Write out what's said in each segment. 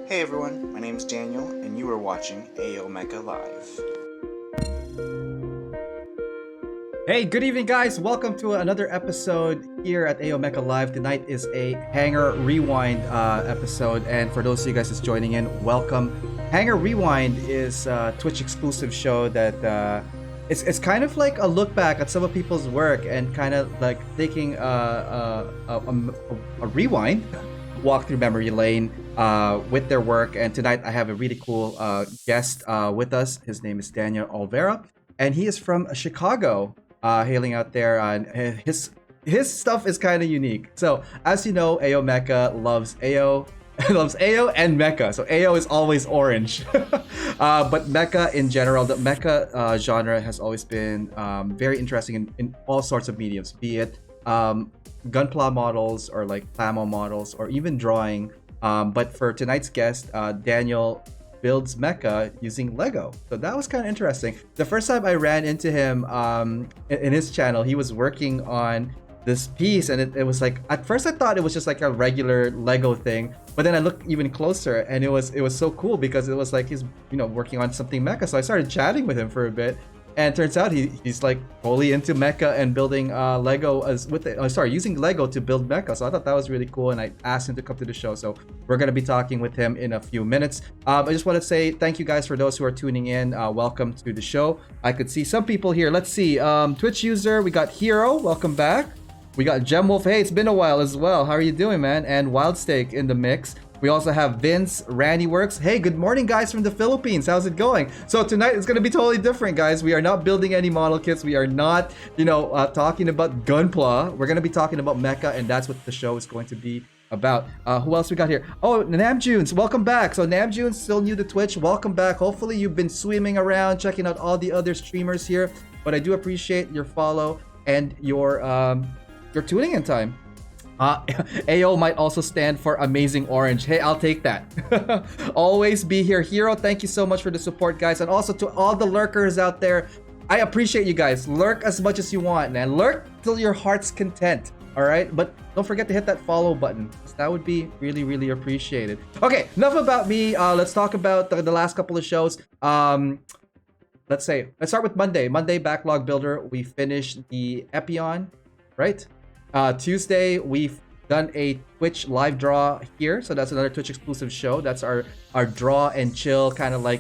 Hey everyone, my name is Daniel, and you are watching AO Mecha Live. Hey, good evening, guys. Welcome to another episode here at AO Mecha Live. Tonight is a Hangar Rewind episode, and for those of you guys that's joining in, welcome. Hangar Rewind is a Twitch exclusive show that it's kind of like a look back at some of people's work and kind of like taking a rewind walk through memory lane with their work. And tonight I have a really cool guest with us. His name is Daniel Olvera, and he is from Chicago, hailing out there. And his stuff is kind of unique. So as you know, AO Mecha loves AO. Loves AO and Mecha. So AO is always orange. But Mecha in general, the Mecha genre has always been very interesting in all sorts of mediums, be it gunpla models or like plamo models or even drawing. But for tonight's guest, Daniel builds mecha using Lego. So that was kind of interesting. The first time I ran into him in his channel, he was working on this piece, and it was like, at first I thought it was just like a regular Lego thing, but then I looked even closer and it was so cool because it was like he's working on something mecha. So I started chatting with him for a bit, and it turns out he's like totally into mecha and building Lego using Lego to build mecha. So I thought that was really cool, and I asked him to come to the show. So we're gonna be talking with him in a few minutes. I just want to say thank you guys for those who are tuning in. Welcome to the show. I could see some people here. Let's see. Twitch user, we got Hero. Welcome back. We got Gemwolf. Hey, it's been a while as well. How are you doing, man? And Wildsteak in the mix. We also have Vince, Randy Works. Hey, good morning, guys from the Philippines. How's it going? So tonight it's going to be totally different, guys. We are not building any model kits. We are not, talking about Gunpla. We're going to be talking about mecha, and that's what the show is going to be about. Who else we got here? Oh, Namjoons, welcome back. So Namjoons, still new to Twitch. Welcome back. Hopefully you've been swimming around, checking out all the other streamers here. But I do appreciate your follow and your tuning in time. AO might also stand for Amazing Orange. Hey, I'll take that. Always be here. Hero, thank you so much for the support, guys. And also to all the lurkers out there, I appreciate you guys. Lurk as much as you want, man. Lurk till your heart's content. All right? But don't forget to hit that follow button. That would be really, really appreciated. Okay, enough about me. Let's talk about the last couple of shows. Let's start with Monday. Monday Backlog Builder. We finished the Epion, right? Tuesday, we've done a Twitch live draw here. So that's another Twitch exclusive show. That's our draw and chill kind of like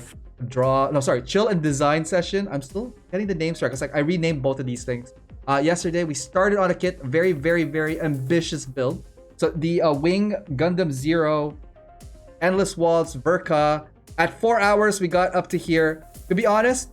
chill and design session. I'm still getting the names right because I renamed both of these things. Yesterday, we started on a kit, very, very, very ambitious build. So the Wing Gundam Zero, Endless Waltz, Verka. At 4 hours, we got up to here. To be honest,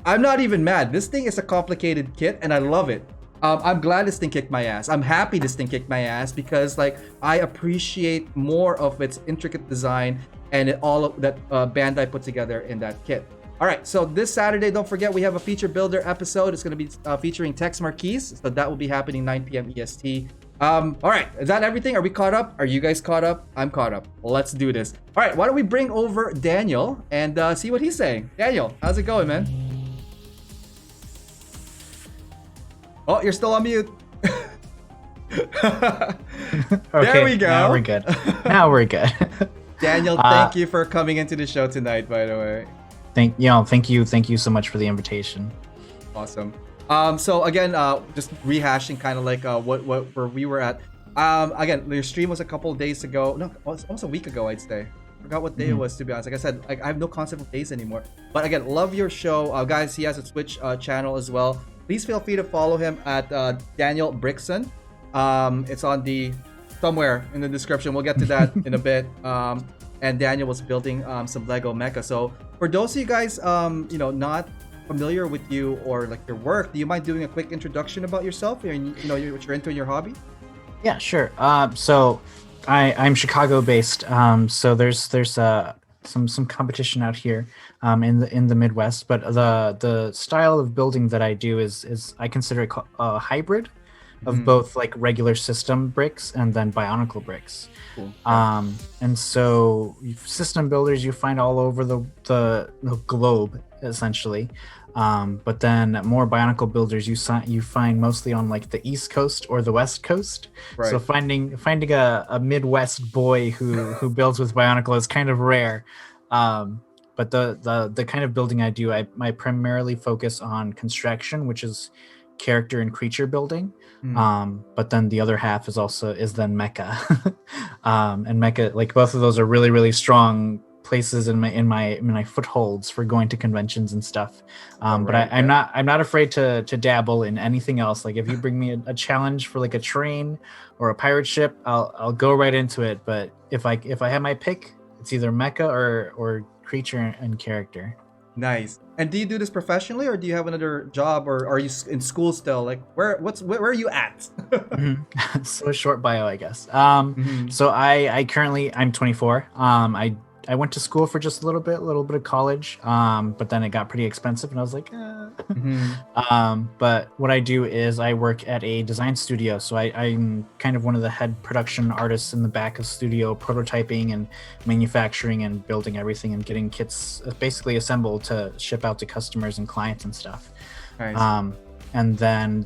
I'm not even mad. This thing is a complicated kit and I love it. I'm glad this thing kicked my ass. I'm happy this thing kicked my ass because I appreciate more of its intricate design and all of that Bandai put together in that kit. All right, so this Saturday, don't forget we have a feature builder episode. It's going to be featuring Tex Marquis, so that will be happening 9 p.m. EST. All right, is that everything? Are we caught up? Are you guys caught up? I'm caught up. Well, let's do this. All right, why don't we bring over Daniel and see what he's saying. Daniel, how's it going, man? Oh, you're still on mute. Okay, there we go. Now we're good. Now we're good. Daniel, thank you for coming into the show tonight, by the way. Thank you so much for the invitation. Awesome. So again, just rehashing kind of like where we were at. Again, your stream was a couple of days ago. No, almost a week ago, I'd say. Forgot what day it was, to be honest. Like I said, I have no concept of days anymore. But again, love your show, guys. He has a Twitch channel as well. Please feel free to follow him at Daniel Brixon. It's on somewhere in the description. We'll get to that in a bit. And Daniel was building some Lego mecha. So for those of you guys, not familiar with you or like your work, do you mind doing a quick introduction about yourself and what you're into in your hobby? Yeah, sure. So I'm Chicago based. So there's some competition out here in the Midwest, but the style of building that I do is I consider it a hybrid. of both like regular system bricks and then Bionicle bricks. Cool. And so system builders you find all over the globe essentially. But then more Bionicle builders you find mostly on like the East Coast or the West Coast. Right. So finding a Midwest boy who builds with Bionicle is kind of rare. But the kind of building I do, I primarily focus on construction, which is character and creature building. But then the other half is then mecha. And mecha, like both of those are really, really strong places in my footholds for going to conventions and stuff. But I'm not afraid to dabble in anything else. Like if you bring me a challenge for like a train or a pirate ship, I'll go right into it. But if I have my pick, it's either mecha or creature and character. Nice. And do you do this professionally, or do you have another job, or are you in school still? Like where are you at? So a short bio, I guess. So I'm 24. I went to school for just a little bit of college, but then it got pretty expensive, and I was like, But what I do is I work at a design studio, so I'm kind of one of the head production artists in the back of studio, prototyping and manufacturing and building everything and getting kits basically assembled to ship out to customers and clients and stuff. Nice. And then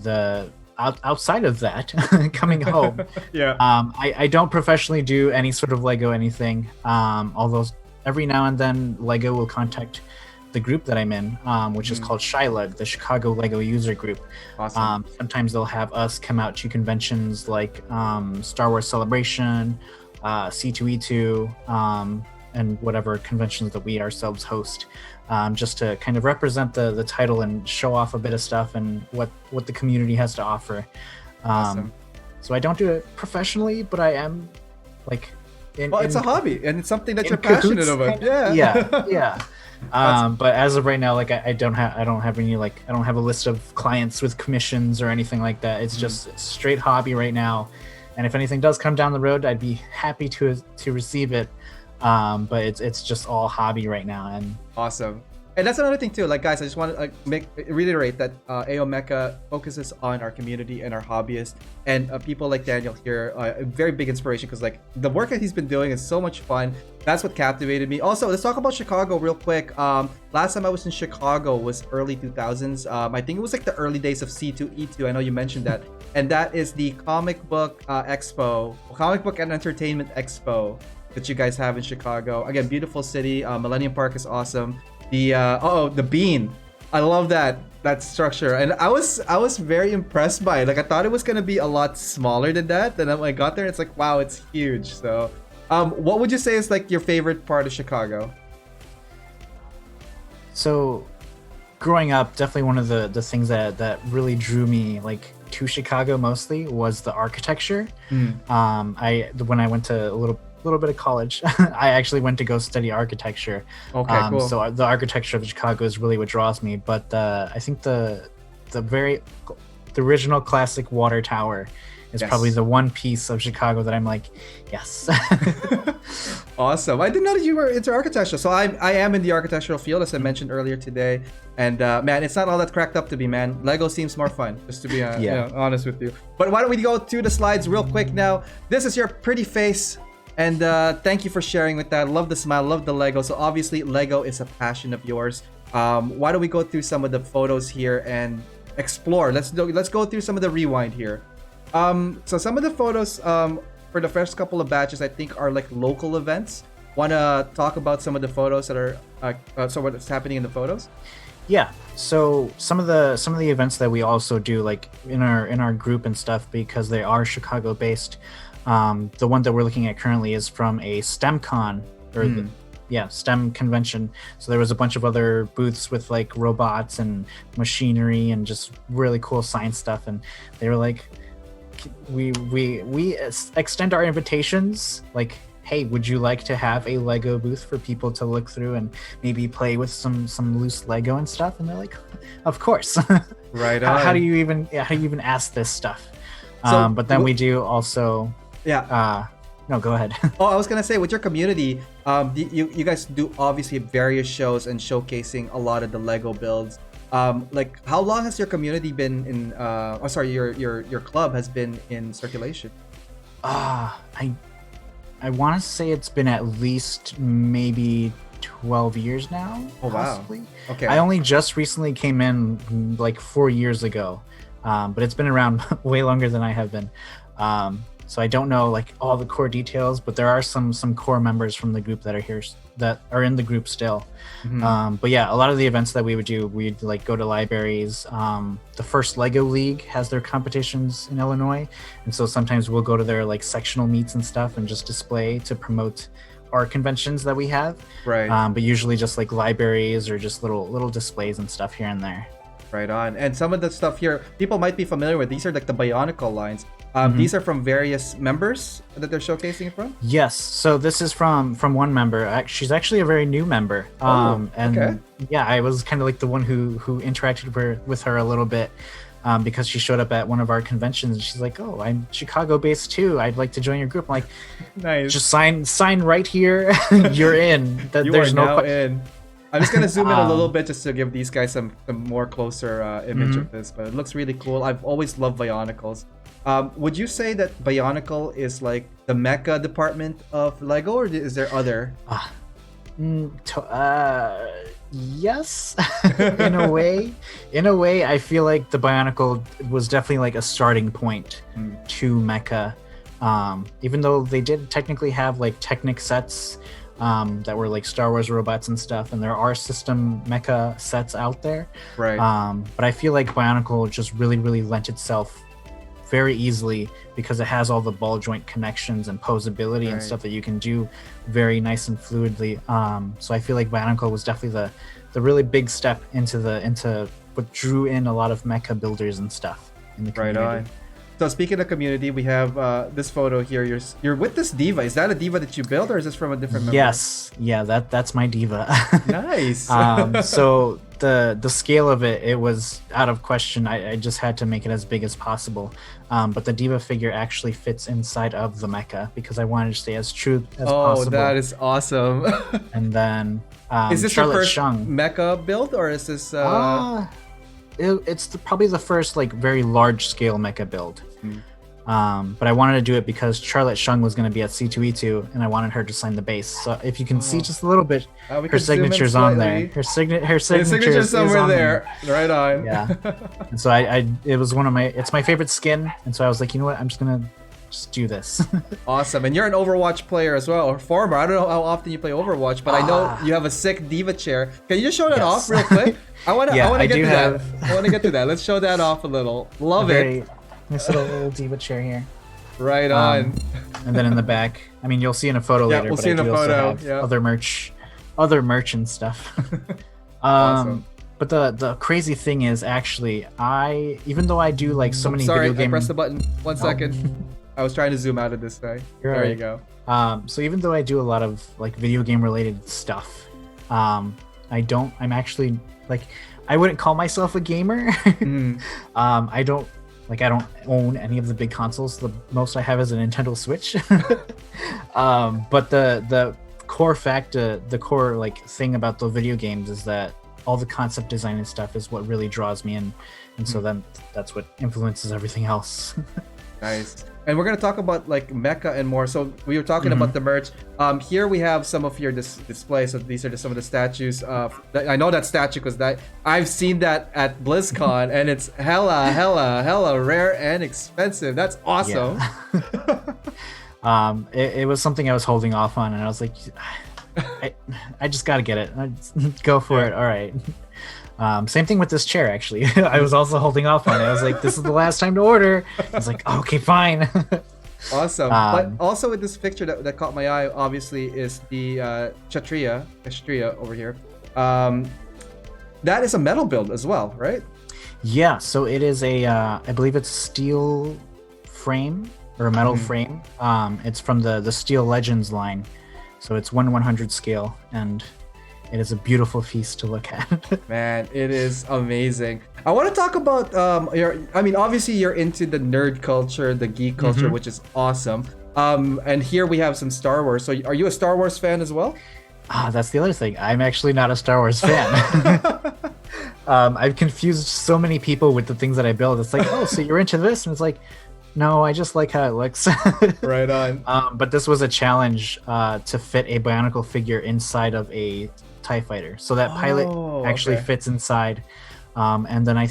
outside of that, coming home, I don't professionally do any sort of Lego anything. Although every now and then Lego will contact the group that I'm in, which is called SHILUG, the Chicago Lego User Group. Awesome. Sometimes they'll have us come out to conventions like Star Wars Celebration, C2E2, and whatever conventions that we ourselves host. Just to kind of represent the title and show off a bit of stuff and what the community has to offer. Awesome. So I don't do it professionally, but I am like it's a hobby and it's something that you're passionate about. Yeah. But as of right now, like I don't have any, like I don't have a list of clients with commissions or anything like that. It's just straight hobby right now. And if anything does come down the road, I'd be happy to receive it. But it's just all hobby right now. And awesome. And that's another thing too. Like guys, I just want to reiterate that AO Mecha focuses on our community and our hobbyists, and people like Daniel here, a very big inspiration, because like the work that he's been doing is so much fun. That's what captivated me. Also, let's talk about Chicago real quick. Last time I was in Chicago was early 2000s. I think it was like the early days of C2E2. I know you mentioned that, and that is the comic book expo, comic book and entertainment expo that you guys have in Chicago. Again, beautiful city. Millennium Park is awesome. The bean, I love that structure, and I was very impressed by it. Like I thought it was gonna be a lot smaller than that. Then when I got there, it's like, wow, it's huge. So what would you say is like your favorite part of Chicago? So growing up, definitely one of the things that really drew me like to Chicago mostly was the architecture. When I went to a little bit of college, I actually went to go study architecture. Okay, cool. So the architecture of Chicago is really what draws me. But I think the original classic water tower is probably the one piece of Chicago that I'm like, yes. Awesome. I didn't know that you were into architecture. So I am in the architectural field, as I mentioned earlier today. And man, it's not all that cracked up to be, man. Lego seems more fun, just to be honest with you. But why don't we go through the slides real quick now? This is your pretty face. And thank you for sharing with that. Love the smile, love the Lego. So obviously Lego is a passion of yours. Why don't we go through some of the photos here and explore? Let's go through some of the rewind here. So some of the photos for the first couple of batches, I think, are like local events. Want to talk about some of the photos that are so what's happening in the photos? Yeah. So some of the events that we also do, like in our group and stuff, because they are Chicago based. The one that we're looking at currently is from a STEM con, or STEM convention. So there was a bunch of other booths with like robots and machinery and just really cool science stuff. And they were like, we extend our invitations. Like, hey, would you like to have a Lego booth for people to look through and maybe play with some loose Lego and stuff? And they're like, of course. Right. How do you even ask this stuff? But then we do also. Yeah. No, go ahead. I was gonna say, with your community, you guys do obviously various shows and showcasing a lot of the Lego builds. Like, how long has your community been in? Oh, sorry, your club has been in circulation. I want to say it's been at least maybe 12 years now. Oh wow. Possibly. Okay. I only just recently came in like 4 years ago, but it's been around way longer than I have been. So I don't know like all the core details, but there are some core members from the group that are here that are in the group still. But yeah, a lot of the events that we would do, we'd like go to libraries. The first Lego League has their competitions in Illinois, and so sometimes we'll go to their like sectional meets and stuff and just display to promote our conventions that we have. Right. But usually just like libraries or just little displays and stuff here and there. Right on. And some of the stuff here, people might be familiar with. These are like the Bionicle lines. These are from various members that they're showcasing from? Yes. So this is from one member. She's actually a very new member. And okay. yeah, I was kind of like the one who interacted with her a little bit because she showed up at one of our conventions and she's like, "Oh, I'm Chicago based too. I'd like to join your group." I'm like, nice. Just sign right here. You're in. You There's are no now in. I'm just gonna zoom in a little bit just to give these guys some more closer image of this, but it looks really cool. I've always loved Bionicles. Would you say that Bionicle is like the mecha department of Lego, or is there other? Yes, in a way. I feel like the Bionicle was definitely like a starting point to mecha. Even though they did technically have like Technic sets that were like Star Wars robots and stuff, and there are system mecha sets out there. Right. But I feel like Bionicle just really lent itself very easily because it has all the ball joint connections and posability and stuff that you can do very nice and fluidly. So I feel like Bionicle was definitely the really big step into what drew in a lot of mecha builders and stuff in the community. Right on. So speaking of community, we have this photo here. You're with this diva. Is that a diva that you built, or is this from a different member? Yes, yeah, that's my diva. Nice. So the scale of it was out of question. I just had to make it as big as possible. But the diva figure actually fits inside of the mecha because I wanted to stay as true as possible. Oh, that is awesome. And then is this Charlotte your first Shung. mecha build, or is this? It's probably the first like very large scale mecha build. But I wanted to do it because Charlotte Shung was going to be at C2E2 and I wanted her to sign the base. So if you can see just a little bit, her signature's on there. Her signature is somewhere there. Right on. Yeah. And so it was it's my favorite skin. And so I was like, you know what? I'm just going to just do this. Awesome. And you're an Overwatch player as well, or former. I don't know how often you play Overwatch, but I know you have a sick diva chair. Can you just show that off real quick? I want to get to that. I want to get to that. Let's show that off a little. Love it. Nice little diva chair here. Right on. And then in the back, I mean, you'll see in a photo later. We'll see in a photo. Other merch and stuff. Awesome. But the crazy thing is, actually, even though I do like so many video games. I pressed the button. 1 second. I was trying to zoom out of this guy. There you go. So even though I do a lot of like video game related stuff, I'm actually like, I wouldn't call myself a gamer. I don't own any of the big consoles. The most I have is a Nintendo Switch. But the core like thing about the video games is that all the concept design and stuff is what really draws me in, and so then that's what influences everything else. Nice. And we're gonna talk about like mecha and more. So we were talking about the merch. Here we have some of your displays. So these are some of the statues. I know that statue because I've seen that at BlizzCon, and it's hella rare and expensive. That's awesome. Yeah. It was something I was holding off on, and I was like, I just gotta get it. Go for it. All right. Same thing with this chair, actually. I was also holding off on it. I was like, this is the last time to order. I was like, okay, fine. Awesome. But also with this picture that caught my eye, obviously, is the Kshatriya over here. That is a metal build as well, right? Yeah, so it is I believe it's steel frame or a metal frame. It's from the Steel Legends line. So it's 1/100 scale, and it is a beautiful feast to look at. Man, it is amazing. I want to talk about obviously you're into the nerd culture, the geek culture, which is awesome. And here we have some Star Wars. So are you a Star Wars fan as well? That's the other thing. I'm actually not a Star Wars fan. I've confused so many people with the things that I build. It's like, oh, so you're into this, and it's like, no, I just like how it looks. Right on. But this was a challenge to fit a Bionicle figure inside of a TIE fighter, so that pilot actually okay. fits inside. And then I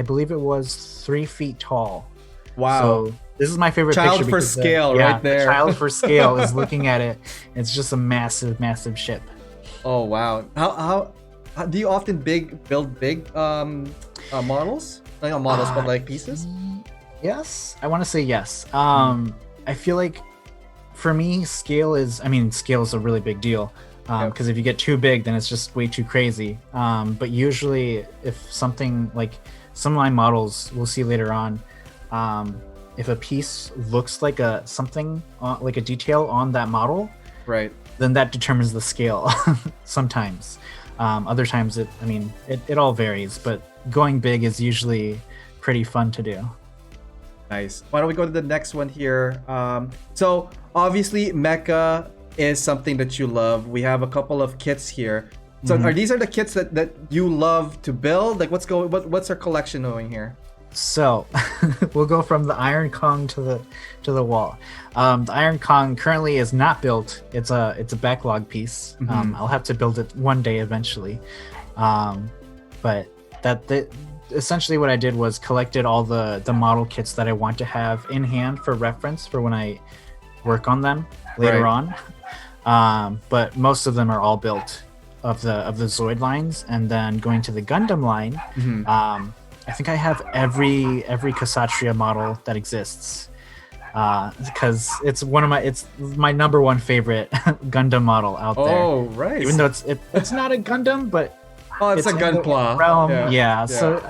believe it was 3 feet tall. Wow. So this is my favorite Child picture for because scale right there. The child for scale is looking at it. It's just a massive, massive ship. Oh wow. How do you often build big models? Like not models, but like pieces? Yes, I want to say yes. I feel like for me, scale is a really big deal. Because if you get too big, then it's just way too crazy. But usually, if something like some of my models, we'll see later on, if a piece looks like like a detail on that model, Right. then that determines the scale. Sometimes, other times it all varies. But going big is usually pretty fun to do. Nice. Why don't we go to the next one here? So obviously mecha is something that you love. We have a couple of kits here. So are these the kits that you love to build? Like what's our collection going here? So we'll go from the Iron Kong to the wall. The Iron Kong currently is not built. It's a backlog piece. I'll have to build it one day eventually. But essentially what I did was collected all the model kits that I want to have in hand for reference for when I work on them later on. But most of them are all built of the Zoid lines, and then going to the Gundam line. I think I have every Kshatriya model that exists, because it's my number one favorite Gundam model out there. Oh right. Even though it's not a Gundam, but it's a Gunpla realm. Yeah. So,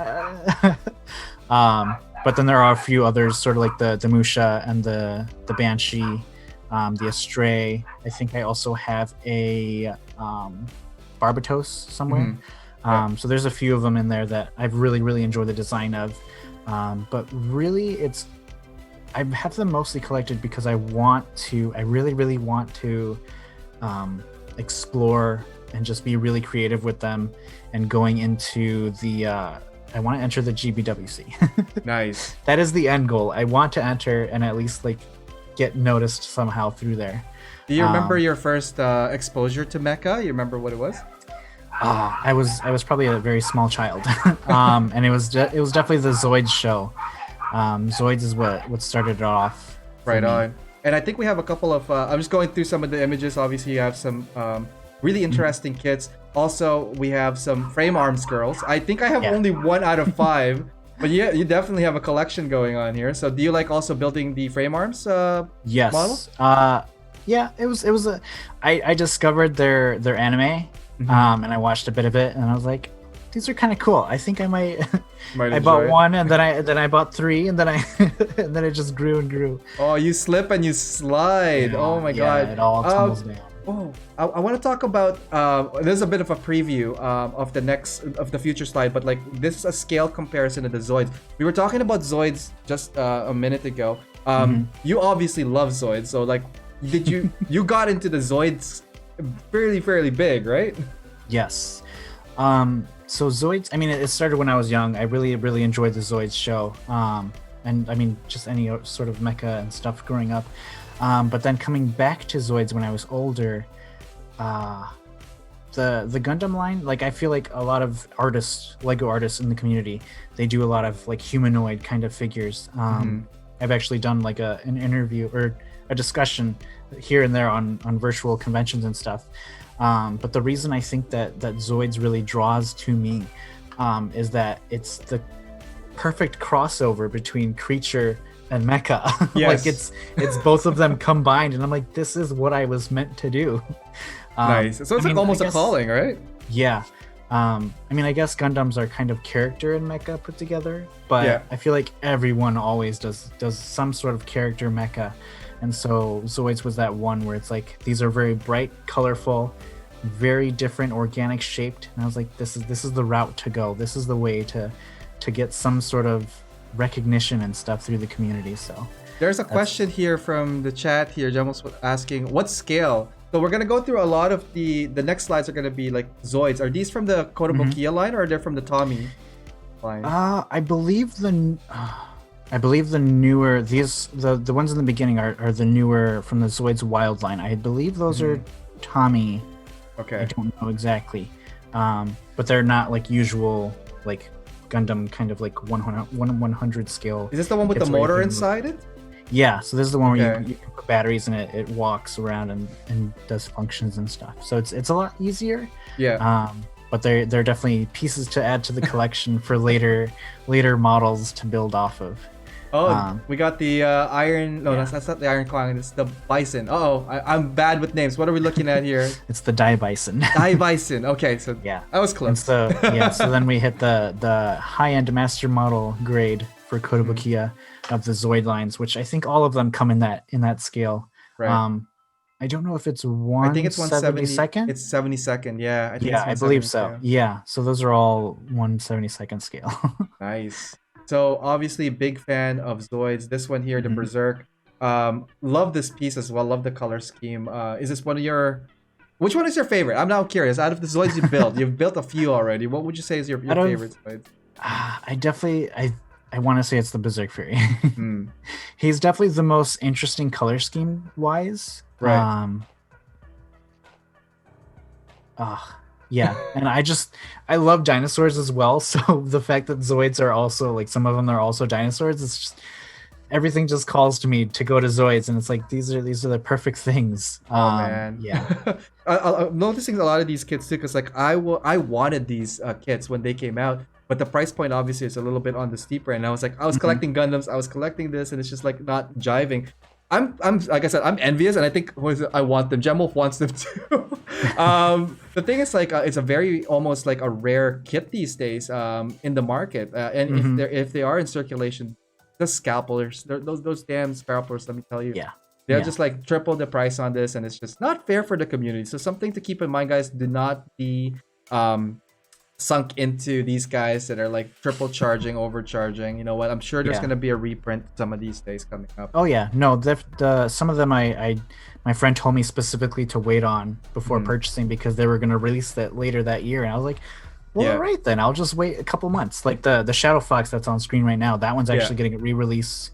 but then there are a few others, sort of like the Musha and the Banshee, the Astray. I think I also have a Barbatos somewhere. So there's a few of them in there that I've really enjoyed the design of. But really, I have them mostly collected because I really want to explore and just be really creative with them, and going into the I want to enter the GBWC. Nice. That is the end goal. I want to enter and at least like get noticed somehow through there. Do you remember your first exposure to mecha? You remember what it was? I was probably a very small child, and it was definitely the Zoids show. Zoids is what started it off. Right on. And I think we have a couple of. I'm just going through some of the images. Obviously, you have some really interesting kits. Also, we have some frame arms girls. I think I have only 1 out of 5. But yeah, you definitely have a collection going on here. So do you like also building the frame arms yes. models? Yeah, it was I discovered their anime, and I watched a bit of it, and I was like, these are kind of cool. I think I might I bought one, and then I bought 3, and then and then it just grew and grew. Oh, you slip and you slide. Oh my god. It all tumbles down. Oh, I want to talk about. There's a bit of a preview of the future slide, but like this is a scale comparison of the Zoids. We were talking about Zoids just a minute ago. You obviously love Zoids, so like, did you got into the Zoids fairly big, right? Yes. So Zoids. I mean, it started when I was young. I really enjoyed the Zoids show. And I mean, just any sort of mecha and stuff growing up. But then coming back to Zoids when I was older, the Gundam line, like I feel like a lot of Lego artists in the community, they do a lot of like humanoid kind of figures. I've actually done like an interview or a discussion here and there on virtual conventions and stuff. But the reason I think that Zoids really draws to me is that it's the perfect crossover between creature and mecha. Yes. Like it's both of them combined, and I'm like, this is what I was meant to do. Nice. So it's like almost a calling, right? Yeah. I mean, I guess Gundams are kind of character and mecha put together, but I feel like everyone always does some sort of character mecha, and so Zoids was that one where it's like these are very bright, colorful, very different, organic shaped, and I was like, this is the route to go. This is the way to get some sort of recognition and stuff through the community. So there's a question here from the chat here. Jamal was asking, what scale So we're gonna go through a lot of the next slides are gonna be like Zoids. Are these from the Kotobukiya line or are they from the Tommy line? I believe the newer the ones in the beginning are the newer from the Zoids Wild line. I believe those are Tommy. Okay. I don't know exactly, but they're not like usual like Gundam kind of like 100 scale. Is this the one with the motor inside it? Yeah, so this is the one where Okay. you put batteries in it. It walks around and does functions and stuff. So it's a lot easier. Yeah. But they're definitely pieces to add to the collection for later models to build off of. Oh, we got the iron. No, yeah. that's not the iron clown. It's the bison. I'm bad with names. What are we looking at here? It's the Dai Bison. Dai bison. Okay, so Yeah. I was And close. so so then we hit the high-end master model grade for Kotobukiya of the Zoid lines, which I think all of them come in that scale. Right. I don't know if it's I think it's 170 172nd. It's 72nd. Yeah, I think Yeah, I it's believe 172nd, so. yeah. Yeah, so those are all 172nd scale. Nice. So obviously big fan of Zoids. This one here, the Mhm. Berserk. Love this piece as well. Love the color scheme. Is this one of your? Which one is your favorite? I'm now curious. Out of the Zoids you built, you've built a few already. What would you say is your Out of- favorite Zoid? I definitely I want to say it's the Berserk Fury. Hmm. He's definitely the most interesting color scheme wise. Right. Yeah, and I love dinosaurs as well. So the fact that Zoids are also like some of them are also dinosaurs, it's just everything just calls to me to go to Zoids, and it's like these are the perfect things. Oh man. Yeah. I'm noticing a lot of these kits too, because like I wanted these kits when they came out, but the price point obviously is a little bit on the steeper end. I was collecting Gundams, I was collecting this, and it's just like not jiving. I'm like I said, I'm envious, and I think I want them. Gemwolf wants them too. The thing is, like, it's a very almost like a rare kit these days in the market, and if they are in circulation, the scalpers, those damn scalpers, let me tell you, Yeah. they're Yeah. just like triple the price on this, and it's just not fair for the community. So something to keep in mind, guys. Do not be sunk into these guys that are like triple charging, overcharging. You know what? I'm sure there's Yeah. gonna be a reprint some of these days coming up. Oh yeah, no, some of them my friend told me specifically to wait on before purchasing because they were going to release that later that year, and I was like, well, Yeah. all right then, I'll just wait a couple months. Like the Shadow Fox that's on screen right now, that one's actually getting a re-release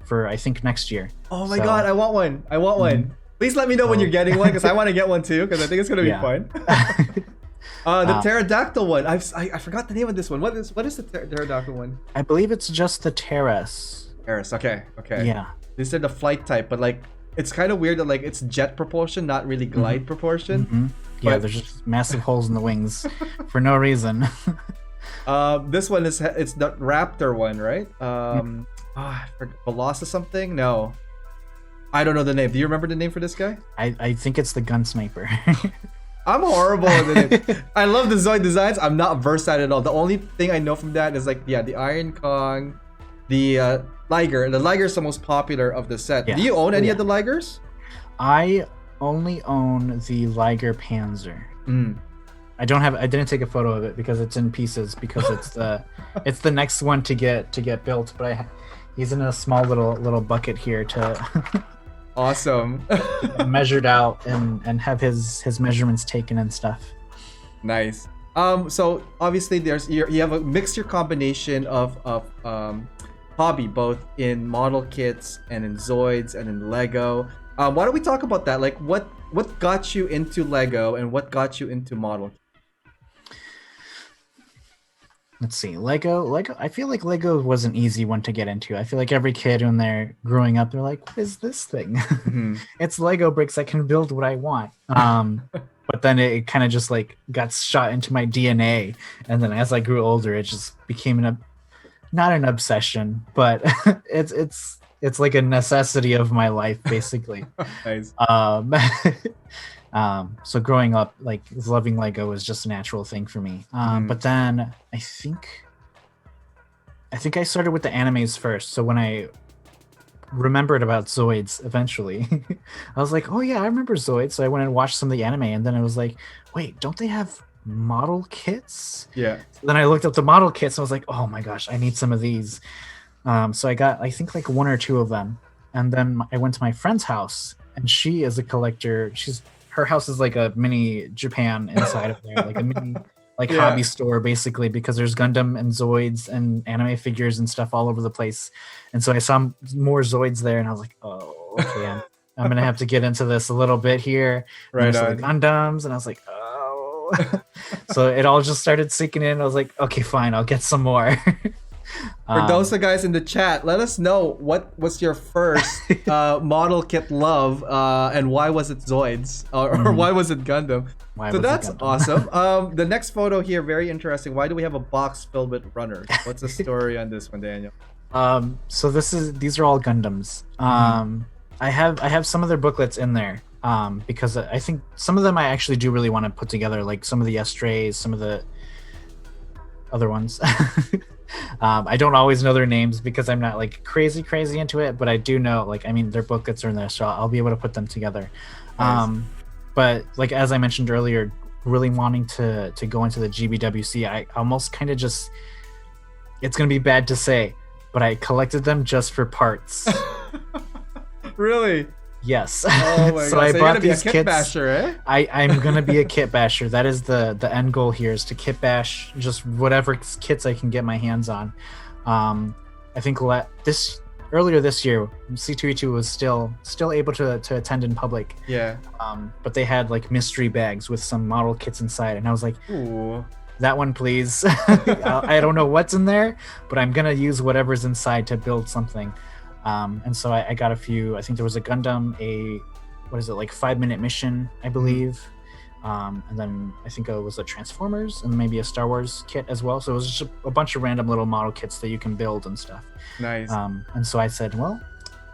for I think next year. Oh my god, I want one! I want one! Please let me know when you're getting one, because I want to get one too, because I think it's gonna be Yeah. fun. The pterodactyl one. I forgot the name of this one. What is the pterodactyl one? I believe it's just the Terras. Eris. Okay. Yeah. These are the flight type, but like it's kind of weird that like it's jet propulsion, not really glide propulsion. Yeah, But- there's just massive holes in the wings for no reason. This one is it's the raptor one, right? I forgot, Velocis something? No. I don't know the name. Do you remember the name for this guy? I think it's the Gun Sniper. I'm horrible with it. I love the Zoid designs. I'm not versed at it at all. The only thing I know from that is like, yeah, the Iron Kong, the Liger. The Liger is the most popular of the set. Yeah. Do you own any Yeah. of the Ligers? I only own the Liger Panzer. Mm. I didn't take a photo of it because it's in pieces because it's the next one to get built, but he's in a small little bucket here to Awesome. measured out and have his measurements taken and stuff. Nice. So obviously you have a mixture combination of hobby, both in model kits and in Zoids and in Lego. Why don't we talk about that? Like what got you into Lego and what got you into model? Let's see. Lego. I feel like Lego was an easy one to get into. I feel like every kid when they're growing up, they're like, what is this thing? It's Lego bricks. I can build what I want. But then it kind of just like got shot into my DNA. And then as I grew older, it just became not an obsession, but it's like a necessity of my life, basically. Nice. So growing up, like loving Lego was just a natural thing for me. But then I think I started with the animes first. So when I remembered about Zoids eventually, I was like, oh yeah, I remember Zoids. So I went and watched some of the anime, and then I was like, wait, don't they have model kits? Yeah. So then I looked up the model kits and I was like, oh my gosh, I need some of these. So I got, I think, like one or two of them. And then I went to my friend's house, and she is a collector. She's her house is like a mini Japan inside of there, like a mini like Yeah. hobby store basically, because there's Gundam and Zoids and anime figures and stuff all over the place. And so I saw more Zoids there, and I was like, oh, okay, I'm gonna have to get into this a little bit here. Right And there's the on. Gundams, and I was like, oh. So it all just started sinking in. I was like, okay, fine, I'll get some more. For those of guys in the chat, let us know what was your first model kit love, and why was it Zoids, or why was it Gundam? Why So was it that's Gundam? awesome. The next photo here, very interesting. Why do we have a box filled with runners? What's the story on this one, Daniel? So these are all Gundams. I have some of their booklets in there. Because I think some of them I actually do really want to put together, like some of the Estrays, some of the other ones. I don't always know their names because I'm not like crazy into it, but I do know, like, I mean, their booklets are in there, so I'll be able to put them together. Nice. But like, as I mentioned earlier, really wanting to go into the GBWC, I almost kind of just, it's going to be bad to say, but I collected them just for parts. Really? Yes. Oh my So god! I So you're bought gonna be a these kit kits. basher, eh? I'm gonna be a kit basher. That is the end goal here, is to kit bash just whatever kits I can get my hands on. I think earlier this year, C2E2 was still able to attend in public. Yeah. But they had like mystery bags with some model kits inside, and I was like, Ooh. that one, please. I don't know what's in there, but I'm gonna use whatever's inside to build something. And so I got a few. I think there was a Gundam, like 5-minute mission, I believe. And then I think it was a Transformers and maybe a Star Wars kit as well. So it was just a bunch of random little model kits that you can build and stuff. Nice. And so I said, well,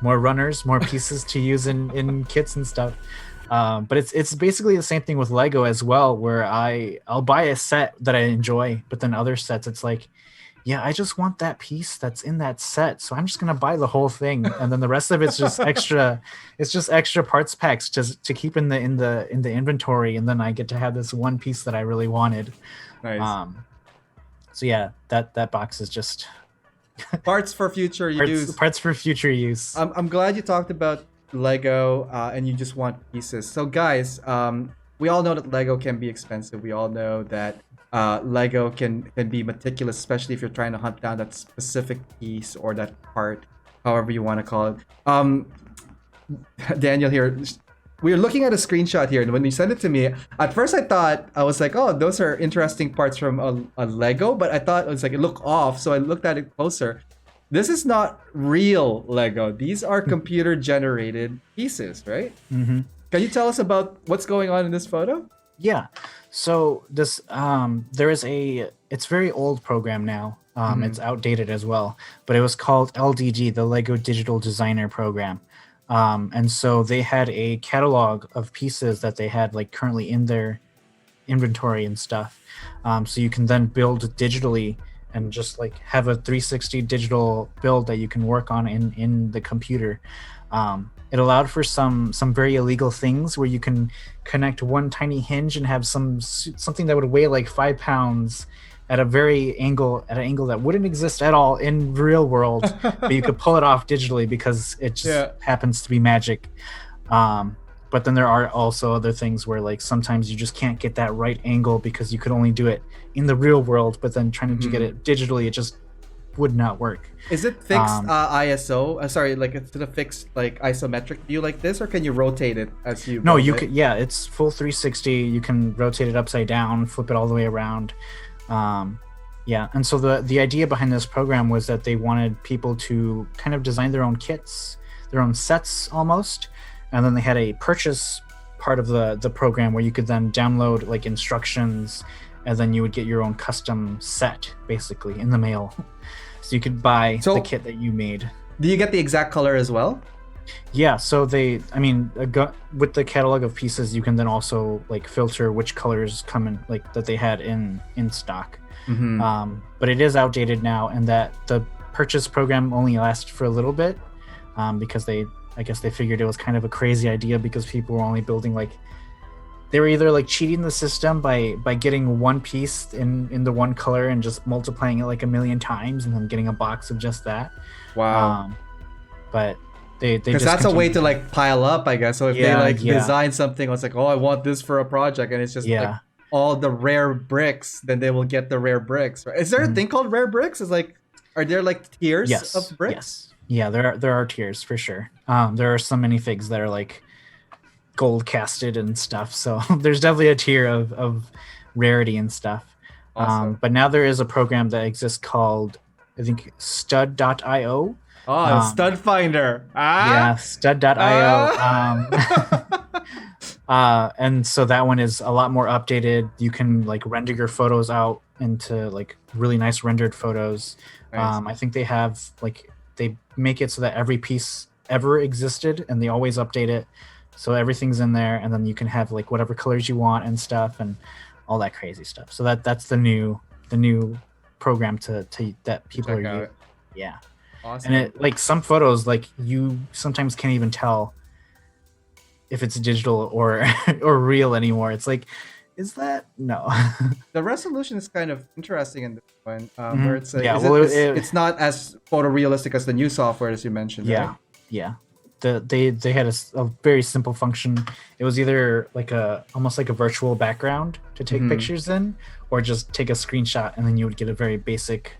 more runners, more pieces to use in kits and stuff. But it's basically the same thing with Lego as well, where I'll buy a set that I enjoy, but then other sets, it's like, yeah, I just want that piece that's in that set, so I'm just gonna buy the whole thing, and then the rest of it's just extra. It's just extra parts packs just to keep in the inventory, and then I get to have this one piece that I really wanted. Nice. So yeah, that box is just Parts for future use. parts for future use. I'm glad you talked about Lego, and you just want pieces. So guys, we all know that Lego can be expensive. We all know that Lego can be meticulous, especially if you're trying to hunt down that specific piece or that part, however you want to call it. Daniel here, we're looking at a screenshot here, and when you sent it to me, at first I was like, oh, those are interesting parts from a Lego, but I thought it was like, it looked off, so I looked at it closer. This is not real Lego. These are computer generated pieces, right? Mm-hmm. Can you tell us about what's going on in this photo? Yeah. So this there is it's very old program now. It's outdated as well, but it was called LDG, the Lego Digital Designer Program. And so they had a catalog of pieces that they had like currently in their inventory and stuff. So you can then build digitally and just like have a 360 digital build that you can work on in the computer. It allowed for some very illegal things where you can connect one tiny hinge and have something that would weigh like 5 pounds at an angle that wouldn't exist at all in real world, but you could pull it off digitally because it just happens to be magic. But then there are also other things where like sometimes you just can't get that right angle because you could only do it in the real world, but then trying to get it digitally, it just would not work. Is it fixed ISO? Sorry, like it's a fixed like isometric view like this, or can you rotate it as you? No, you could. Yeah, it's full 360. You can rotate it upside down, flip it all the way around. Yeah, and so the idea behind this program was that they wanted people to kind of design their own kits, their own sets almost, and then they had a purchase part of the program where you could then download like instructions, and then you would get your own custom set basically in the mail. So you could buy the kit that you made. Do you get the exact color as well? Yeah, so with the catalog of pieces, you can then also like filter which colors come in, like that they had in stock. But it is outdated now, and that the purchase program only lasted for a little bit because I guess they figured it was kind of a crazy idea because people were only building like, they were either like cheating the system by getting one piece in the one color and just multiplying it like 1 million times and then getting a box of just that. Wow. But They Because just that's a way to continue. like pile up, I guess. So if they Yeah, like yeah, design something, it's like, oh, I want this for a project, and it's just like yeah. all the rare bricks, then they will get the rare bricks. Right? Is there a Mhm. thing called rare bricks? Is like, are there like tiers of Yes, bricks? yes, yeah. There are tiers for sure. There are some minifigs that are like gold casted and stuff. So there's definitely a tier of rarity and stuff. Awesome. But now there is a program that exists called, I think, stud.io. Oh, Um, stud finder. yeah, Ah. stud.io. Ah. And so that one is a lot more updated. You can like render your photos out into like really nice rendered photos. Nice. I think they have like they make it so that every piece ever existed and they always update it. So everything's in there, and then you can have like whatever colors you want and stuff and all that crazy stuff. So that's the new program to that people Check are out. using. Yeah. Awesome. And it like some photos like you sometimes can't even tell if it's digital or or real anymore. It's like, is that no? The resolution is kind of interesting in this one, where it's like, Yeah, is well, it's not as photorealistic as the new software as you mentioned, yeah, right? yeah. They had a very simple function. It was either like a almost like a virtual background to take Mhm. pictures in, or just take a screenshot and then you would get a very basic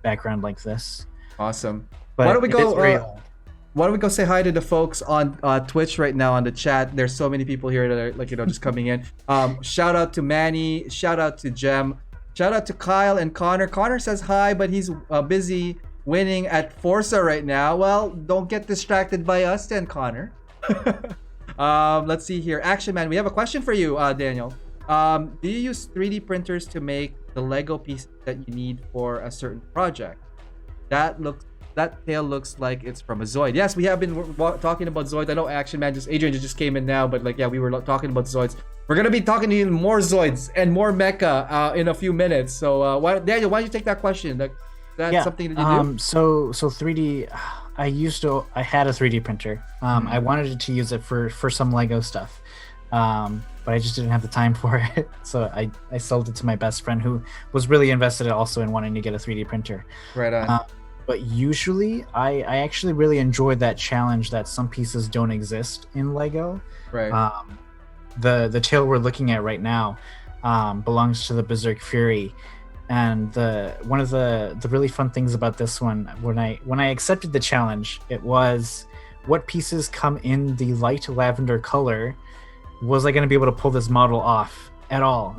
background like this. Awesome. But Why don't we it is go? very old. Why don't we go say hi to the folks on Twitch right now on the chat? There's so many people here that are like just coming in. Shout out to Manny. Shout out to Jem. Shout out to Kyle and Connor. Connor says hi, but he's busy winning at Forza right now. Well, don't get distracted by us then, Connor. Let's see here. Action Man, we have a question for you, Daniel. Do you use 3D printers to make the Lego pieces that you need for a certain project? That tail looks like it's from a Zoid. Yes, we have been talking about Zoids. I know Action Man Adrian just came in now, but like yeah, we were talking about Zoids. We're gonna be talking to you more Zoids and more mecha in a few minutes. So Daniel, why don't you take that question? Like, that's something that you do. So 3D. I had a 3D printer. I wanted to use it for some Lego stuff, but I just didn't have the time for it. So I sold it to my best friend who was really invested also in wanting to get a 3D printer. Right on. But usually I actually really enjoyed that challenge that some pieces don't exist in Lego. Right. The tail we're looking at right now belongs to the Berserk Fury. And one of the really fun things about this one, when I accepted the challenge, it was what pieces come in the light lavender color. Was I going to be able to pull this model off at all?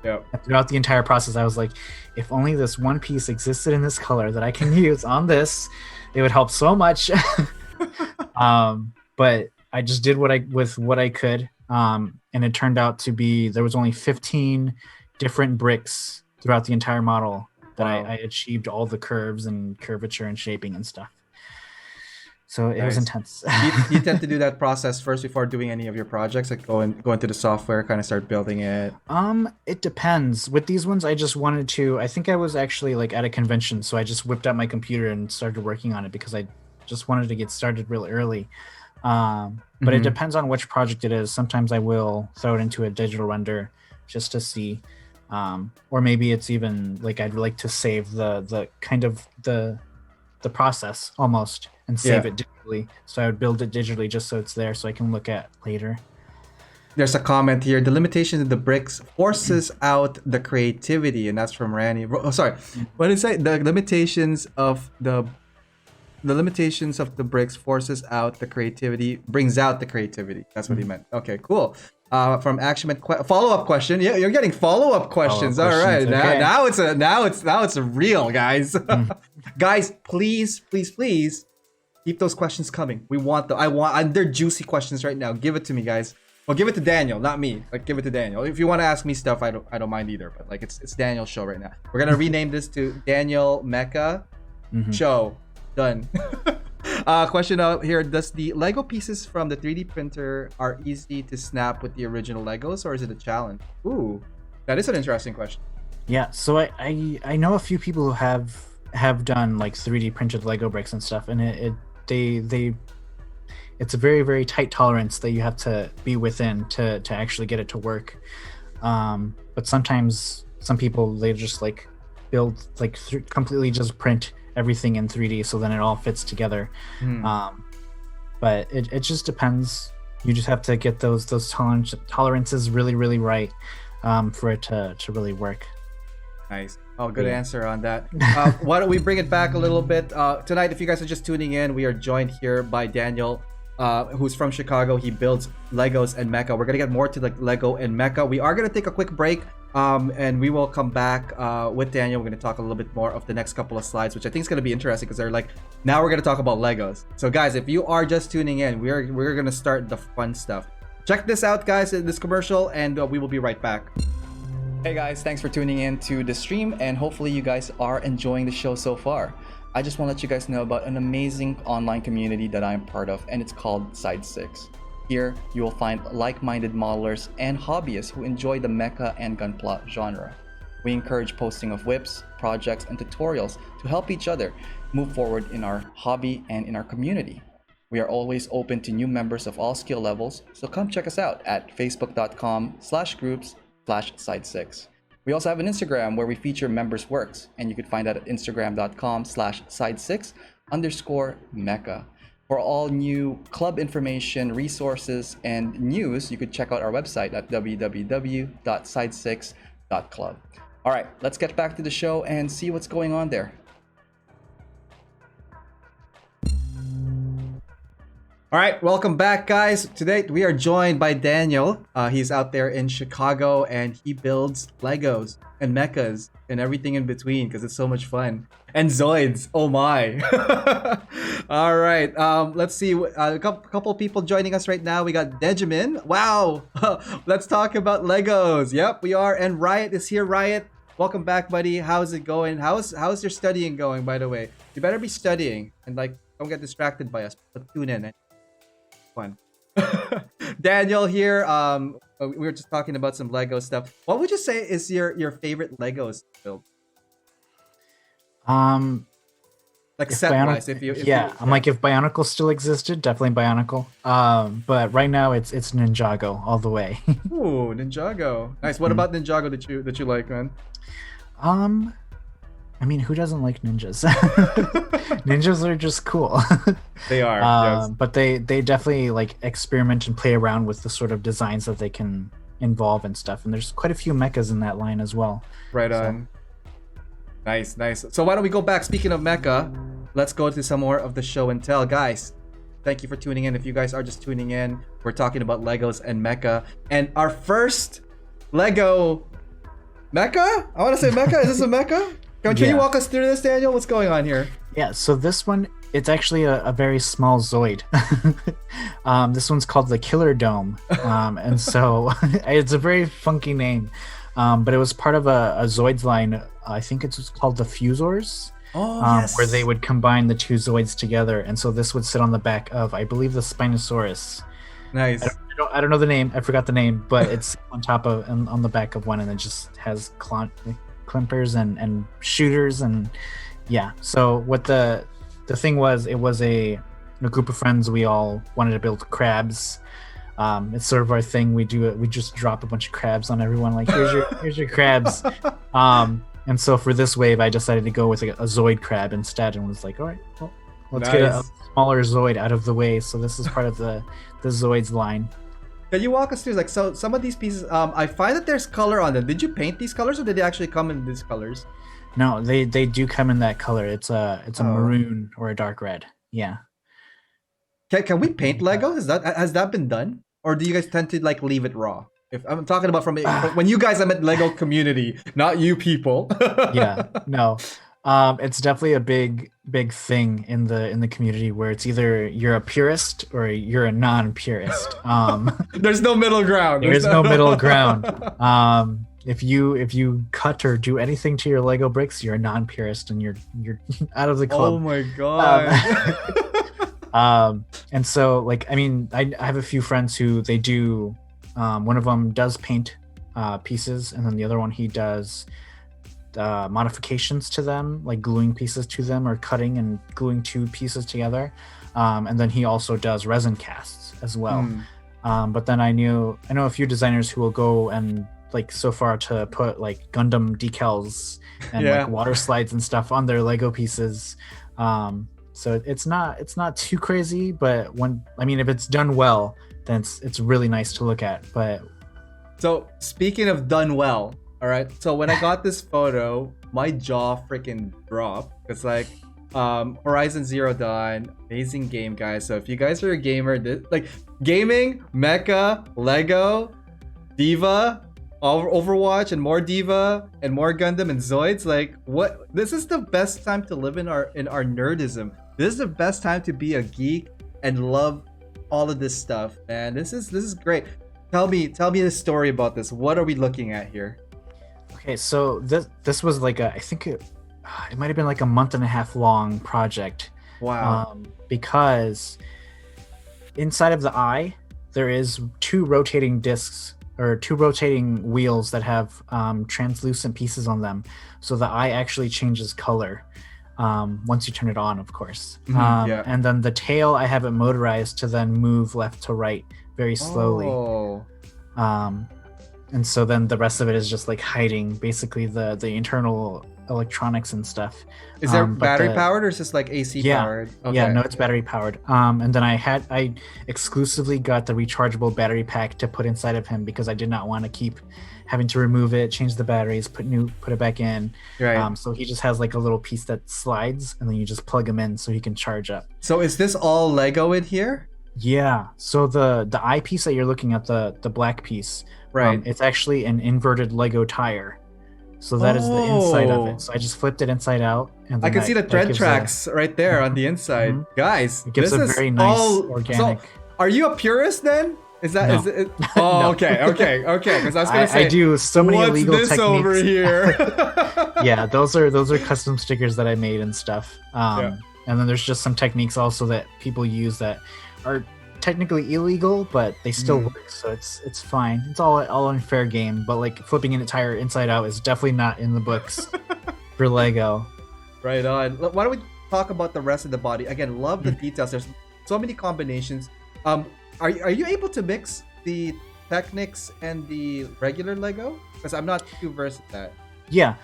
Yep. Throughout the entire process, I was like, if only this one piece existed in this color that I can use on this, it would help so much. But I just did what I could, and it turned out to be there was only 15 different bricks throughout the entire model that I achieved all the curves and curvature and shaping and stuff. So it was intense. You tend to do that process first before doing any of your projects, like go into the software, kind of start building it. It depends. With these ones, I just wanted to. I think I was actually like at a convention, so I just whipped out my computer and started working on it because I just wanted to get started real early. But it depends on which project it is. Sometimes I will throw it into a digital render just to see, or maybe it's even like I'd like to save the kind of the process almost and save it digitally. So I would build it digitally just so it's there so I can look at later. There's a comment here. The limitations of the bricks forces out the creativity, and that's from Randy. Oh, sorry. What did it say? The limitations of the bricks forces out the creativity, brings out the creativity. That's what he meant. Okay, cool. From Action follow-up question. Yeah, you're getting follow-up questions. All right. Okay. Now it's a real, guys. Guys, please keep those questions coming. They're juicy questions right now. Give it to me, guys. Well, give it to Daniel, not me. Like, give it to Daniel. If you want to ask me stuff, I don't mind either. But like, it's Daniel's show right now. We're gonna rename this to Daniel Mecha Show. Done. Question out here: does the Lego pieces from the 3D printer are easy to snap with the original Legos, or is it a challenge? Ooh, that is an interesting question. Yeah. So I know a few people who have done like 3D printed Lego bricks and stuff, and it's a very, very tight tolerance that you have to be within to actually get it to work. But sometimes some people, they just like build completely just print everything in 3D so then it all fits together. but it just depends. You just have to get those tolerances really right for it to really work. Nice. Oh, good Yeah. answer on that. Why don't we bring it back a little bit? Tonight, if you guys are just tuning in, we are joined here by Daniel, who's from Chicago. He builds Legos and mecha. We're going to get more to like Lego and mecha. We are going to take a quick break, and we will come back with Daniel. We're going to talk a little bit more of the next couple of slides, which I think is going to be interesting because they're like, now we're going to talk about Legos. So guys, if you are just tuning in, we're going to start the fun stuff. Check this out, guys, in this commercial, and we will be right back. Hey guys, thanks for tuning in to the stream, and hopefully you guys are enjoying the show so far. I just want to let you guys know about an amazing online community that I'm part of, and it's called Side 6. Here, you will find like-minded modelers and hobbyists who enjoy the mecha and gunpla genre. We encourage posting of whips, projects, and tutorials to help each other move forward in our hobby and in our community. We are always open to new members of all skill levels, so come check us out at facebook.com/groups/side6. We also have an Instagram where we feature members' works, and you can find that at instagram.com/side6_mecha. For all new club information, resources, and news, you could check out our website at www.side6.club. All right, let's get back to the show and see what's going on there. All right, welcome back, guys. Today we are joined by Daniel. He's out there in Chicago, and he builds Legos and mechas and everything in between because it's so much fun. And Zoids, oh my! All right, let's see. A couple people joining us right now. We got Dejamin. Wow, let's talk about Legos. Yep, we are. And Riot is here. Riot, welcome back, buddy. How's it going? How's your studying going? By the way, you better be studying and like don't get distracted by us. But tune in. Fun. Daniel here. We were just talking about some Lego stuff. What would you say is your favorite Legos build? Like set wise, if you I'm like, if Bionicle still existed, definitely Bionicle. But right now it's Ninjago all the way. Ooh, Ninjago. Nice. What about Ninjago that you like, man? I mean, who doesn't like ninjas? Ninjas are just cool. They are. Yes. But they definitely like experiment and play around with the sort of designs that they can involve and stuff. And there's quite a few mechas in that line as well. Right on. Nice. So why don't we go back? Speaking of mecha, let's go to some more of the show and tell. Guys, thank you for tuning in. If you guys are just tuning in, we're talking about Legos and mecha. And our first Lego mecha? I want to say mecha. Is this a mecha? Can you walk us through this, Daniel? What's going on here? Yeah, so this one, it's actually a very small Zoid. This one's called the Killer Dome. And so it's a very funky name. But it was part of a Zoids line. I think it's called the Fusors. Oh, yes. Where they would combine the two Zoids together. And so this would sit on the back of, I believe, the Spinosaurus. Nice. I don't know the name. I forgot the name. But it's on top of, on the back of one. And it just has climpers and shooters. And yeah. So what the thing was, it was a group of friends. We all wanted to build crabs. It's sort of our thing. We do it. We just drop a bunch of crabs on everyone. Like, here's your crabs. And so for this wave, I decided to go with a Zoid crab instead, and was like, all right, well, let's get a smaller Zoid out of the way. So this is part of the Zoids line. Can you walk us through, like, so some of these pieces, I find that there's color on them. Did you paint these colors, or did they actually come in these colors? No, they do come in that color. It's a maroon or a dark red. Yeah. Can we paint Lego? Has that been done, or do you guys tend to like leave it raw? If I'm talking about from when you guys, I meant Lego community, not you people. Yeah, no, it's definitely a big thing in the community where it's either you're a purist or you're a non-purist. There's no middle ground. There's no middle ground. If you cut or do anything to your Lego bricks, you're a non-purist and you're out of the club. Oh my god. And so, like, I mean, I have a few friends who they do. One of them does paint pieces, and then the other one, he does modifications to them, like gluing pieces to them or cutting and gluing two pieces together. And then he also does resin casts as well. But then I know a few designers who will go and like so far to put like Gundam decals and like water slides and stuff on their Lego pieces. So it's not too crazy, but if it's done well, then it's really nice to look at. But So speaking of done well, all right. So when I got this photo, my jaw freaking dropped. It's like Horizon Zero Dawn, amazing game, guys. So if you guys are a gamer, like gaming, Mecha, Lego, Diva, Overwatch, and more Diva, and more Gundam and Zoids, like what? This is the best time to live in our nerdism. This is the best time to be a geek and love all of this stuff, man. This is great. Tell me the story about this. What are we looking at here? okay, so this was like I think it might have been like a month and a half long project. Wow. Because inside of the eye there is two rotating discs or two rotating wheels that have translucent pieces on them, so the eye actually changes color once you turn it on, of course. Yeah. And then the tail, I have it motorized to then move left to right very slowly. Oh. And so then the rest of it is just like hiding basically the internal electronics and stuff. Is there But battery powered or is this like AC powered? Yeah, no, it's battery powered. And then I exclusively got the rechargeable battery pack to put inside of him because I did not want to keep having to remove it, change the batteries, put it back in. Right. So he just has like a little piece that slides, and then you just plug him in so he can charge up. So is this all Lego in here? Yeah. So the eyepiece that you're looking at, the black piece, Right. it's actually an inverted Lego tire. So that is the inside of Oh. it. So I just flipped it inside out, and I then can that- see the that thread gives tracks right there on the inside. Mhm. Guys, It gives this a is very nice all organic. So, are you a purist then? Is that No. is it? Oh, No. okay. Because I was gonna say, I do so many what's illegal this techniques. over here? Yeah, those are custom stickers that I made and stuff. Yeah. And then there's just some techniques also that people use that are technically illegal, but they still work, so it's fine. It's all in fair game. But like flipping an entire inside out is definitely not in the books for Lego. Right on. Why don't we talk about the rest of the body? Again, love the details. There's so many combinations. Are you able to mix the Technics and the regular Lego? Because I'm not too versed at that. Yeah.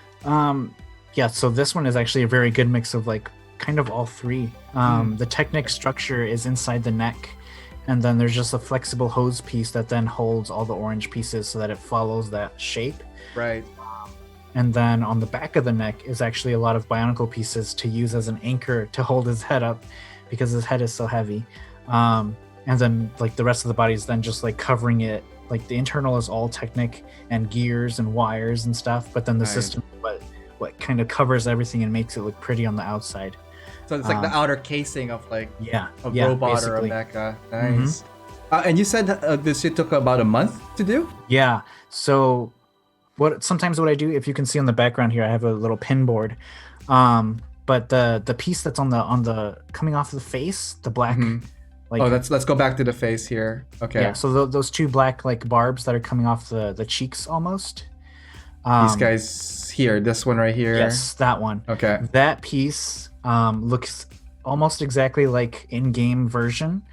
So this one is actually a very good mix of like kind of all three. The Technic structure is inside the neck, and then there's just a flexible hose piece that then holds all the orange pieces so that it follows that shape. Right. And then on the back of the neck is actually a lot of Bionicle pieces to use as an anchor to hold his head up because his head is so heavy. And then like the rest of the body is then just like covering it. Like the internal is all Technic and gears and wires and stuff, but then the Nice. system what kind of covers everything and makes it look pretty on the outside. So it's like the outer casing of like Yeah, a yeah, robot basically. or a mecha. Nice. And you said this shit took about a month to do? Yeah. So sometimes what I do, if you can see on the background here, I have a little pin board. But the piece that's on the coming off the face, the black like let's go back to the face here. Okay. yeah, so those two black like barbs that are coming off the cheeks almost. These guys here, this one right here. Yes, that one. Okay. That piece looks almost exactly like in-game version.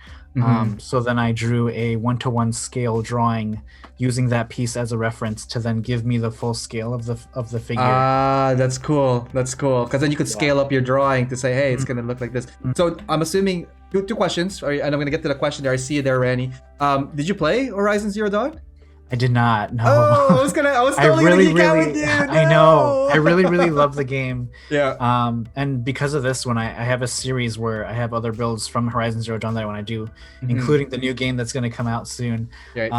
So then I drew a 1-to-1 scale drawing using that piece as a reference to then give me the full scale of the figure. Ah, that's cool. That's cool. Because then you could scale up your drawing to say, hey, it's gonna look like this. So I'm assuming two questions, and I'm gonna get to the question there. I see you there, Randy. Did you play Horizon Zero Dawn? I did not. No. Oh, I was totally gonna geek out with you. I know. I really love the game. Yeah. And because of this one, I have a series where I have other builds from Horizon Zero Dawn that I want to do, including the new game that's going to come out soon. Right.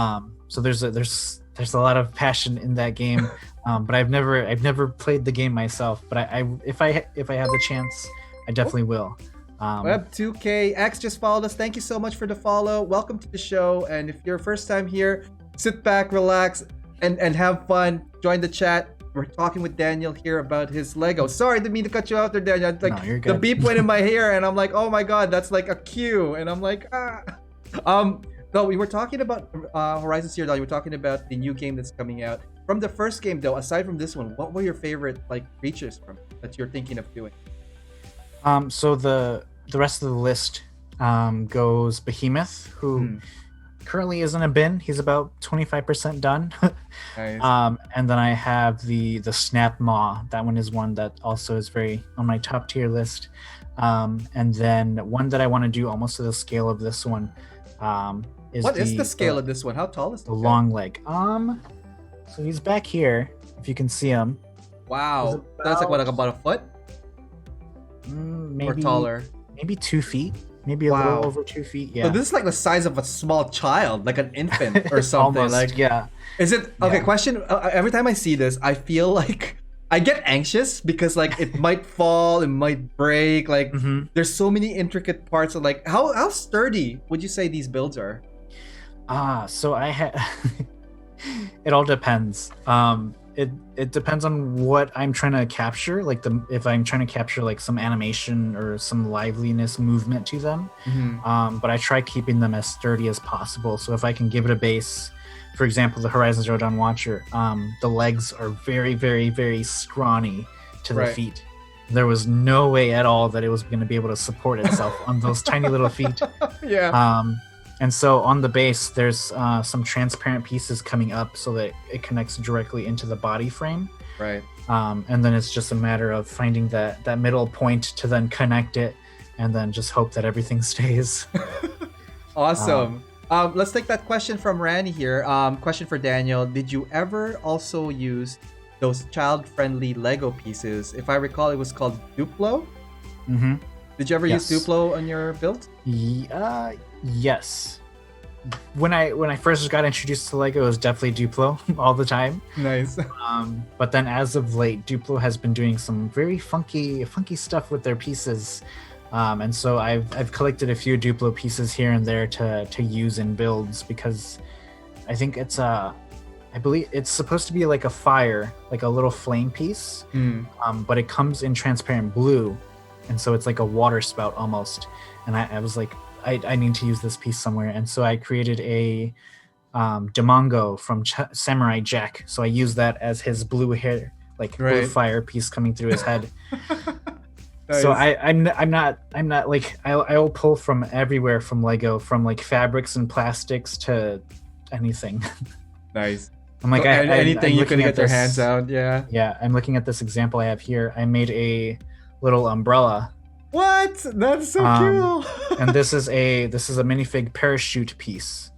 So there's a lot of passion in that game, but I've never played the game myself. But if I have the chance, I definitely will. Web2KX just followed us. Thank you so much for the follow. Welcome to the show. And if you're first time here, sit back, relax, and have fun. Join the chat. We're talking with Daniel here about his Lego. Sorry, didn't mean to cut you out there, Daniel. Like No, you're the good. beep went in my hair, and I'm like, oh my god, that's like a cue. And I'm like, ah. No, we were talking about Horizon Zero Dawn. We were talking about the new game that's coming out. From the first game, though, aside from this one, what were your favorite like creatures from that you're thinking of doing? So the rest of the list goes Behemoth, who currently is in a bin. He's about 25% done. Nice. And then I have the Snap Maw. That one is one that also is very on my top tier list. And then one that I want to do almost to the scale of this one is What is the scale of this one? How tall is the long leg? So he's back here. If you can see him, Wow, that's like what, like about a foot maybe or taller? maybe 2 feet, maybe a Wow. little over 2 feet. Yeah, So this is like the size of a small child, like an infant or something. almost. Like, Yeah. is it okay? Yeah. Question: every time I see this, I feel like I get anxious because like it might fall, it might break. Like Mhm. there's so many intricate parts. Of like how sturdy would you say these builds are? So I had. It all depends. It depends on what I'm trying to capture. Like if I'm trying to capture like some animation or some liveliness, movement to them. But I try keeping them as sturdy as possible. So if I can give it a base, for example, the Horizon Zero Dawn Watcher, the legs are very, very, very scrawny to the Right. feet. There was no way at all that it was going to be able to support itself on those tiny little feet. Yeah. And so on the base, there's some transparent pieces coming up so that it connects directly into the body frame. Right. And then it's just a matter of finding that middle point to then connect it and then just hope that everything stays. Awesome. Let's take that question from Randy here. Question for Daniel. Did you ever also use those child-friendly Lego pieces? If I recall, it was called Duplo. Mm-hmm. Did you ever use Yes. Duplo on your build? Yes. When I first got introduced to Lego, it was definitely Duplo all the time. Nice. But then as of late, Duplo has been doing some very funky stuff with their pieces. And so I've collected a few Duplo pieces here and there to use in builds because I think I believe it's supposed to be like a fire, like a little flame piece. But it comes in transparent blue, and so it's like a water spout almost. And I was like, I need to use this piece somewhere, and so I created a Demongo from Samurai Jack. So I used that as his blue hair, like blue Right. fire piece coming through his head. Nice. So I'm not like I'll pull from everywhere from Lego, from like fabrics and plastics to anything. Nice. I'm like So anything I'm you can looking get at their this- hands out. Yeah. Yeah, I'm looking at this example I have here. I made a little umbrella, What? That's so cool. and this is a minifig parachute piece.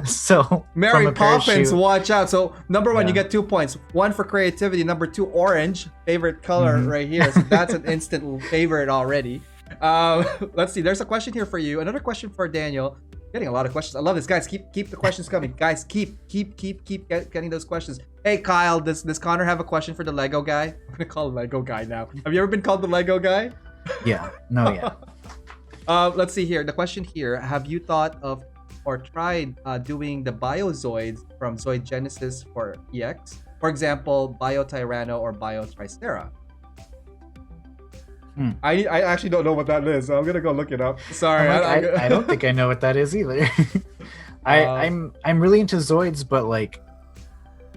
So Mary from a Poppins, parachute- watch out. So number one, you Yeah. get 2 points. One for creativity. Number two, orange, favorite color Mhm. right here. So that's an instant favorite already. Let's see. There's a question here for you. Another question for Daniel. Getting a lot of questions. I love this, guys. Keep the questions coming, guys. Keep getting those questions. Hey, Kyle, does Connor have a question for the Lego guy? I'm gonna call him Lego guy now. Have you ever been called the Lego guy? Yeah, no, yeah. Let's see here. The question here: have you thought of or tried doing the Biozoids from Zoid Genesis for EX? For example, Bio Tyranno or Bio Tricera. I actually don't know what that is, so I'm gonna go look it up. Sorry, I don't think I know what that is either. I'm really into Zoids, but like,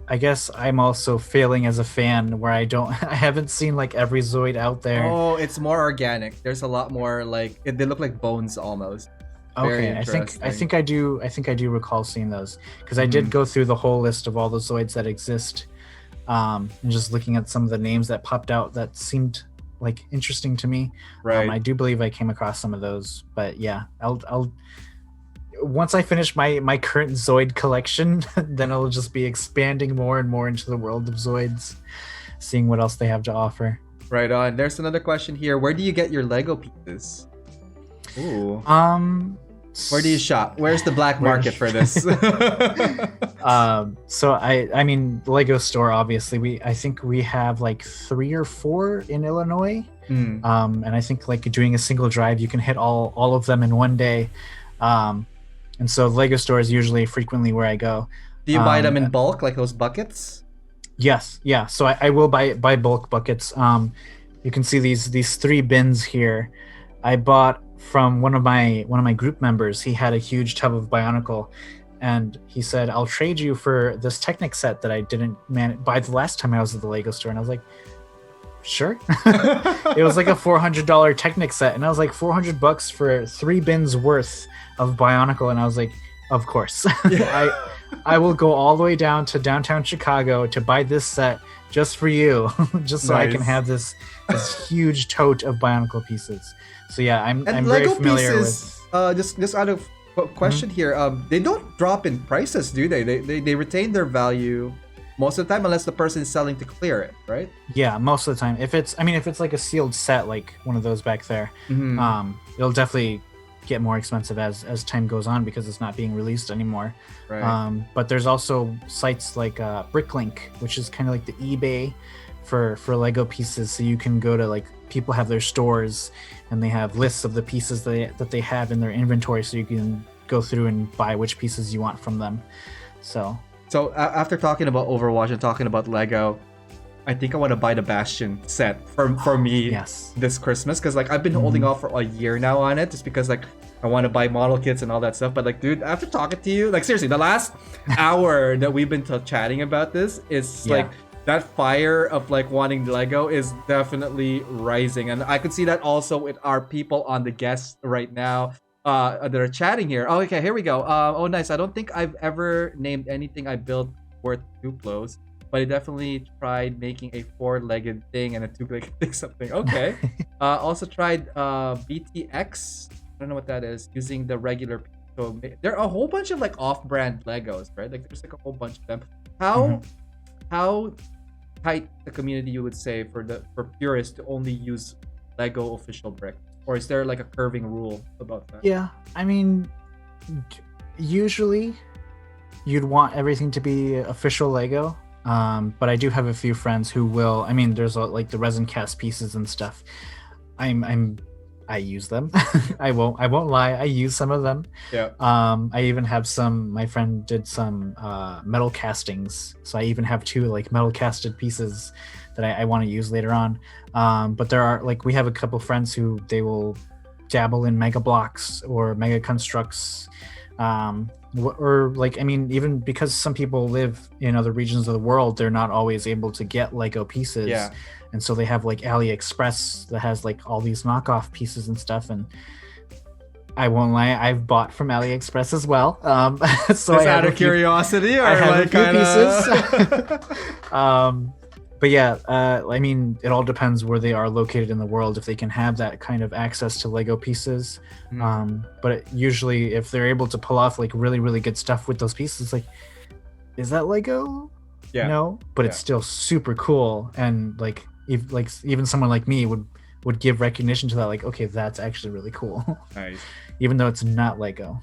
I guess I'm also failing as a fan where I haven't seen like every Zoid out there. Oh, it's more organic. There's a lot more like they look like bones almost. Very Okay, I interesting. think I do recall seeing those because I did go through the whole list of all the Zoids that exist, and just looking at some of the names that popped out that seemed like interesting to me. Right. I do believe I came across some of those, but yeah, I'll once I finish my current Zoid collection, then I'll just be expanding more and more into the world of Zoids, seeing what else they have to offer. Right on. There's another question here. Where do you get your Lego pieces? Ooh. Where do you shop? Where's the black market for this? So I mean Lego Store, obviously I think we have like 3 or 4 in Illinois. And I think like doing a single drive you can hit all of them in one day. And so Lego Store is usually frequently where I go. Do you buy them in bulk, like those buckets? Yes, yeah. So I will buy bulk buckets. You can see these 3 bins here. I bought from one of my group members. He had a huge tub of Bionicle, and he said, "I'll trade you for this Technic set that I didn't buy the last time I was at the Lego Store." And I was like, "Sure." It was like a $400 Technic set, and I was like, $400 for 3 bins worth of Bionicle, and I was like, Of course. Yeah. I will go all the way down to downtown Chicago to buy this set just for you, just so I can Nice. have this huge tote of Bionicle pieces. So yeah, I'm And very Lego familiar pieces, just out of question here, they don't drop in prices, do they? They retain their value most of the time, unless the person is selling to clear it, right? Yeah, most of the time. If it's like a sealed set, like one of those back there, Mhm. it'll definitely get more expensive as time goes on because it's not being released anymore. Right. But there's also sites like Bricklink, which is kind of like the eBay for Lego pieces. So you can go to, like, people have their stores and they have lists of the pieces that they have in their inventory, so you can go through and buy which pieces you want from them. So After talking about Overwatch and talking about Lego, I think I want to buy the Bastion set for me yes. this Christmas, because like I've been holding off for a year now on it, just because like I want to buy model kits and all that stuff. But like, dude, after talking to you, like seriously, the last hour that we've been chatting about this is like that fire of like wanting Lego is definitely rising, and I could see that also with our people on the guests right now. That are chatting here. Oh, okay, here we go. Oh, nice. I don't think I've ever named anything I built worth Duplos, but I definitely tried making a four-legged thing and a two-legged thing. Something. Okay. Also tried BTX. I don't know what that is. Using the regular. So there are a whole bunch of like off-brand Legos, right? Like there's like a whole bunch of them. How tight the community, you would say, for purists to only use Lego official brick? Or is there like a curving rule about that? Yeah, I mean, usually you'd want everything to be official Lego, but I do have a few friends who will. I mean, there's like the resin cast pieces and stuff. I use them. I won't lie. I use some of them. Yeah. I even have some. My friend did some metal castings, so I even have two like metal casted pieces that I want to use later on. But there are, like, we have a couple friends who they will dabble in Mega Blocks or Mega Constructs, or like, I mean, even because some people live in other regions of the world, they're not always able to get Lego pieces. Yeah. And so they have like AliExpress that has like all these knockoff pieces and stuff. And I won't lie, I've bought from AliExpress as well. So just out of curiosity, or I have like a few pieces. But yeah, I mean, it all depends where they are located in the world, if they can have that kind of access to Lego pieces. But usually, if they're able to pull off like really, really good stuff with those pieces, like, is that Lego? Yeah. No, but it's still super cool, and like, even someone like me would give recognition to that. Like, okay, that's actually really cool. Nice. Even though it's not Lego.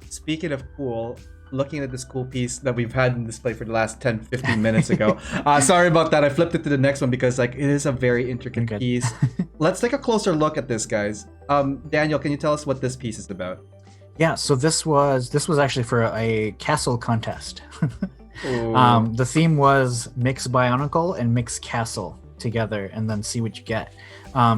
Speaking of cool, looking at this cool piece that we've had in display for the last 10-15 minutes ago. Sorry about that. I flipped it to the next one because like it is a very intricate piece. Let's take a closer look at this, guys. Daniel, can you tell us what this piece is about? Yeah, so this was actually for a castle contest. The theme was mix Bionicle and mix castle together and then see what you get.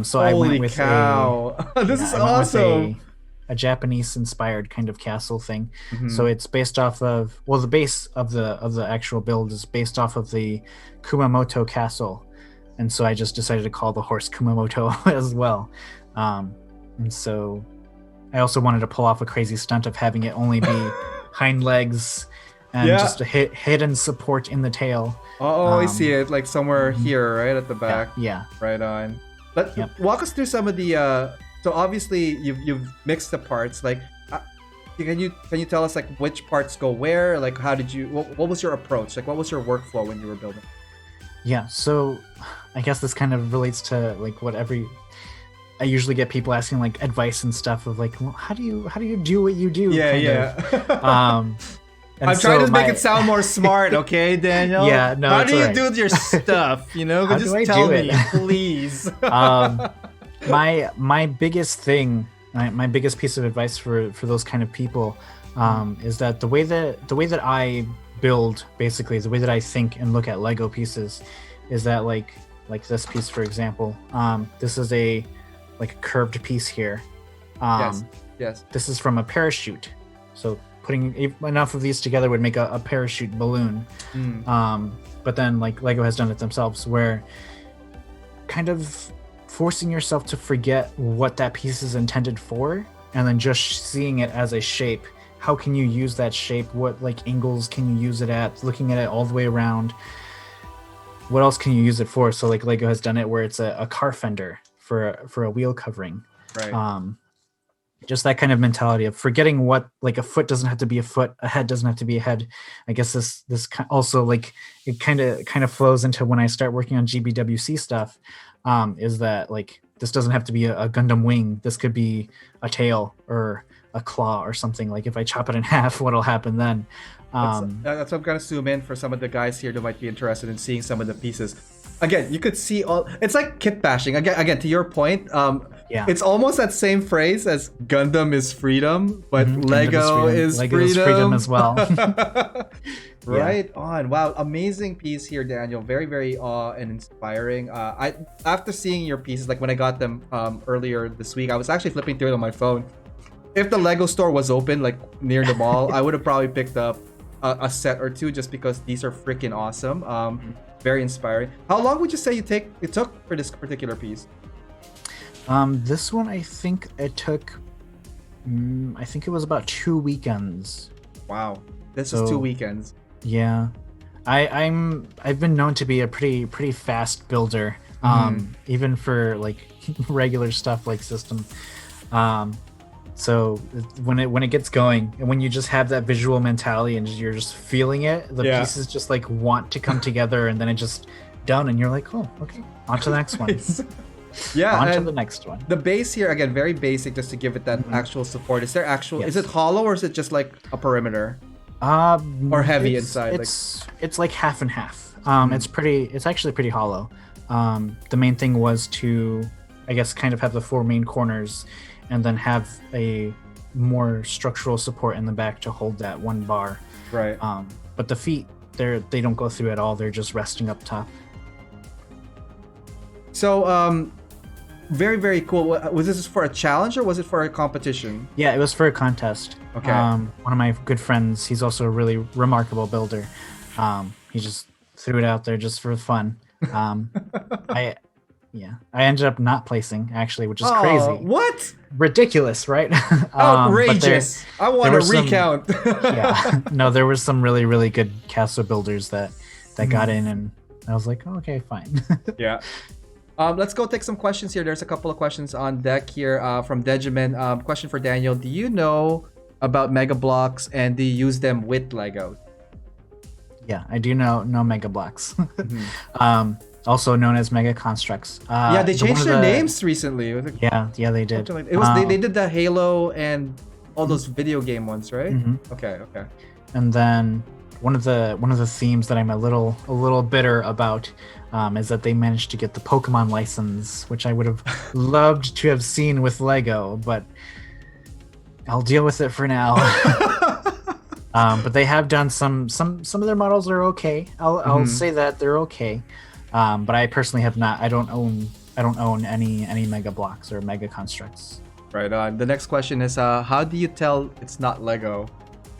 So I went with this is awesome. A Japanese inspired kind of castle thing. So it's based off of, well, the base of the actual build is based off of the Kumamoto castle, and so I just decided to call the horse Kumamoto as well. And so I also wanted to pull off a crazy stunt of having it only be hind legs and just a hidden support in the tail. I see it like somewhere here, right at the back. Yeah. Right on. Walk us through some of the so obviously you've mixed the parts. Like, can you tell us like which parts go where? Like, how did you? What was your approach? Like, what was your workflow when you were building? Yeah, so I guess this kind of relates to like I usually get people asking like advice and stuff of like, well, how do you do what you do? I'm trying to make it sound more smart, okay, Daniel? Yeah, no. How do you do your stuff? You know, just tell me, please. My biggest thing, my biggest piece of advice for those kind of people, is that the way that I build, basically the way that I think and look at Lego pieces, is that like this piece, for example, this is a curved piece here. Yes. This is from a parachute, so putting enough of these together would make a parachute balloon. But then like Lego has done it themselves, where kind of forcing yourself to forget what that piece is intended for, and then just seeing it as a shape how can you use that shape? What like angles can you use it at? Looking at it all the way around. What else can you use it for? So like Lego has done it where it's a car fender for a wheel covering. Right. Just that kind of mentality of forgetting what like a foot doesn't have to be a foot, a head doesn't have to be a head. I guess this also like it kind of flows into when I start working on GBWC stuff. Is that like this doesn't have to be a Gundam wing. This could be a tail or a claw or something. Like if I chop it in half, what'll happen then? That's what I'm gonna zoom in for some of the guys here that might be interested in seeing some of the pieces. Again, you could see all. It's like kit bashing. Again, to your point. Yeah. It's almost that same phrase as Gundam is freedom, but Lego is Lego freedom. is freedom as well. Right on. Wow, amazing piece here, Daniel. Very, very and inspiring. I after seeing your pieces, like when I got them earlier this week, I was actually flipping through it on my phone. If the Lego store was open, like near the mall, I would have probably picked up a set or two just because these are freaking awesome. Very inspiring. How long would you say it took for this particular piece? This one, I think it took. I think it was about 2 weekends. Wow, this is 2 weekends. Yeah, I've been known to be a pretty fast builder. Even for like regular stuff like system. So when it gets going and when you just have that visual mentality and you're just feeling it, the pieces just like want to come together and then it just done and you're like, oh, okay, on to the next one. Yeah, on to the next one. The base here, again, very basic, just to give it that actual support. Is there actual? Yes. Is it hollow or is it just like a perimeter? Or heavy inside? It's like half and half. It's actually pretty hollow. The main thing was to, I guess, kind of have the 4 main corners, and then have a more structural support in the back to hold that one bar. Right. But the feet, they don't go through at all. They're just resting up top. So, very, very cool. Was this for a challenge or was it for a competition? Yeah, it was for a contest. Okay. One of my good friends, he's also a really remarkable builder. He just threw it out there just for fun. I ended up not placing actually, which is crazy. What? Ridiculous, right? Outrageous. I want to recount. No, there were some really, really good castle builders that got in, and I was like, oh, okay, fine. Yeah. Let's go take some questions here. There's a couple of questions on deck here from Dejiman. Question for Daniel. Do you know about Mega Blocks and do you use them with Legos? Yeah, I do know Mega Blocks. Also known as Mega Constructs. Yeah, they changed their names recently. Yeah, they did. It was they did the Halo and all those video game ones, right? Okay. And then one of the themes that I'm a little bitter about is that they managed to get the Pokemon license, which I would have loved to have seen with Lego, but I'll deal with it for now. But they have done some of their models are okay. I'll say that they're okay. But I personally have not. I don't own any Mega Blocks or Mega Constructs. Right on. The next question is, how do you tell it's not Lego?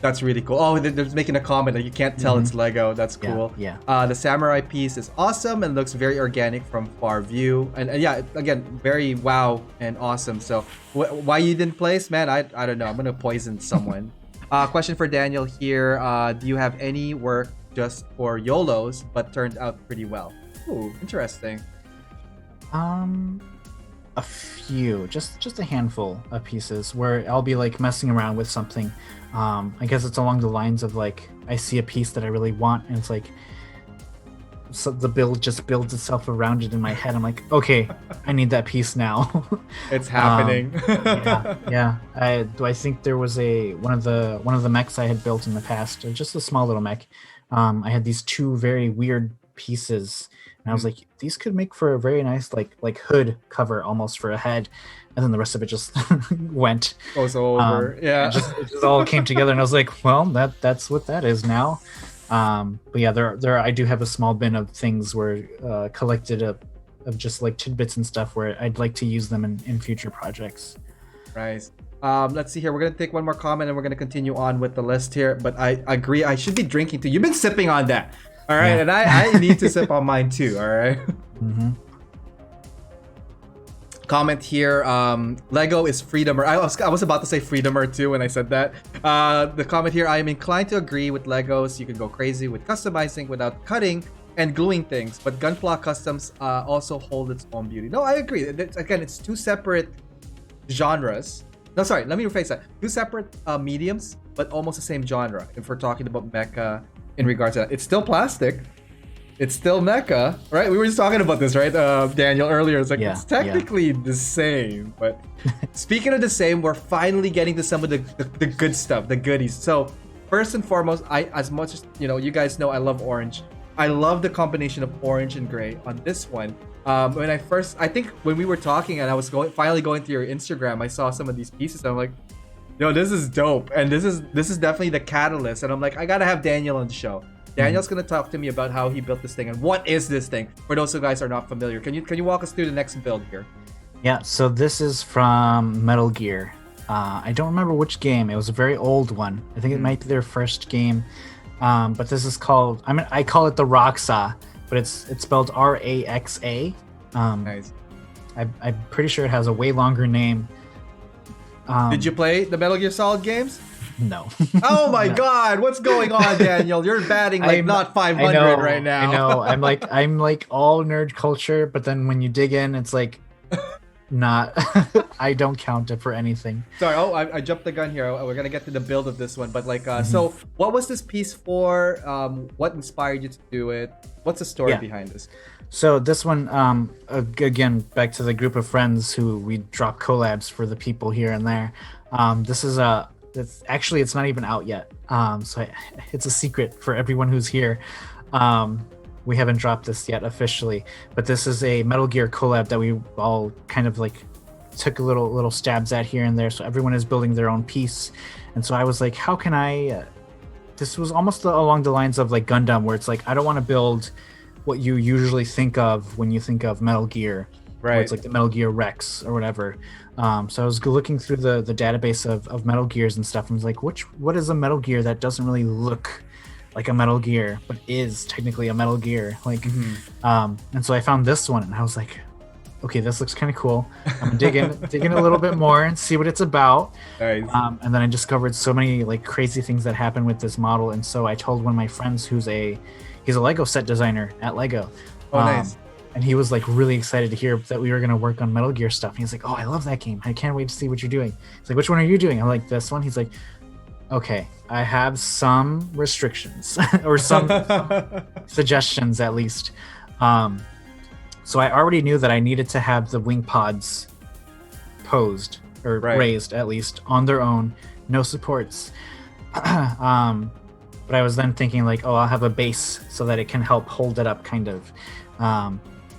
That's really cool. Oh, they're making a comment that you can't tell it's Lego. That's cool. Yeah. The samurai piece is awesome and looks very organic from far view. And yeah, again, very wow and awesome. So why you didn't place, man? I don't know. I'm gonna poison someone. Question for Daniel here. Do you have any work just for YOLOs but turned out pretty well? Ooh, interesting. A few, just a handful of pieces where I'll be like messing around with something. I guess it's along the lines of like I see a piece that I really want and it's like so the build just builds itself around it in my head. I'm like, okay, I need that piece now. It's happening. Yeah. I think there was one of the mechs I had built in the past, just a small little mech. I had these 2 very weird pieces, and I was like, these could make for a very nice like hood cover almost for a head, and then the rest of it just went. Goes over. Yeah. It just all came together, and I was like, well, that's what that is now. But yeah, there I do have a small bin of things where collected of just like tidbits and stuff where I'd like to use them in future projects. Right. Let's see here. We're gonna take one more comment and we're gonna continue on with the list here. But I agree. I should be drinking too. You've been sipping on that, all right? Yeah. And I need to sip on mine too. All right. comment here. Lego is freedomer. I was about to say freedomer too when I said that. The comment here, I am inclined to agree with Legos. You can go crazy with customizing without cutting and gluing things, but Gunpla Customs also hold its own beauty. No, I agree. Again, it's two separate genres. No, sorry, let me rephrase that. Two separate mediums, but almost the same genre. If we're talking about mecha in regards to that, it's still plastic. It's still mecha, right? We were just talking about this, right, Daniel, earlier. It's like, it's technically the same. But speaking of the same, we're finally getting to some of the good stuff, the goodies. So first and foremost, as much as, you guys know I love orange. I love the combination of orange and gray on this one. I think when we were talking and I was finally going through your Instagram, I saw some of these pieces. And I'm like, yo, this is dope. And this is definitely the catalyst. And I'm like, I gotta have Daniel on the show. Daniel's gonna talk to me about how he built this thing and what is this thing. For those of you guys who are not familiar, can you walk us through the next build here? Yeah, so this is from Metal Gear. I don't remember which game. It was a very old one. I think it might be their first game. But this is called, I call it the Roxa, but it's spelled Raxa. Nice. I'm pretty sure it has a way longer name. Did you play the Metal Gear Solid games? No. Oh my God, what's going on, Daniel? You're batting not 500 right now. I know. I'm like all nerd culture, but then when you dig in, it's like not. I don't count it for anything. Sorry. Oh, I jumped the gun here. We're gonna get to the build of this one, but so what was this piece for? What inspired you to do it? What's the story behind this? So this one, again, back to the group of friends who we drop collabs for the people here and there. This is it's not even out yet. So it's a secret for everyone who's here. We haven't dropped this yet officially, but this is a Metal Gear collab that we all kind of like took a little stabs at here and there. So everyone is building their own piece. And so I was like, how can I, this was almost along the lines of like Gundam, where it's like, I don't want to build what you usually think of when you think of Metal Gear. Right. It's like the Metal Gear Rex or whatever. So I was looking through the database of Metal Gears and stuff, and was like, what is a Metal Gear that doesn't really look like a Metal Gear, but is technically a Metal Gear? Like, and so I found this one, and I was like, okay, this looks kind of cool. I'm gonna dig in a little bit more and see what it's about. Nice. And then I discovered so many like crazy things that happen with this model, and so I told one of my friends he's a Lego set designer at Lego. Oh, nice. And he was like really excited to hear that we were going to work on Metal Gear stuff. And he's like, oh, I love that game. I can't wait to see what you're doing. He's like, which one are you doing? I'm like, this one. He's like, okay, I have some restrictions or some suggestions at least. So I already knew that I needed to have the wing pods posed or raised at least on their own, no supports. But I was then thinking like, oh, I'll have a base so that it can help hold it up kind of.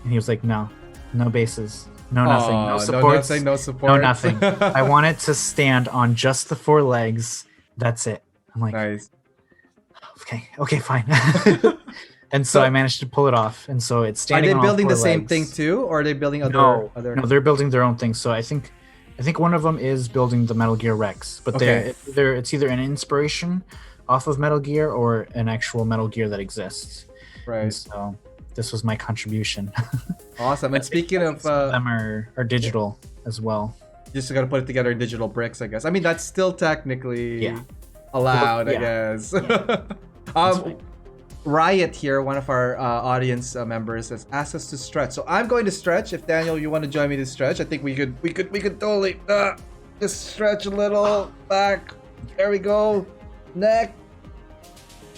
And he was like, no bases, no nothing, no supports, no support, no nothing. I want it to stand on just the four legs. That's it. I'm like, nice. Okay, fine. And so I managed to pull it off. And so it's standing. Are they building the same thing too, or are they building other? No, they're building their own thing. So I think one of them is building the Metal Gear Rex, but it's either an inspiration off of Metal Gear or an actual Metal Gear that exists. Right. And so this was my contribution. Awesome. And speaking of them are digital as well. You just gotta put it together in digital bricks, I guess. I mean, that's still technically allowed, I guess. Riot here, one of our audience members, has asked us to stretch. So I'm going to stretch. If Daniel, you want to join me to stretch, I think we could totally just stretch a little back. There we go. Neck.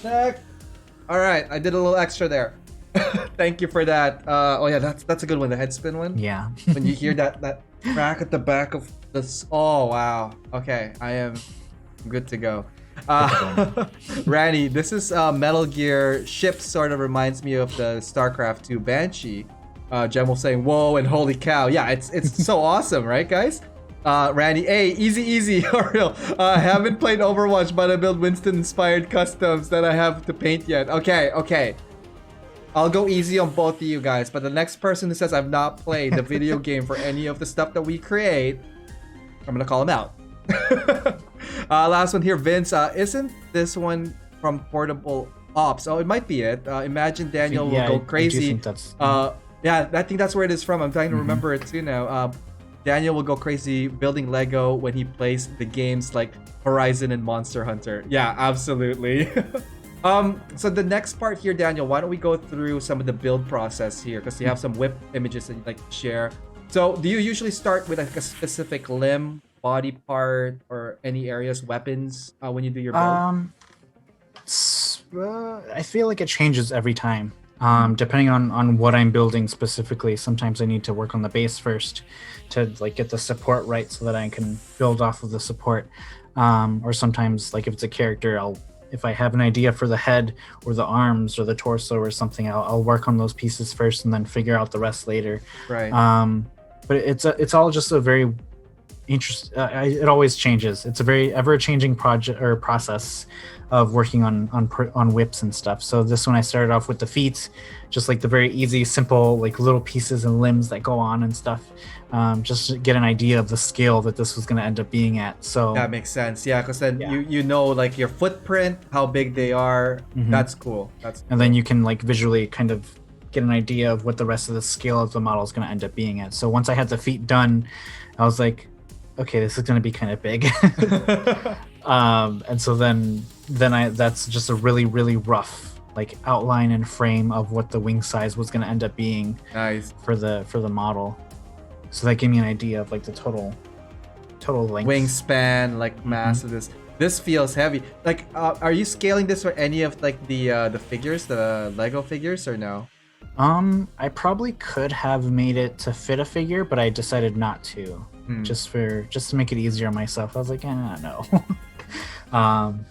All right, I did a little extra there. Thank you for that. Oh yeah, that's a good one. The head spin one. Yeah. When you hear that crack at the back of this. Oh wow. Okay, I am good to go. Randy, this is Metal Gear ship. Sort of reminds me of the StarCraft 2 Banshee. Jem was saying, "Whoa!" and "Holy cow!" Yeah, it's so awesome, right, guys? Randy, hey, easy, Oriel. I haven't played Overwatch, but I built Winston-inspired customs that I have to paint yet. Okay. I'll go easy on both of you guys, but the next person who says I've not played the video game for any of the stuff that we create, I'm gonna call him out. Last one here, Vince. Isn't this one from Portable Ops? Oh, it might be it. Imagine Daniel will go crazy. I do think that's... Yeah, I think that's where it is from. I'm trying to remember it too now. Daniel will go crazy building Lego when he plays the games like Horizon and Monster Hunter. Yeah, absolutely. So the next part here, Daniel, why don't we go through some of the build process here, because you have some whip images that you'd like to share. So do you usually start with like a specific limb, body part, or any areas, weapons when you do your build? I feel like it changes every time. Depending on what I'm building specifically. Sometimes I need to work on the base first to like get the support right so that I can build off of the support. Or sometimes, like if it's a character, if I have an idea for the head or the arms or the torso or something, I'll work on those pieces first and then figure out the rest later. Right. But it's all just a very it always changes. It's a very ever-changing project or process of working on whips and stuff. So this one I started off with the feet, just like the very easy, simple, like little pieces and limbs that go on and stuff, just to get an idea of the scale that this was going to end up being at. So that makes sense. Yeah, because then you know like your footprint, how big they are. That's cool. And then you can like visually kind of get an idea of what the rest of the scale of the model is going to end up being at. So once I had the feet done, I was like, okay, this is going to be kind of big. And so then that's just a really, really rough like outline and frame of what the wing size was going to end up being. Nice. For the model. So that gave me an idea of like the total length, wingspan, like mass of this. This feels heavy. Like, are you scaling this for any of like the figures, the Lego figures, or no? I probably could have made it to fit a figure, but I decided not to. Just to make it easier on myself. I was like, no.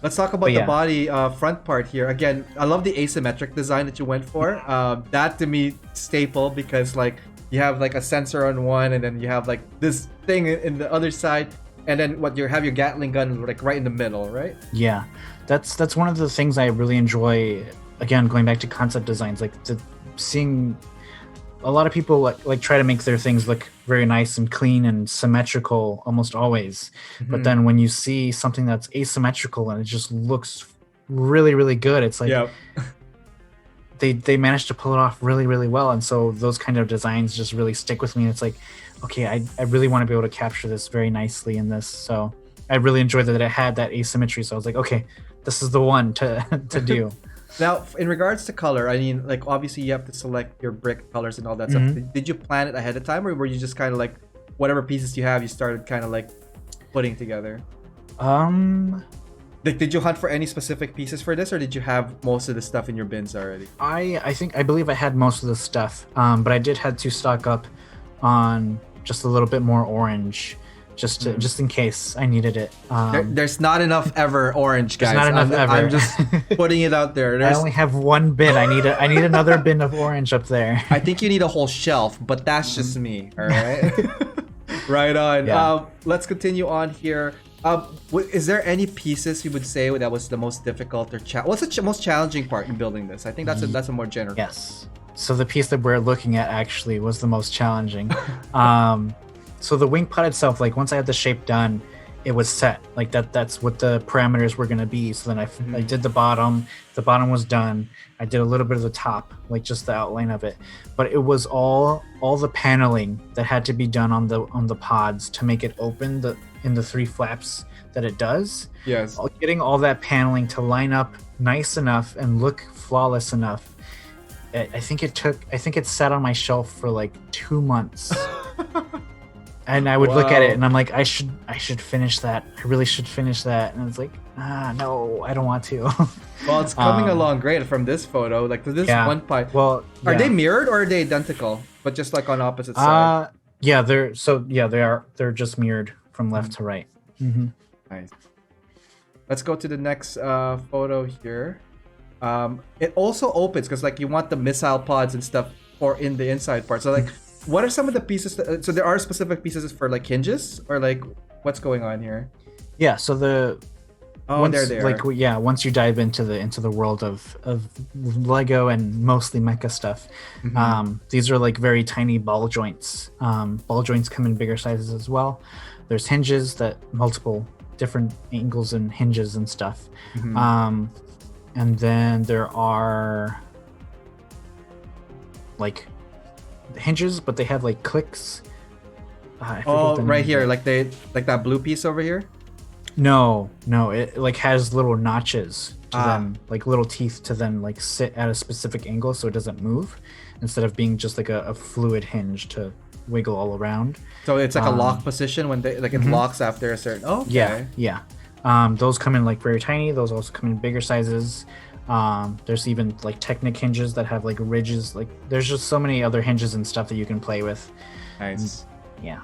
Let's talk about the body front part here. Again, I love the asymmetric design that you went for. That to me staple, because like you have like a sensor on one, and then you have like this thing in the other side, and then you have your Gatling gun like right in the middle, right? Yeah, that's one of the things I really enjoy. Again, going back to concept designs, like seeing a lot of people like try to make their things look very nice and clean and symmetrical almost always. But then when you see something that's asymmetrical and it just looks really, really good, it's like they managed to pull it off really, really well. And so those kind of designs just really stick with me. And it's like, okay, I really want to be able to capture this very nicely in this. So I really enjoyed that it had that asymmetry. So I was like, okay, this is the one to do. Now, in regards to color, I mean, like obviously you have to select your brick colors and all that stuff. Did you plan it ahead of time, or were you just kind of like whatever pieces you have, you started kind of like putting together? Like, did you hunt for any specific pieces for this, or did you have most of the stuff in your bins already? I believe I had most of the stuff, but I did had to stock up on just a little bit more orange. Just in case I needed it. There's not enough ever orange, guys. There's not enough ever. I'm just putting it out there. I only have one bin. I need another bin of orange up there. I think you need a whole shelf, but that's just me. All right. Right on. Yeah. Let's continue on here. Is there any pieces you would say that was the most difficult or what's the most challenging part in building this? I think that's a more general. Yes. So the piece that we're looking at actually was the most challenging. So the wing pod itself, like once I had the shape done, it was set. Like that's what the parameters were going to be. So then I did the bottom was done. I did a little bit of the top, like just the outline of it. But it was all the paneling that had to be done on the pods to make it open in the 3 flaps that it does. Yes. Getting all that paneling to line up nice enough and look flawless enough. I think it sat on my shelf for like 2 months. And I would look at it and I'm like, I should finish that. I really should finish that. And it's like, no, I don't want to. Well, it's coming along great from this photo. Like this one pipe. Well, are they mirrored or are they identical, but just like on opposite sides? They're just mirrored from left to right. Nice. Let's go to the next photo here. It also opens because like you want the missile pods and stuff or in the inside part. So like. What are some of the pieces? So there are specific pieces for like hinges, or like what's going on here? Yeah. So they're there. Like once you dive into the world of Lego and mostly mecha stuff, these are like very tiny ball joints. Ball joints come in bigger sizes as well. There's hinges that multiple different angles and hinges and stuff, and then there are like hinges, but they have like clicks I forget Oh, the name right of here, it. like that blue piece over here. No, it like has little notches to Ah. then like little teeth to then like sit at a specific angle so it doesn't move, instead of being just like a fluid hinge to wiggle all around. So it's like a lock Um, position when they like it locks after a certain. Oh, Yeah, okay. yeah. Those come in like very tiny. Those also come in bigger sizes. There's even like Technic hinges that have like ridges. Like there's just so many other hinges and stuff that you can play with. Nice. Yeah.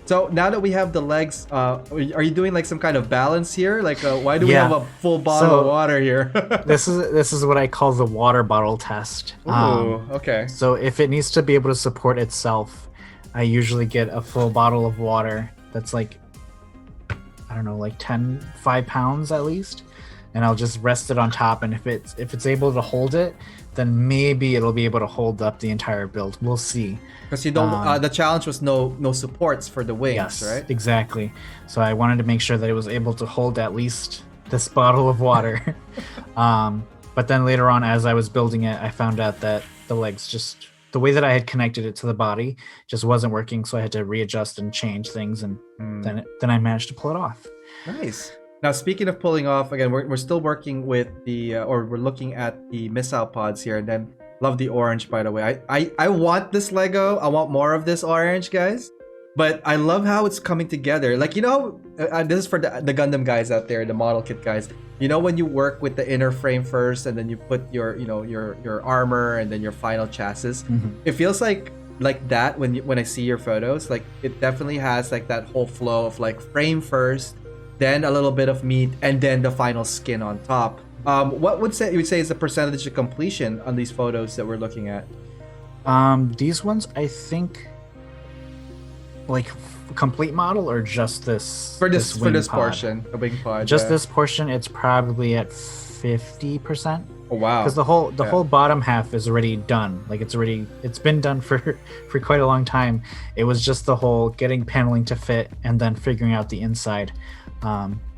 So now that we have the legs, are you doing like some kind of balance here? Like, why do we Yeah. have a full bottle So- of water here? This is what I call the water bottle test. Ooh, okay. So if it needs to be able to support itself, I usually get a full bottle of water that's like, I don't know, like 5 pounds at least, and I'll just rest it on top. And if it's able to hold it, then maybe it'll be able to hold up the entire build. We'll see. Because you don't. The challenge was no supports for the wings, Yes, right? exactly. So I wanted to make sure that it was able to hold at least this bottle of water. But then later on, as I was building it, I found out that the legs just, the way that I had connected it to the body just wasn't working. So I had to readjust and change things, and then I managed to pull it off. Nice. Now, speaking of pulling off, again, we're still working with the, or we're looking at the missile pods here, and then love the orange, by the way. I want this Lego. I want more of this orange, guys. But I love how it's coming together. Like, this is for the Gundam guys out there, the model kit guys. You know, when you work with the inner frame first, and then you put your armor, and then your final chassis. It feels like that when I see your photos. Like, it definitely has like that whole flow of like frame first, then a little bit of meat, and then the final skin on top. What would you would say is the percentage of completion on these photos that we're looking at? These ones, I think, like complete model, or just this For this wing pod? portion, the wing pod. Just this portion, it's probably at 50%. Oh wow! Because the whole bottom half is already done. Like it's been done for quite a long time. It was just the whole getting paneling to fit and then figuring out the inside.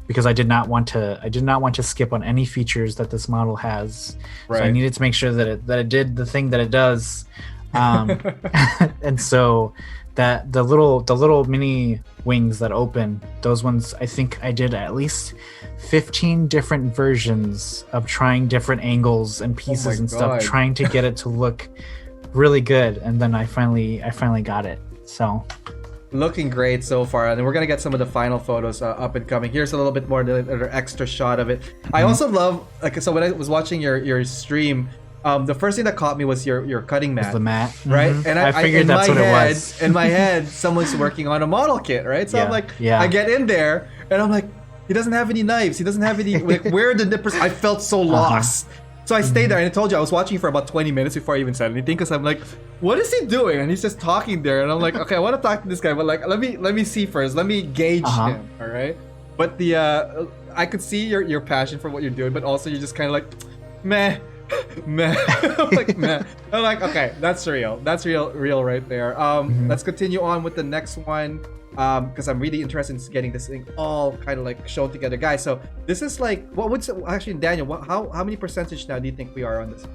Because I did not want to skip on any features that this model has. Right. So I needed to make sure that it did the thing that it does. And so that the little mini wings that open, those ones, I think I did at least 15 different versions of trying different angles and pieces and stuff, trying to get it to look really good. And then I finally got it. So looking great so far, and we're gonna get some of the final photos up and coming. Here's a little bit more the extra shot of it. I also love, like, so when I was watching your stream, the first thing that caught me was your cutting mat. the mat, right? And I figured that's what it was. In my head, someone's working on a model kit, right? So I'm like, I get in there, and I'm like, he doesn't have any knives. He doesn't have any. Like, where are the nippers? I felt so lost. So I stayed there, and I told you I was watching for about 20 minutes before I even said anything, because I'm like, what is he doing? And he's just talking there, and I'm like, okay, I want to talk to this guy, but like, let me see first. Let me gauge him, all right? But the I could see your passion for what you're doing, but also you're just kind of like, meh. I'm like, man. I'm like, okay, that's real. That's real right there. Let's continue on with the next one, because I'm really interested in getting this thing all kind of like shown together, guys. So this is like, actually, Daniel, how many percentage now do you think we are on this?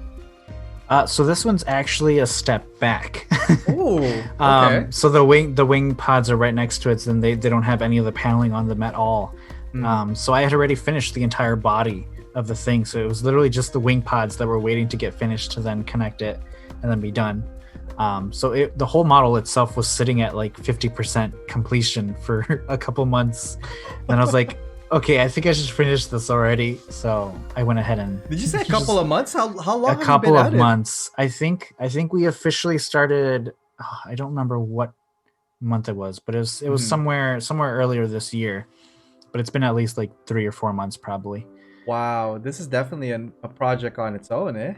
So this one's actually a step back. Ooh, okay. So the wing pods are right next to it, and they don't have any of the paneling on them at all. So I had already finished the entire body of the thing, so it was literally just the wing pods that were waiting to get finished to then connect it and then be done. So the whole model itself was sitting at like 50% completion for a couple months, and I was like, okay, I think I should finish this already. So I went ahead and. Did you say a couple of months? How long? A couple of months. I think we officially started. I don't remember what month it was, but it was somewhere earlier this year. But it's been at least like 3 or 4 months probably. Wow, this is definitely a project on its own, eh?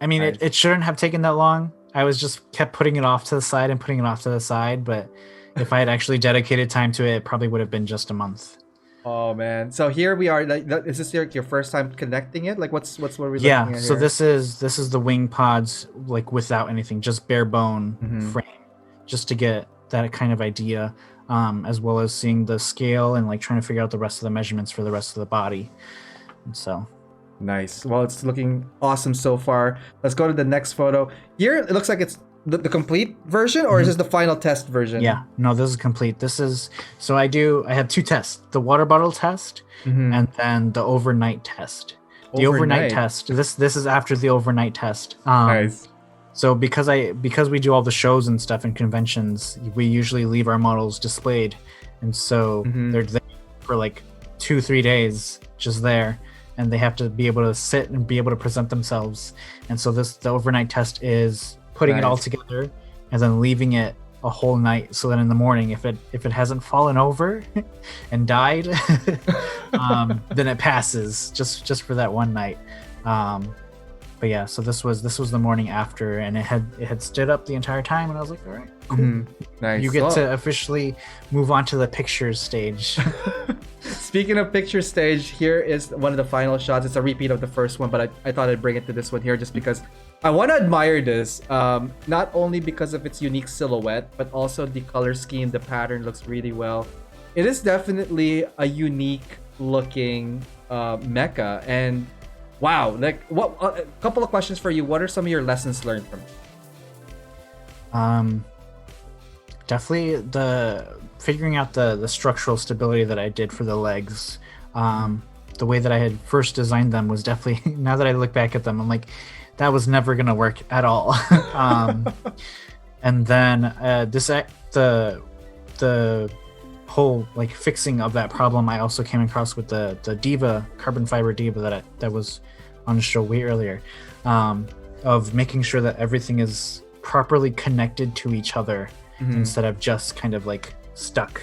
I mean, Nice. it shouldn't have taken that long. I was just kept putting it off to the side, but if I had actually dedicated time to it, it probably would have been just a month. Oh man! So here we are. Like, is this your first time connecting it? Like, what's what we're looking Yeah. at So here? this is the wing pods, like without anything, just bare bone frame, just to get that kind of idea, as well as seeing the scale and like trying to figure out the rest of the measurements for the rest of the body. And so. Nice. Well, it's looking awesome so far. Let's go to the next photo. Here, it looks like it's the complete version, or is this the final test version? Yeah, no, this is complete. This is so I have two tests: the water bottle test and then the overnight test. The overnight test. This is after the overnight test. Nice. So because we do all the shows and stuff and conventions, we usually leave our models displayed, and so they're there for like 2-3 days just there, and they have to be able to sit and be able to present themselves. And so the overnight test is putting it all together and then leaving it a whole night, so that in the morning, if it hasn't fallen over and died, then it passes just for that one night. But yeah, so this was the morning after, and it had stood up the entire time, and I was like, all right, cool. Nice. You get to officially move on to the pictures stage. Speaking of picture stage, here is one of the final shots. It's a repeat of the first one, but I thought I'd bring it to this one here just because I want to admire this, not only because of its unique silhouette, but also the color scheme. The pattern looks really well. It is definitely a unique looking mecha, and wow, like what? A couple of questions for you. What are some of your lessons learned from it? Definitely the figuring out the structural stability that I did for the legs. The way that I had first designed them was definitely, now that I look back at them, I'm like, that was never gonna work at all. And then the whole like fixing of that problem, I also came across with the Diva carbon fiber Diva that was on the show way earlier, of making sure that everything is properly connected to each other instead of just kind of like stuck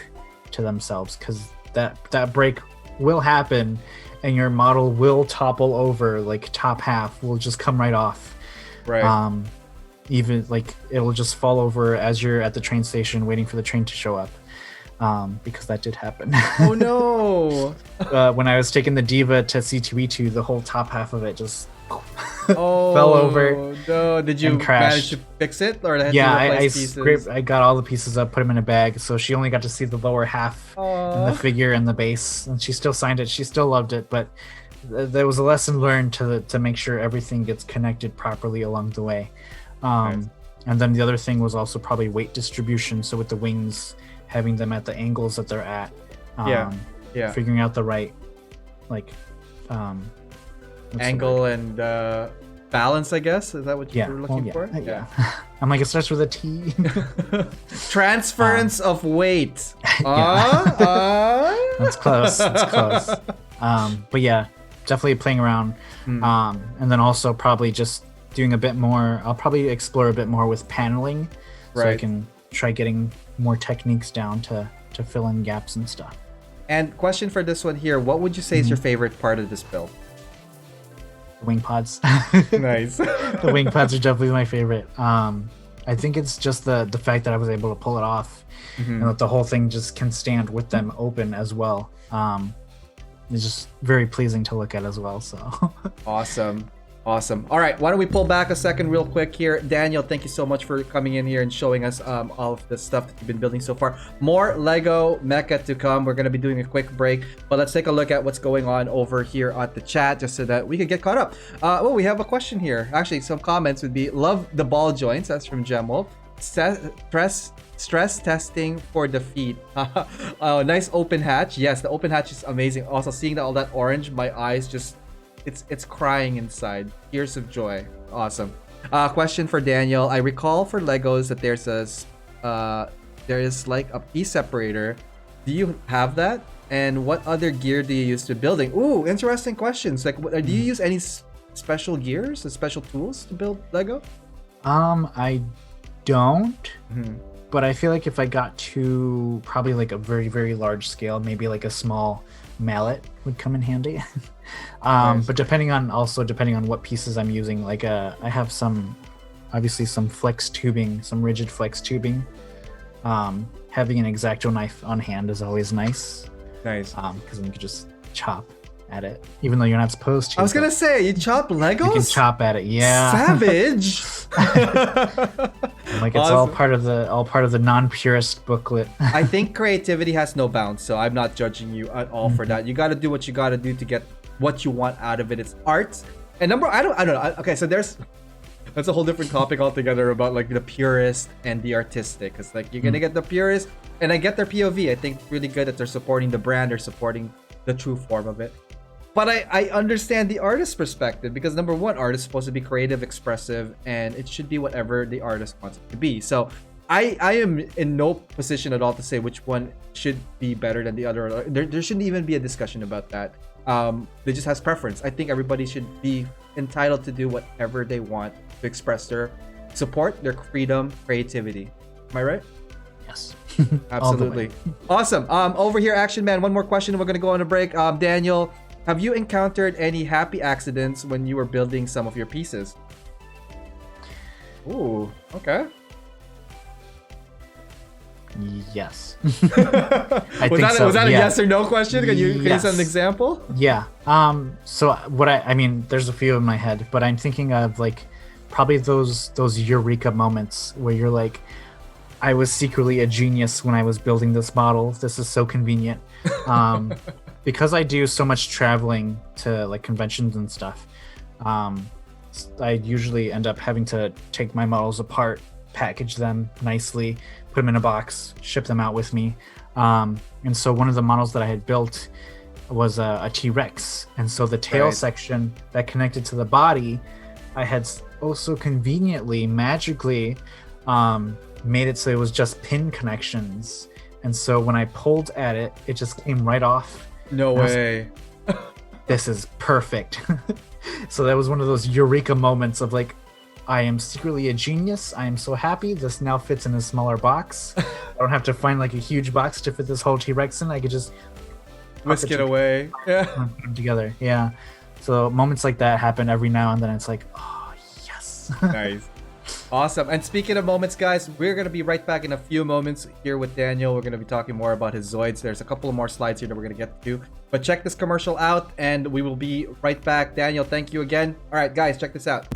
to themselves, because that break will happen and your model will topple over, like top half will just come right off. Right. Even like it'll just fall over as you're at the train station waiting for the train to show up. Because that did happen. Oh no! When I was taking the Diva to C2E2, the whole top half of it just fell over. No, did you manage to fix it, or had yeah, to I scraped. I got all the pieces up, put them in a bag, so she only got to see the lower half and the figure and the base, and she still signed it. She still loved it, but there was a lesson learned to make sure everything gets connected properly along the way. Nice. And then the other thing was also probably weight distribution. So with the wings, having them at the angles that they're at, figuring out the right like angle and balance, I guess. Is that what you were looking for? Yeah. I'm like, it starts with a T. Transference of weight. That's close. But yeah, definitely playing around, and then also probably just doing a bit more. I'll probably explore a bit more with paneling, so I can try getting more techniques down to fill in gaps and stuff. And question for this one here, what would you say is your favorite part of this build? The wing pods. Nice. The wing pods are definitely my favorite. I think it's just the fact that I was able to pull it off, and that the whole thing just can stand with them open as well. It's just very pleasing to look at as well. So Awesome. All right, why don't we pull back a second real quick here. Daniel, thank you so much for coming in here and showing us all of the stuff that you've been building so far. More Lego Mecha to come. We're going to be doing a quick break, but let's take a look at what's going on over here at the chat just so that we can get caught up. We have a question here. Actually, some comments would be, love the ball joints. That's from Gemel. Stress testing for the feet. Nice open hatch. Yes, the open hatch is amazing. Also, seeing all that orange, my eyes just... It's crying inside. Tears of joy. Awesome. Question for Daniel. I recall for Legos that there is like a piece separator. Do you have that? And what other gear do you use to building? Ooh, interesting questions. Like, do you use any special gears or special tools to build Lego? I don't. But I feel like if I got to probably like a very, very large scale, maybe like a small mallet would come in handy. Nice. But depending on what pieces I'm using, like I have some flex tubing, some rigid flex tubing. Having an X-Acto knife on hand is always nice. Nice. Because then you can just chop at it, even though you're not supposed to. I was gonna say, you chop Legos? You can chop at it, yeah. Savage. Like, it's all part of the non-purist booklet. I think creativity has no bounds, so I'm not judging you at all for that. You got to do what you got to do to get what you want out of it. It's art. And I don't know. Okay, so there's That's a whole different topic altogether about like the purist and the artistic. It's like you're gonna get the purist, and I get their POV. I think it's really good that they're supporting the brand, they're supporting the true form of it. But I understand the artist's perspective because number one, art is supposed to be creative, expressive, and it should be whatever the artist wants it to be. So I am in no position at all to say which one should be better than the other. There shouldn't even be a discussion about that. They just has preference. I think everybody should be entitled to do whatever they want to express their support, their freedom, creativity. Am I right? Yes. Absolutely. Awesome. Over here, Action Man, one more question and we're gonna go on a break. Daniel, have you encountered any happy accidents when you were building some of your pieces? Ooh, okay. Yes. Was that a yes or no question? Can you set an example? Yeah. So what I mean, there's a few in my head, but I'm thinking of like probably those eureka moments where you're like, I was secretly a genius when I was building this model. This is so convenient. Because I do so much traveling to like conventions and stuff, I usually end up having to take my models apart, package them nicely, put them in a box, ship them out with me. And so one of the models that I had built was a T-Rex. And so the tail section that connected to the body, I had also conveniently, magically made it so it was just pin connections. And so when I pulled at it, it just came right off. No way. This is perfect. So that was one of those eureka moments of like, I am secretly a genius. I am so happy. This now fits in a smaller box. I don't have to find like a huge box to fit this whole T-Rex in. I could just whisk it away. Yeah. Put them together. Yeah. So moments like that happen every now and then. It's like, oh, yes. Nice. Awesome. And speaking of moments, guys, we're going to be right back in a few moments here with Daniel. We're going to be talking more about his Zoids. There's a couple of more slides here that we're going to get to. But check this commercial out and we will be right back. Daniel, thank you again. All right, guys, check this out.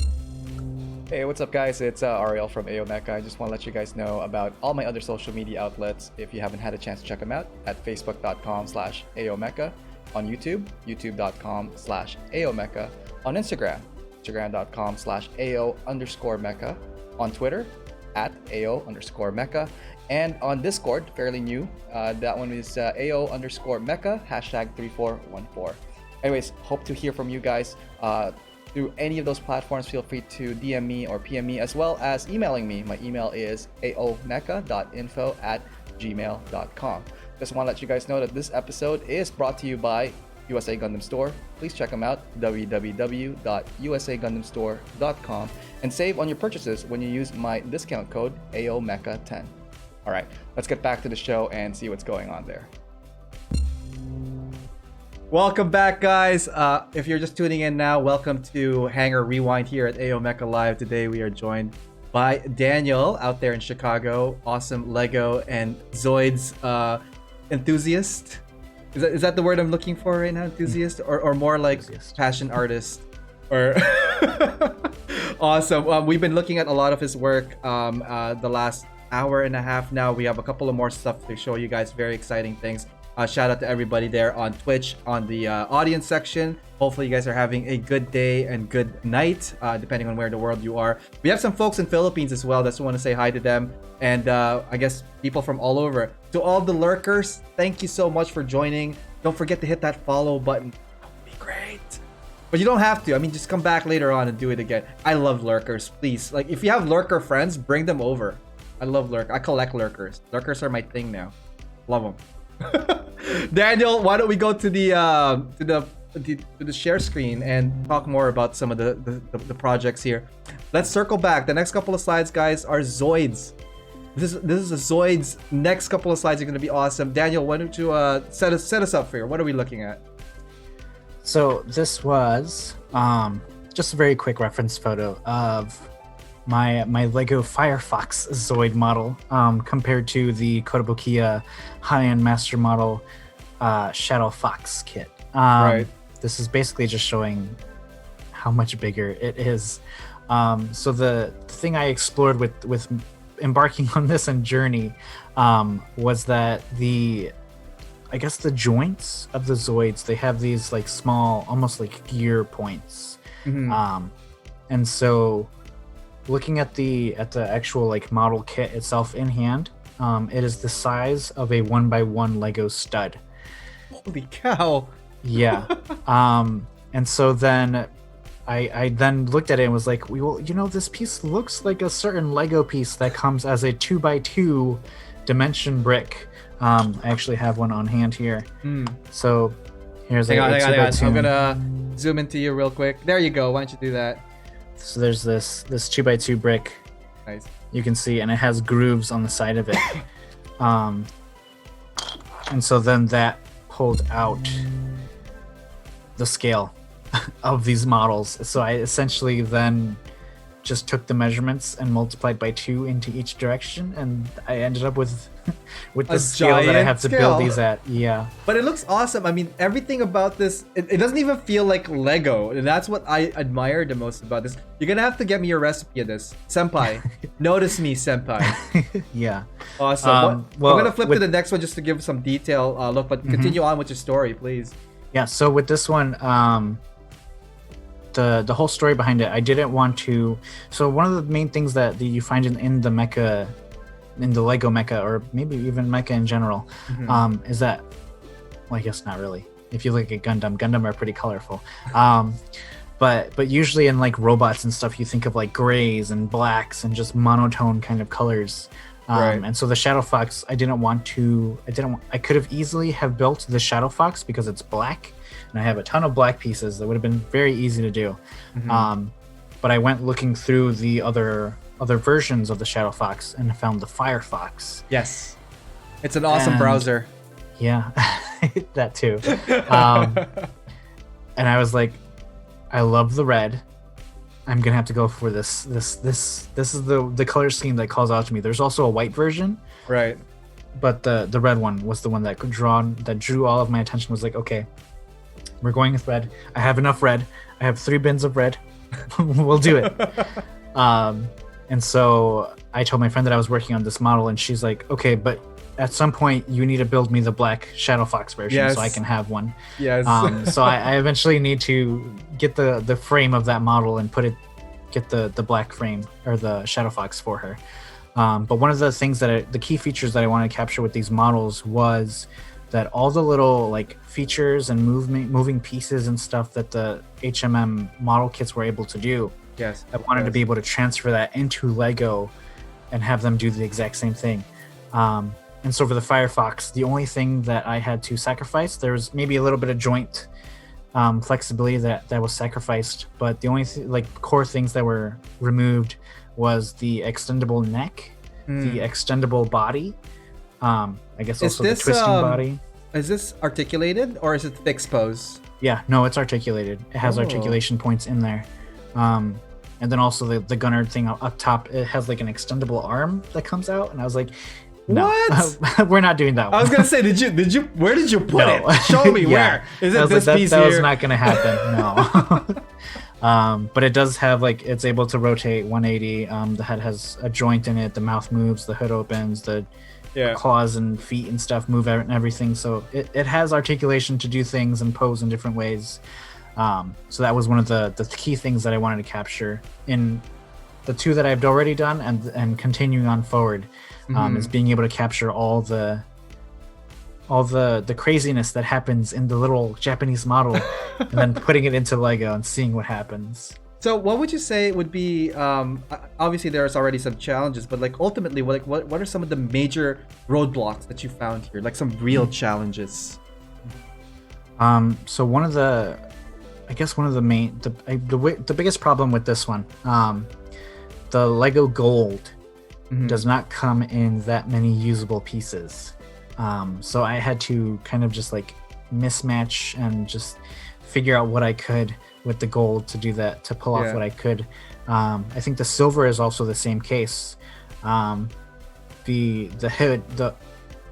Hey, what's up guys? It's Ariel from AO Mecha. I just want to let you guys know about all my other social media outlets if you haven't had a chance to check them out at facebook.com/AOMecha, on YouTube, youtube.com/AOMecha, on Instagram, instagram.com/AO_Mecha, on Twitter at AO_Mecha, and on Discord, fairly new. That one is AO_Mecha, #3414. Anyways, hope to hear from you guys. Through any of those platforms, feel free to DM me or PM me, as well as emailing me. My email is aomecha.info@gmail.com. Just want to let you guys know that this episode is brought to you by USA Gundam Store. Please check them out, www.usagundamstore.com, and save on your purchases when you use my discount code AOMecha10. All right, let's get back to the show and see what's going on there. Welcome back, guys. If you're just tuning in now, welcome to Hangar Rewind here at AO Mecha Live. Today we are joined by Daniel out there in Chicago, awesome Lego and Zoids enthusiast. Is that the word I'm looking for right now? Enthusiast, or more like enthusiast. Passion artist, or awesome. We've been looking at a lot of his work the last hour and a half now. We have a couple of more stuff to show you guys. Very exciting things. Shout out to everybody there on Twitch, on the audience section. Hopefully you guys are having a good day and good night, depending on where in the world you are. We have some folks in Philippines as well. Just want to say hi to them. And I guess people from all over. To all the lurkers, thank you so much for joining. Don't forget to hit that follow button. That would be great. But you don't have to. I mean, just come back later on and do it again. I love lurkers. Please, like, if you have lurker friends, bring them over. I love lurk. I collect lurkers. Lurkers are my thing now. Love them. Daniel, why don't we go to the share screen and talk more about some of the projects here. Let's circle back. The next couple of slides, guys, are Zoids. This is a Zoids. Next couple of slides are going to be awesome. Daniel, why don't you set us up here? What are we looking at? So this was just a very quick reference photo of my Lego Firefox Zoid model compared to the Kotobukiya high-end master model Shadow Fox kit. Right. This is basically just showing how much bigger it is. So the thing I explored with embarking on this journey was that the joints of the Zoids, they have these like small, almost like gear points. Mm-hmm. And so looking at the actual like model kit itself in hand, it is the size of a 1x1 Lego stud. Holy cow! Yeah. And so then I then looked at it and was like, well, this piece looks like a certain Lego piece that comes as a 2x2 dimension brick. I actually have one on hand here. So here's Hang on. 2x2. I'm gonna zoom into you real quick. There you go. Why don't you do that? So there's this 2x2 brick. Nice. You can see, and it has grooves on the side of it. And so then that pulled out the scale of these models. So I essentially then just took the measurements and multiplied by 2 into each direction, and I ended up with the A scale that I giant have to scale. build these at. Yeah. But it looks awesome. I mean, everything about this, it doesn't even feel like Lego. And that's what I admire the most about this. You're gonna have to get me your recipe of this. Senpai. Notice me, Senpai. Yeah. Awesome. well, I'm gonna flip with- to the next one just to give some detail look, but continue on with your story, please. Yeah, so with this one, the whole story behind it, I didn't want to. So one of the main things that you find in the mecha, in the Lego mecha, or maybe even mecha in general, is that, well, I guess not really. If you look at Gundam are pretty colorful. But usually in like robots and stuff, you think of like grays and blacks and just monotone kind of colors. Right. And so the Shadow Fox, I could have easily have built the Shadow Fox because it's black, and I have a ton of black pieces that would have been very easy to do. But I went looking through the other versions of the Shadow Fox and found the Firefox. Yes. It's an awesome And- browser. Yeah, that too. And I was like, I love the red. I'm gonna have to go for this. This is the color scheme that calls out to me. There's also a white version, Right. but the red one was the one that drew all of my attention. Was like, okay, we're going with red. I have enough red. I have 3 bins of red. We'll do it. And so I told my friend that I was working on this model, and she's like, okay, but at some point you need to build me the black Shadow Fox version so I Yes. can have one. Yes. So I eventually need to get the frame of that model and get the black frame or the Shadow Fox for her. But one of the things the key features that I wanted to capture with these models was that all the little like features and moving pieces and stuff that the HMM model kits were able to do, yes. I wanted to be able to transfer that into Lego and have them do the exact same thing. And so for the Firefox, the only thing that I had to sacrifice, there was maybe a little bit of joint flexibility that was sacrificed, but the only core things that were removed was the extendable neck, the extendable body, I guess also the twisting body. Is this articulated or is it fixed pose? Yeah, no, it's articulated. It has Oh. articulation points in there. And then also the gunner thing up top, it has like an extendable arm that comes out, and I was like, no, What? we're not doing that one. I was gonna say, where did you put No. it? Show me Yeah. where. Is I it was this like, piece that here? was not going to happen. No. But it does have it's able to rotate 180. The head has a joint in it. The mouth moves. The hood opens. The Yeah. claws and feet and stuff move and everything. So it has articulation to do things and pose in different ways. So that was one of the key things that I wanted to capture in the 2 that I've already done and continuing on forward. Is being able to capture all the craziness that happens in the little Japanese model and then putting it into Lego and seeing what happens. So what would you say would be obviously there's already some challenges, but like ultimately what are some of the major roadblocks that you found here? Like some real challenges? So one of the biggest problem with this one, the Lego Gold does not come in that many usable pieces. So I had to kind of just like mismatch and just figure out what I could with the gold to do that, to pull off what I could. I think the silver is also the same case. The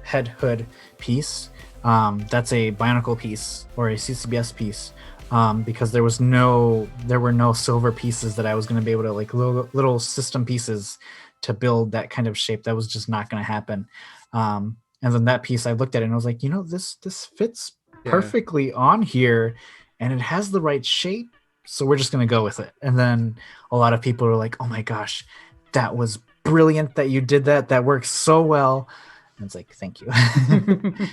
head hood piece, that's a Bionicle piece or a CCBS piece. Because there were no silver pieces that I was going to be able to like little system pieces to build that kind of shape. That was just not going to happen. And then that piece, I looked at it and I was like, this fits perfectly on here, and it has the right shape, so we're just gonna go with it. And then a lot of people are like, oh my gosh, that was brilliant that you did that. That works so well. And it's like, thank you.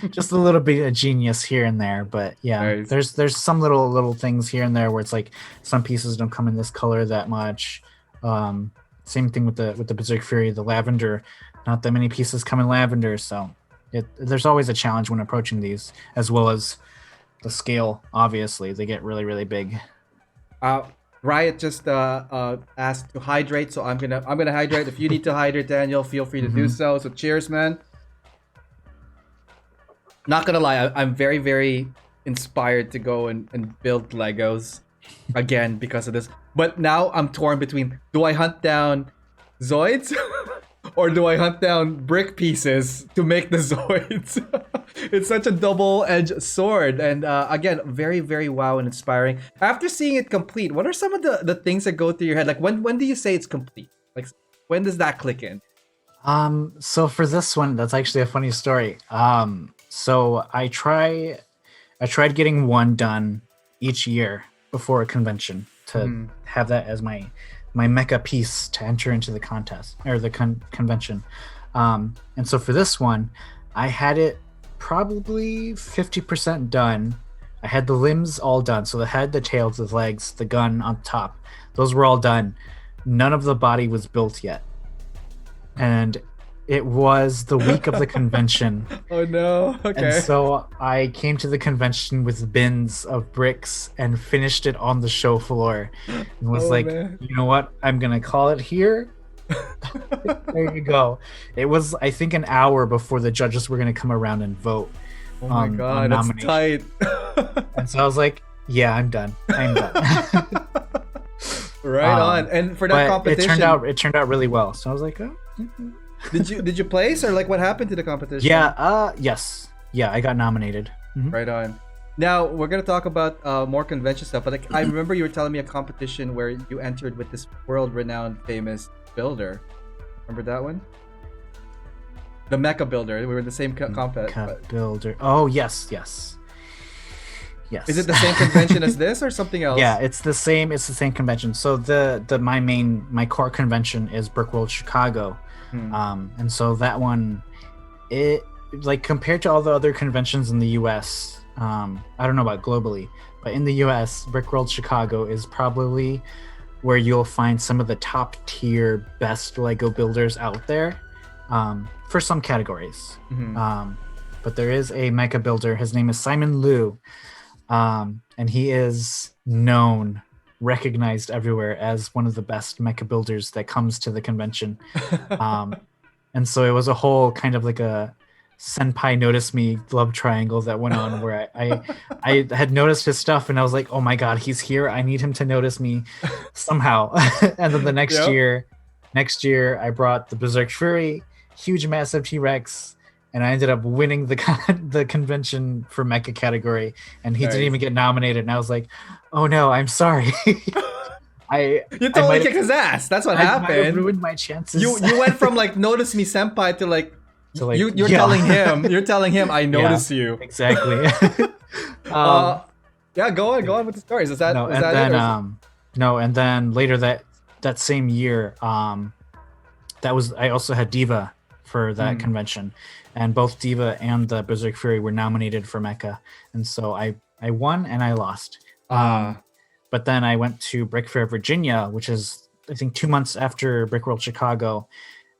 Just a little bit of genius here and there, but yeah, Nice. there's some little things here and there where it's like some pieces don't come in this color that much. Same thing with the Berserk Fury, the lavender. Not that many pieces come in lavender, so there's always a challenge when approaching these, as well as the scale. Obviously, they get really big. Riot just asked to hydrate, so I'm gonna hydrate. If you need to hydrate, Daniel, feel free to do so. So cheers, man. Not gonna lie, I'm very inspired to go and build Legos again because of this. But now I'm torn between, do I hunt down Zoids or do I hunt down brick pieces to make the Zoids? It's such a double-edged sword, and again, very wow and inspiring. After seeing it complete, what are some of the things that go through your head? Like when do you say it's complete? Like when does that click in? So for this one, that's actually a funny story. So I tried getting one done each year before a convention to have that as my mecha piece to enter into the contest or the convention. And so for this one, I had it probably 50% done. I had the limbs all done. So the head, the tail, the legs, the gun on top, those were all done. None of the body was built yet. And it was the week of the convention. Oh no. Okay. And so I came to the convention with bins of bricks and finished it on the show floor and was man. You know what? I'm going to call it here. There you go. It was, I think, an hour before the judges were going to come around and vote. Oh my God, that's tight. And so I was like, yeah, I'm done. Right on. And for that competition, it turned out really well. So I was like, oh. Did you place, or like what happened to the competition? Yeah, yes. Yeah, I got nominated. Right on. Now we're gonna talk about more convention stuff, but like I remember you were telling me a competition where you entered with this world-renowned famous builder. Remember that one? The Mecha Builder. We were in the same competition. Mecha Builder. Oh yes. Yes. Is it the same convention as this or something else? Yeah, it's the same convention. So my core convention is Brickworld Chicago. And so that one, it like compared to all the other conventions in the US, I don't know about globally, but in the US, Brickworld Chicago is probably where you'll find some of the top tier best Lego builders out there, for some categories. But there is a mecha builder. His name is Simon Liu. And he is known, recognized everywhere as one of the best mecha builders that comes to the convention. And so it was a whole kind of like a senpai notice me love triangle that went on where I had noticed his stuff and I was like, oh my God, he's here. I need him to notice me somehow. And then the next year I brought the Berserk Fury, huge massive T-Rex, and I ended up winning the convention for mecha category, and he didn't even get nominated. And I was like, "Oh no, I'm sorry." You totally kicked his ass. That's what happened. I ruined my chances. You went from like notice me senpai to like you're telling him I notice you. Exactly. Yeah, go on with the stories. Is that no? is And that then it, and then later that same year, I also had Diva for that convention. And both Diva and the Berserk Fury were nominated for Mecha. And so I won and I lost. But then I went to Brick Fair, Virginia, which is, I think, 2 months after Brickworld Chicago.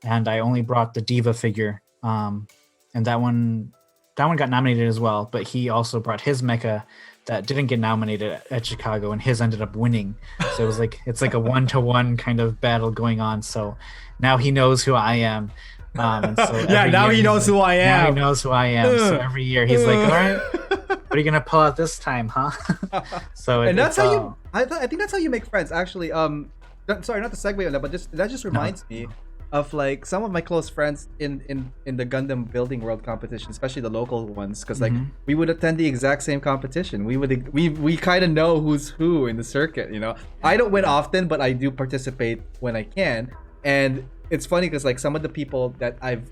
And I only brought the Diva figure. And that one got nominated as well. But he also brought his Mecha that didn't get nominated at Chicago. And his ended up winning. So it was it's like a 1-to-1 kind of battle going on. So now he knows who I am. And so now he knows who I am. Now he knows who I am. So every year he's like, all right, what are you gonna pull out this time, huh? So that's how you. I think that's how you make friends. Actually, sorry, not to segue on that, but that just reminds me of like some of my close friends in the Gundam building world competition, especially the local ones, because like we would attend the exact same competition. We kind of know who's who in the circuit. You know, I don't win often, but I do participate when I can, and. It's funny because like some of the people that I've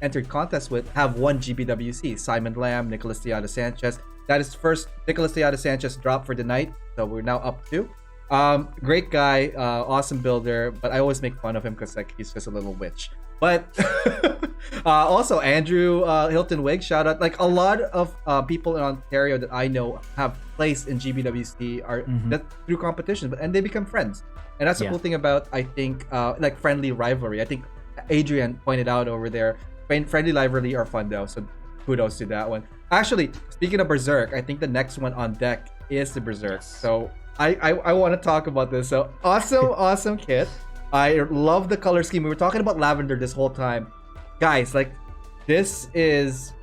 entered contests with have won GBWC. Simon Lamb, Nicholas Tiada Sanchez. That is first Nicholas Tiada Sanchez dropped for the night, so we're now up 2. Great guy, awesome builder, but I always make fun of him because like he's just a little witch. But also Andrew Hilton Wig, shout out. Like a lot of people in Ontario that I know have placed in GBWC are that through competition, and they become friends. And that's the cool thing about, I think, like friendly rivalry. I think Adrian pointed out over there, friendly rivalry are fun though. So kudos to that one. Actually, speaking of Berserk, I think the next one on deck is the Berserk. So I want to talk about this. So awesome kit. I love the color scheme. We were talking about lavender this whole time. Guys, like this is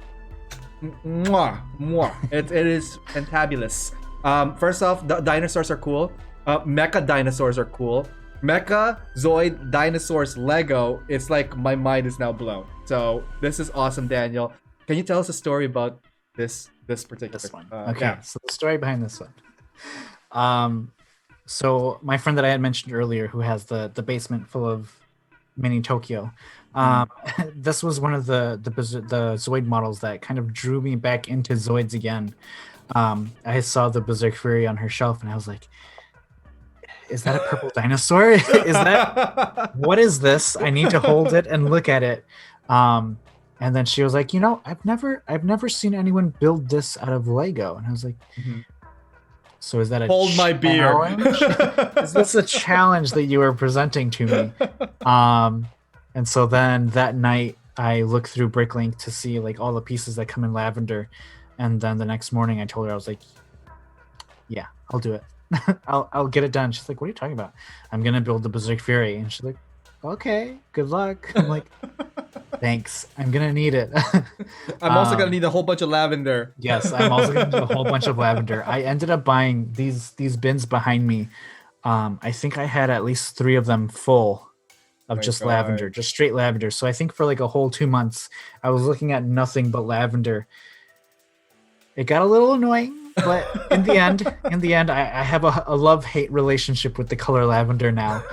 mwah. It is fantabulous. First off, the dinosaurs are cool. Mecha dinosaurs are cool. Mecha Zoid dinosaurs Lego. It's like my mind is now blown. So this is awesome, Daniel. Can you tell us a story about this particular one? Okay, so the story behind this one. So my friend that I had mentioned earlier, who has the basement full of mini Tokyo, this was one of the Zoid models that kind of drew me back into Zoids again. I saw the Berserk Fury on her shelf, and I was like, "Is that a purple dinosaur? Is that what is this? I need to hold it and look at it." And then she was like, I've never seen anyone build this out of Lego, and I was like. So is that a hold my beer? Is this a challenge that you are presenting to me? And so then that night I looked through Bricklink to see like all the pieces that come in lavender, and then the next morning I told her, I was like, "Yeah, I'll do it. I'll get it done." She's like, "What are you talking about?" "I'm gonna build the Berserk Fury," and she's like, "Okay, good luck." I'm like, "Thanks. I'm gonna need it." I'm also gonna need a whole bunch of lavender. Yes, I'm also gonna do a whole bunch of lavender. I ended up buying these bins behind me. I think I had at least 3 of them full of lavender, just straight lavender. So I think for like a whole 2 months, I was looking at nothing but lavender. It got a little annoying, but in the end, I have a love-hate relationship with the color lavender now.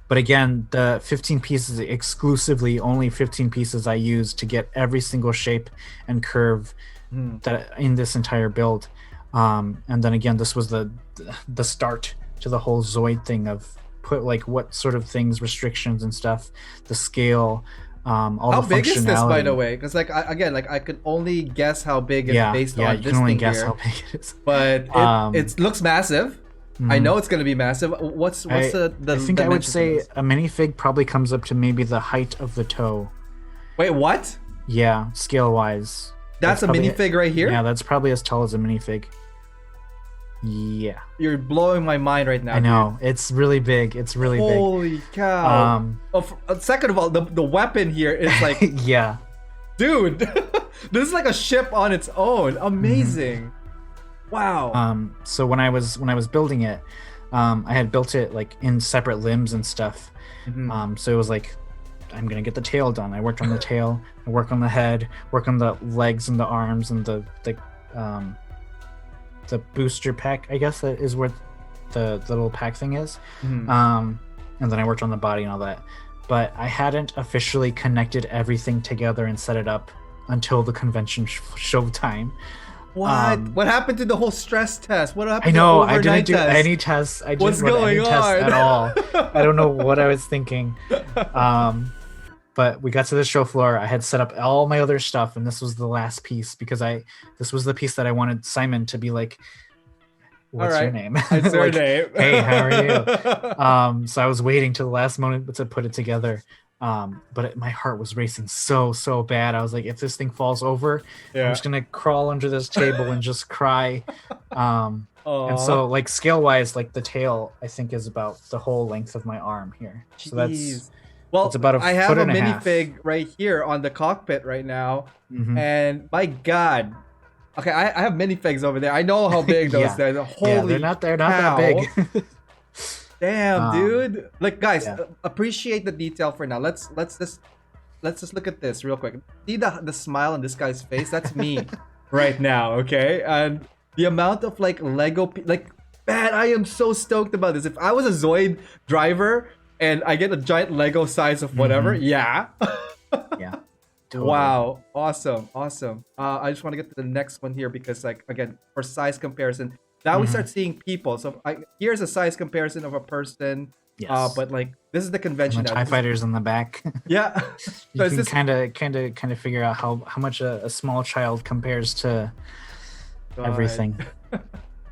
But again, the 15 pieces exclusively, only 15 pieces I used to get every single shape and curve that in this entire build. And then again, this was the start to the whole Zoid thing of put like what sort of things, restrictions and stuff, the scale, all how the big is this, by the functionality. way? Because like I could only guess how big it's based on you this can only thing guess here. how big it is. But it looks massive. I know it's gonna be massive. What's the I think I would dimensions of say this? a minifig probably comes up to maybe the height of the toe. Wait, what? Yeah, scale wise. That's a probably- minifig right here? Yeah, that's probably as tall as a minifig. Yeah, You're blowing my mind right now. I know. It's really big. It's really Dude. big. Holy cow. Second of all, the weapon here is like, Yeah. dude, this is like a ship on its own. Amazing. Wow. So when I was building it, I had built it like in separate limbs and stuff. So it was like, I'm gonna get the tail done. I worked on the tail, I work on the head, work on the legs and the arms and the booster pack, I guess that is where the little pack thing is. And then I worked on the body and all that. But I hadn't officially connected everything together and set it up until the convention show time. What happened to the whole stress test? What happened I know, to the I didn't overnight do test? any tests. I What's didn't run any going tests on? at all. I don't know what I was thinking. But we got to the show floor. I had set up all my other stuff, and this was the last piece because this was the piece that I wanted Simon to be like, "What's your name?" What's your Like, name? "Hey, how are you?" So I was waiting till the last moment to put it together. But my heart was racing so bad. I was like, if this thing falls over, I'm just gonna crawl under this table and just cry. And so like scale wise, like the tail I think is about the whole length of my arm here. So that's about I have foot a and a half. minifig right here on the cockpit right now, and my God, okay, I have minifigs over there. I know how big those are. Holy, they're not that big. Damn, dude! Like, guys, appreciate the detail for now. Let's just look at this real quick. See the smile on this guy's face? That's me right now. Okay, and the amount of like Lego, like, man, I am so stoked about this. If I was a Zoid driver and I get a giant Lego size of whatever, Yeah. Totally. Wow, awesome. I just want to get to the next one here because, like, again, for size comparison, Now we Mhm. start seeing people. So here's a size comparison of a person. Yes. But like this is the And convention the now. TIE This is- fighters in the back. Yeah. You So is can this kind of figure out how much a small child compares to God. everything.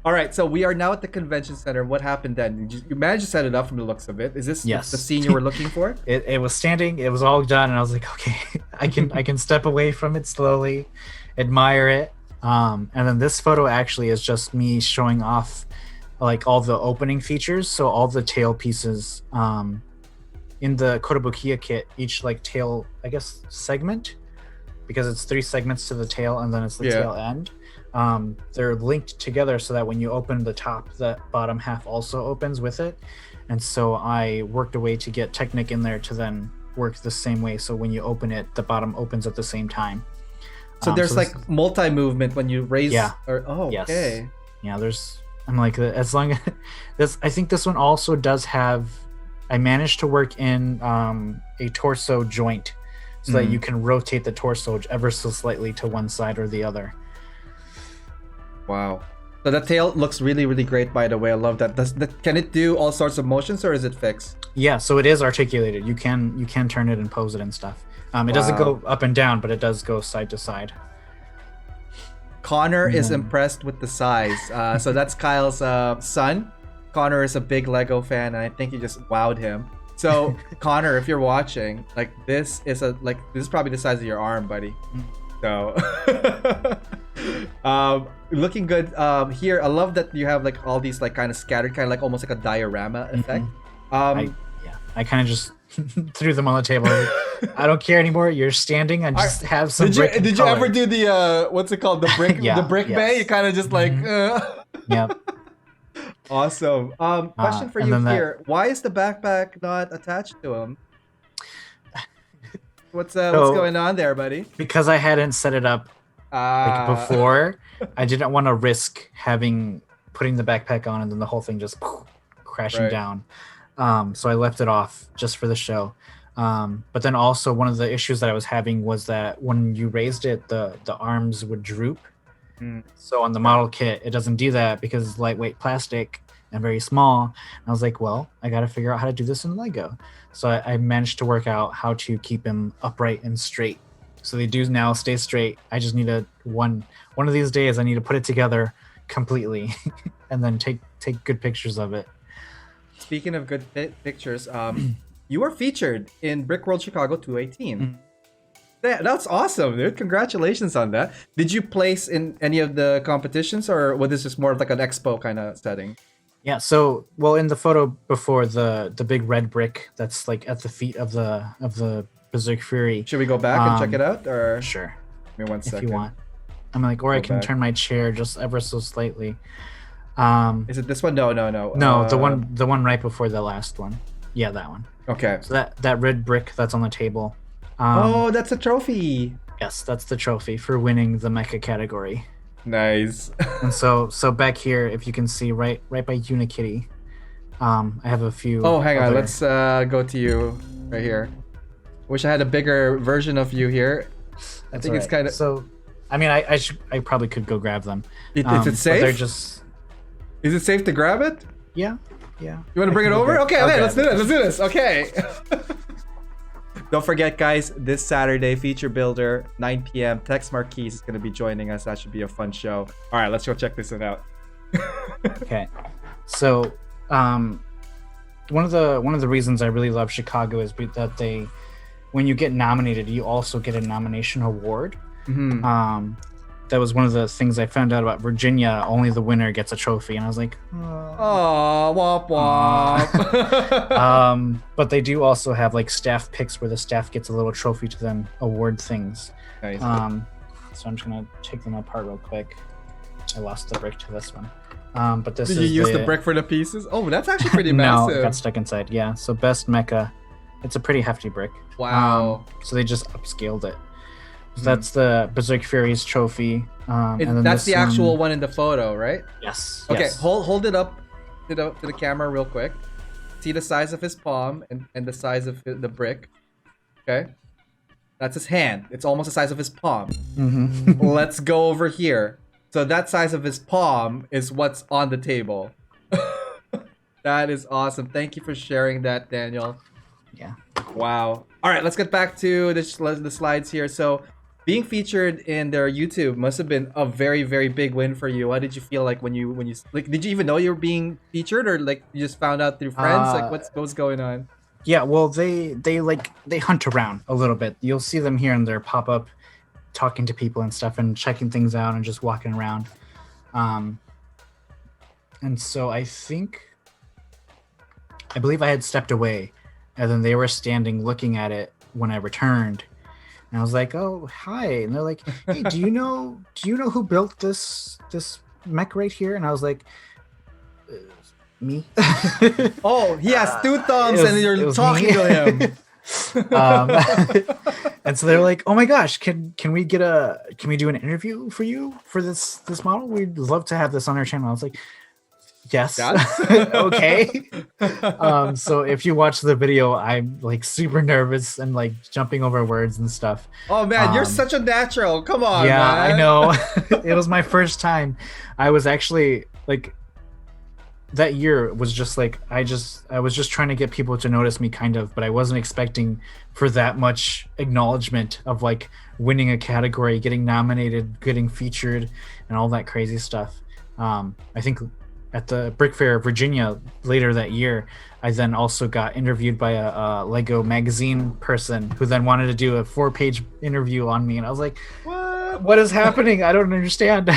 All right, so we are now at the convention center. What happened then? You managed to set it up from the looks of it. Is this Yes. the scene you were looking for? It was standing. It was all done, and I was like, okay, I can step away from it slowly, admire it. And then this photo actually is just me showing off like all the opening features. So all the tail pieces in the Kotobukiya kit, each like tail, I guess, segment, because it's 3 segments to the tail and then it's the tail end. They're linked together so that when you open the top, the bottom half also opens with it. And so I worked a way to get Technic in there to then work the same way. So when you open it, the bottom opens at the same time. So there's so like multi-movement when you raise. Yeah. Yes. Okay. Yeah, I'm like, as long as this, I think this one also does have, I managed to work in a torso joint so that you can rotate the torso ever so slightly to one side or the other. Wow. So the tail looks really, really great, by the way. I love that. Can it do all sorts of motions or is it fixed? Yeah, so it is articulated. You can turn it and pose it and stuff. It doesn't go up and down, but it does go side to side. Connor is impressed with the size. So that's Kyle's son. Connor is a big Lego fan, and I think you just wowed him. So Connor, if you're watching, like this is probably the size of your arm, buddy. So looking good here. I love that you have like all these like kind of scattered, kind of like almost like a diorama effect. I kind of just threw them on the table. I don't care anymore. You're standing and just have some. Did you ever do the what's it called, the brick the brick bay? You kind of just like. Yep. Awesome. Question for you here: why is the backpack not attached to him? What's going on there, buddy? Because I hadn't set it up like before. I didn't want to risk putting the backpack on and then the whole thing just crashing down. So I left it off just for the show. But then also one of the issues that I was having was that when you raised it, the arms would droop. So on the model kit, it doesn't do that because it's lightweight plastic and very small. And I was like, well, I got to figure out how to do this in Lego. So I managed to work out how to keep him upright and straight. So they do now stay straight. I just need one of these days, I need to put it together completely and then take good pictures of it. Speaking of good pictures, you were featured in Brick World Chicago 218. That's awesome, dude. Congratulations on that. Did you place in any of the competitions, or was this just more of like an expo kind of setting? Yeah, so in the photo before, the big red brick that's like at the feet of the Berserk Fury. Should we go back and check it out, or sure? Give me 1 second. If you want. I'm like, or I can turn my chair just ever so slightly. Is it this one? No. No, the one right before the last one. Yeah, that one. Okay. So that red brick that's on the table. That's a trophy. Yes, that's the trophy for winning the mecha category. Nice. And so back here, if you can see right by Unikitty, I have a few. Oh, hang on. Let's go to you right here. Wish I had a bigger version of you here. I think it's kind of. So, I mean, I probably could go grab them. Is it safe? They're just. Is it safe to grab it? Yeah. You want to bring it over? Okay, let's do this. Okay. Don't forget, guys, this Saturday, Feature Builder, 9 p.m. Tex Marquis is going to be joining us. That should be a fun show. All right, let's go check this one out. Okay. So, one of the reasons I really love Chicago is that when you get nominated, you also get a nomination award. That was one of the things I found out about Virginia. Only the winner gets a trophy, and I was like, "Oh, womp womp." But they do also have like staff picks where the staff gets a little trophy to then award things. Nice. So I'm just gonna take them apart real quick. I lost the brick to this one. But this Did you use the brick for the pieces? Oh, that's actually pretty no, massive. it got stuck inside. Yeah. So best mecha, it's a pretty hefty brick. Wow. So they just upscaled it. So that's the Berserk Fury's trophy. And then that's the actual one in the photo, right? Yes. Okay, yes. hold it up to the camera real quick. See the size of his palm and the size of the brick. Okay. That's his hand. It's almost the size of his palm. Let's go over here. So that size of his palm is what's on the table. That is awesome. Thank you for sharing that, Daniel. Yeah. Wow. All right, let's get back to the slides here. So, being featured in their YouTube must have been a very, very big win for you. What did you feel like when you like? Did you even know you were being featured, or like you just found out through friends? Like, what's going on? Yeah, well, they hunt around a little bit. You'll see them here and there pop up, talking to people and stuff, and checking things out, and just walking around. And so I believe I had stepped away, and then they were standing looking at it when I returned. And I was like, "Oh, hi!" And they're like, "Hey, do you know who built this mech right here?" And I was like, "Me." Oh, he has two thumbs, and you're talking me. to him. And so they're like, "Oh my gosh, can we do an interview for you for this model? We'd love to have this on our channel." I was like, yes. Okay. So if you watch the video, I'm like super nervous and like jumping over words and stuff. Oh man, you're such a natural. Come on, yeah, man. I know. It was my first time. I was actually like, that year was just like, I was just trying to get people to notice me kind of, but I wasn't expecting for that much acknowledgement of like winning a category, getting nominated, getting featured, and all that crazy stuff. I think at the Brick Fair, Virginia, later that year, I then also got interviewed by a Lego magazine person who then wanted to do a 4-page interview on me. And I was like, what is happening? I don't understand.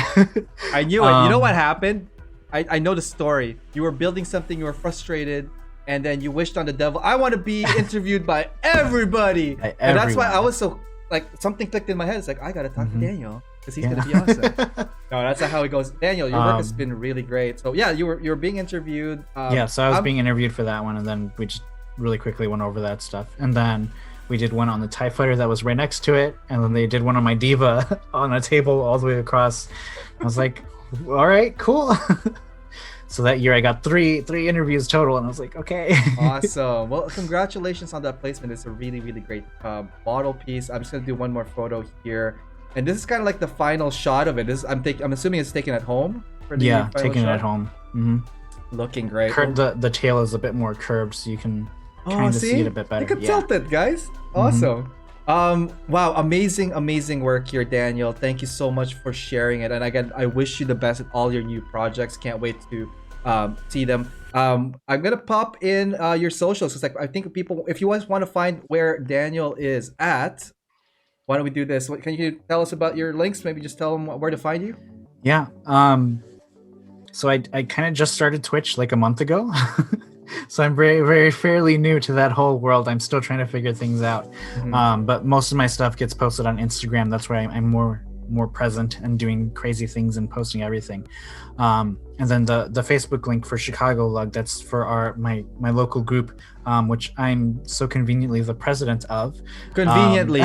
I knew it. You know what happened? I know the story. You were building something, you were frustrated, and then you wished on the devil, I want to be interviewed by everybody. And that's why I was so, like, something clicked in my head. It's like, I got to talk to Daniel. Because he's gonna be awesome. No, that's not how it goes. Daniel, your work has been really great. So yeah, you were being interviewed. Yeah, so I was being interviewed for that one, and then we just really quickly went over that stuff. And then we did one on the TIE Fighter that was right next to it, and then they did one on my Diva on a table all the way across. I was like, all right, cool. So that year I got three interviews total, and I was like, okay. Awesome. Well, congratulations on that placement. It's a really, really great model piece. I'm just gonna do one more photo here. And this is kind of like the final shot of it. I'm assuming it's taken at home. For the taking it at home. Mm-hmm. Looking great. The tail is a bit more curved, so you can kind of see it a bit better. You can tilt it, guys. Awesome. Wow, amazing work here, Daniel. Thank you so much for sharing it. And again, I wish you the best at all your new projects. Can't wait to see them. I'm gonna pop in your socials because I think people, if you guys want to find where Daniel is at. Why don't we do this? Can you tell us about your links? Maybe just tell them where to find you. Yeah. So I kind of just started Twitch like a month ago. So I'm very, very fairly new to that whole world. I'm still trying to figure things out. But most of my stuff gets posted on Instagram. That's where I'm more present and doing crazy things and posting everything. And then the Facebook link for Chicago Lug, that's for my local group, which I'm so conveniently the president of. Totally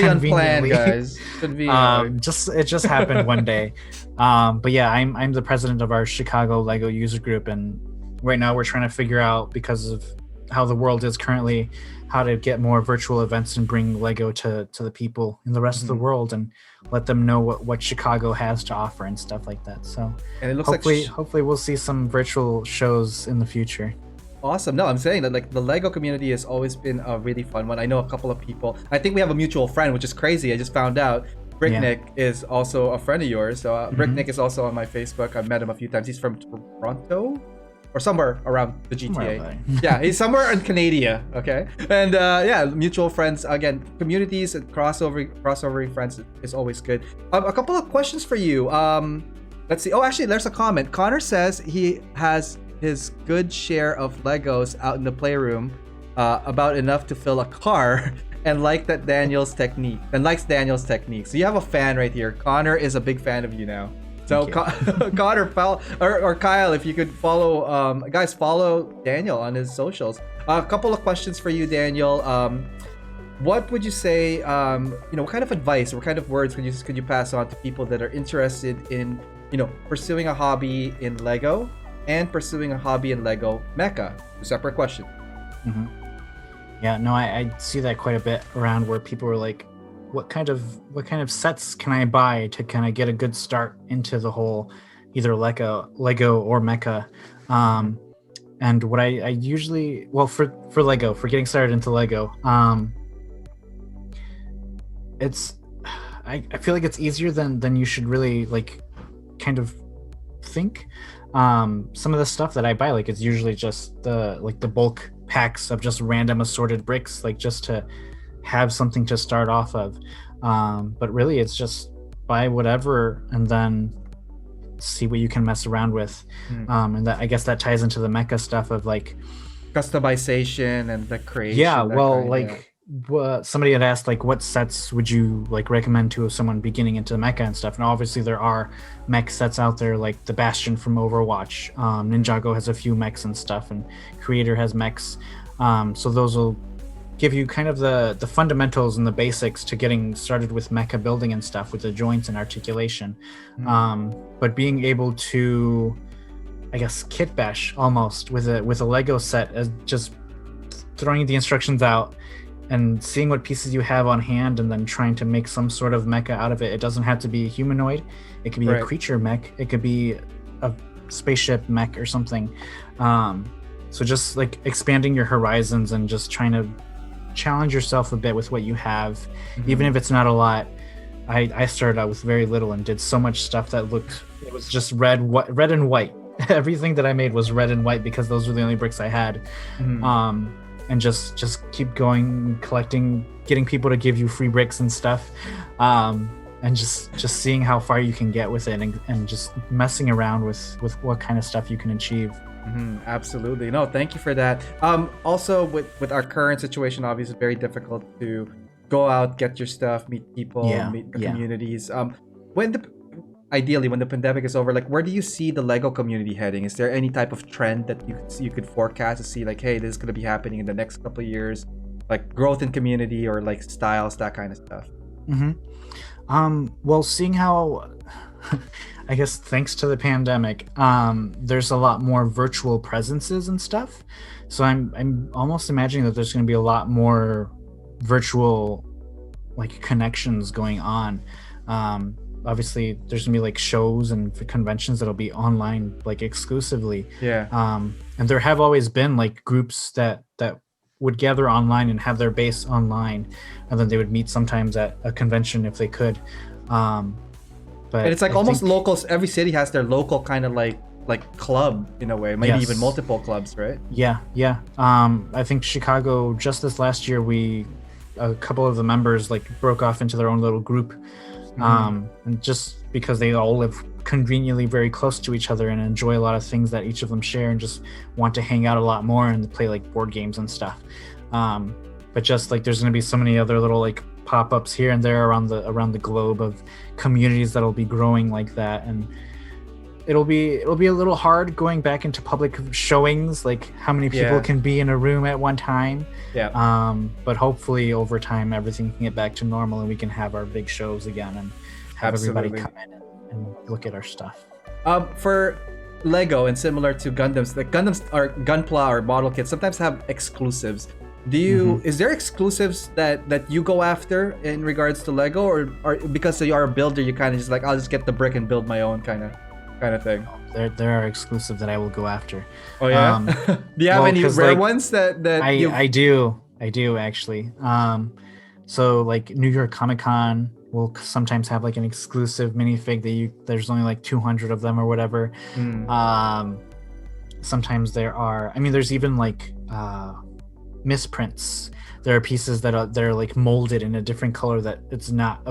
unplanned, guys. It just happened one day. But yeah, I'm the president of our Chicago Lego user group, and right now we're trying to figure out, because of how the world is currently, how to get more virtual events and bring Lego to the people in the rest of the world and let them know what Chicago has to offer and stuff like that. So, and it looks hopefully we'll see some virtual shows in the future. Awesome. No, I'm saying that like the Lego community has always been a really fun one. I know a couple of people. I think we have a mutual friend, which is crazy. I just found out. Bricknick is also a friend of yours. So Bricknick is also on my Facebook. I've met him a few times. He's from Toronto. Or somewhere around the GTA. Yeah, he's somewhere in Canada, okay? And yeah, mutual friends. Again, communities and crossover friends is always good. A couple of questions for you. Let's see. Oh, actually, there's a comment. Connor says he has his good share of Legos out in the playroom, about enough to fill a car, and likes Daniel's technique. So you have a fan right here. Connor is a big fan of you now. So Connor, or Kyle, if you could follow, guys, follow Daniel on his socials. A couple of questions for you, Daniel. What would you say? What kind of advice, what kind of words could you pass on to people that are interested in, pursuing a hobby in Lego and pursuing a hobby in Lego Mecha? Two separate questions. Yeah, no, I see that quite a bit around where people are like, what kind of sets can I buy to kind of get a good start into the whole either Lego or Mecha. And what I usually, well, for Lego, for getting started into Lego, it's I feel like it's easier than you should really like kind of think. Some of the stuff that I buy, like, it's usually just the bulk packs of just random assorted bricks, like just to have something to start off of. But really it's just buy whatever and then see what you can mess around with. And that, I guess that ties into the mecha stuff of like Customization and the creation. yeah, well, like somebody had asked like what sets would you like recommend to someone beginning into mecha and stuff, and obviously there are mech sets out there like the Bastion from Overwatch. Ninjago has a few mechs and stuff, and Creator has mechs, so those will give you kind of the fundamentals and the basics to getting started with mecha building and stuff with the joints and articulation. But being able to, I guess, kit bash almost with a Lego set, as just throwing the instructions out and seeing what pieces you have on hand and then trying to make some sort of mecha out of it. It doesn't have to be a humanoid. It could be a creature mech. It could be a spaceship mech or something. So just like expanding your horizons and just trying to challenge yourself a bit with what you have, even if it's not a lot. I started out with very little and did so much stuff that it was just red and white. Everything that I made was red and white because those were the only bricks I had. And just keep going, collecting, getting people to give you free bricks and stuff, and just seeing how far you can get with it, and just messing around with what kind of stuff you can achieve. Absolutely. No, thank you for that. Also, with our current situation, obviously very difficult to go out, get your stuff, meet people, meet the communities. Ideally, when the pandemic is over, like, where do you see the Lego community heading? Is there any type of trend that you could forecast to see, like, hey, this is going to be happening in the next couple of years, like growth in community or like styles, that kind of stuff? Well, seeing how, I guess, thanks to the pandemic, there's a lot more virtual presences and stuff. So I'm almost imagining that there's going to be a lot more virtual like connections going on. Obviously there's gonna be like shows and conventions that'll be online, like exclusively. And there have always been like groups that would gather online and have their base online, and then they would meet sometimes at a convention if they could. But and it's like almost locals. Every city has their local kind of like club in a way, maybe even multiple clubs, right? I think Chicago, just this last year, a couple of the members like broke off into their own little group. And just because they all live conveniently very close to each other and enjoy a lot of things that each of them share, and just want to hang out a lot more and play like board games and stuff. But just like there's going to be so many other little like pop-ups here and there around the globe of communities that'll be growing like that, and it'll be a little hard going back into public showings, like how many people can be in a room at one time. But hopefully over time everything can get back to normal and we can have our big shows again and have everybody come in and look at our stuff. For Lego, and similar to Gundams, like Gundams or Gunpla or model kits sometimes have exclusives. Is there exclusives that you go after in regards to Lego, or because you are a builder, you kind of just like, I'll just get the brick and build my own kind of thing? There are exclusives that I will go after. Oh yeah. Do you have any rare ones that I do actually. So like New York Comic Con will sometimes have like an exclusive minifig that there's only like 200 of them or whatever. Sometimes there's even like misprints. There are pieces that they're like molded in a different color that it's not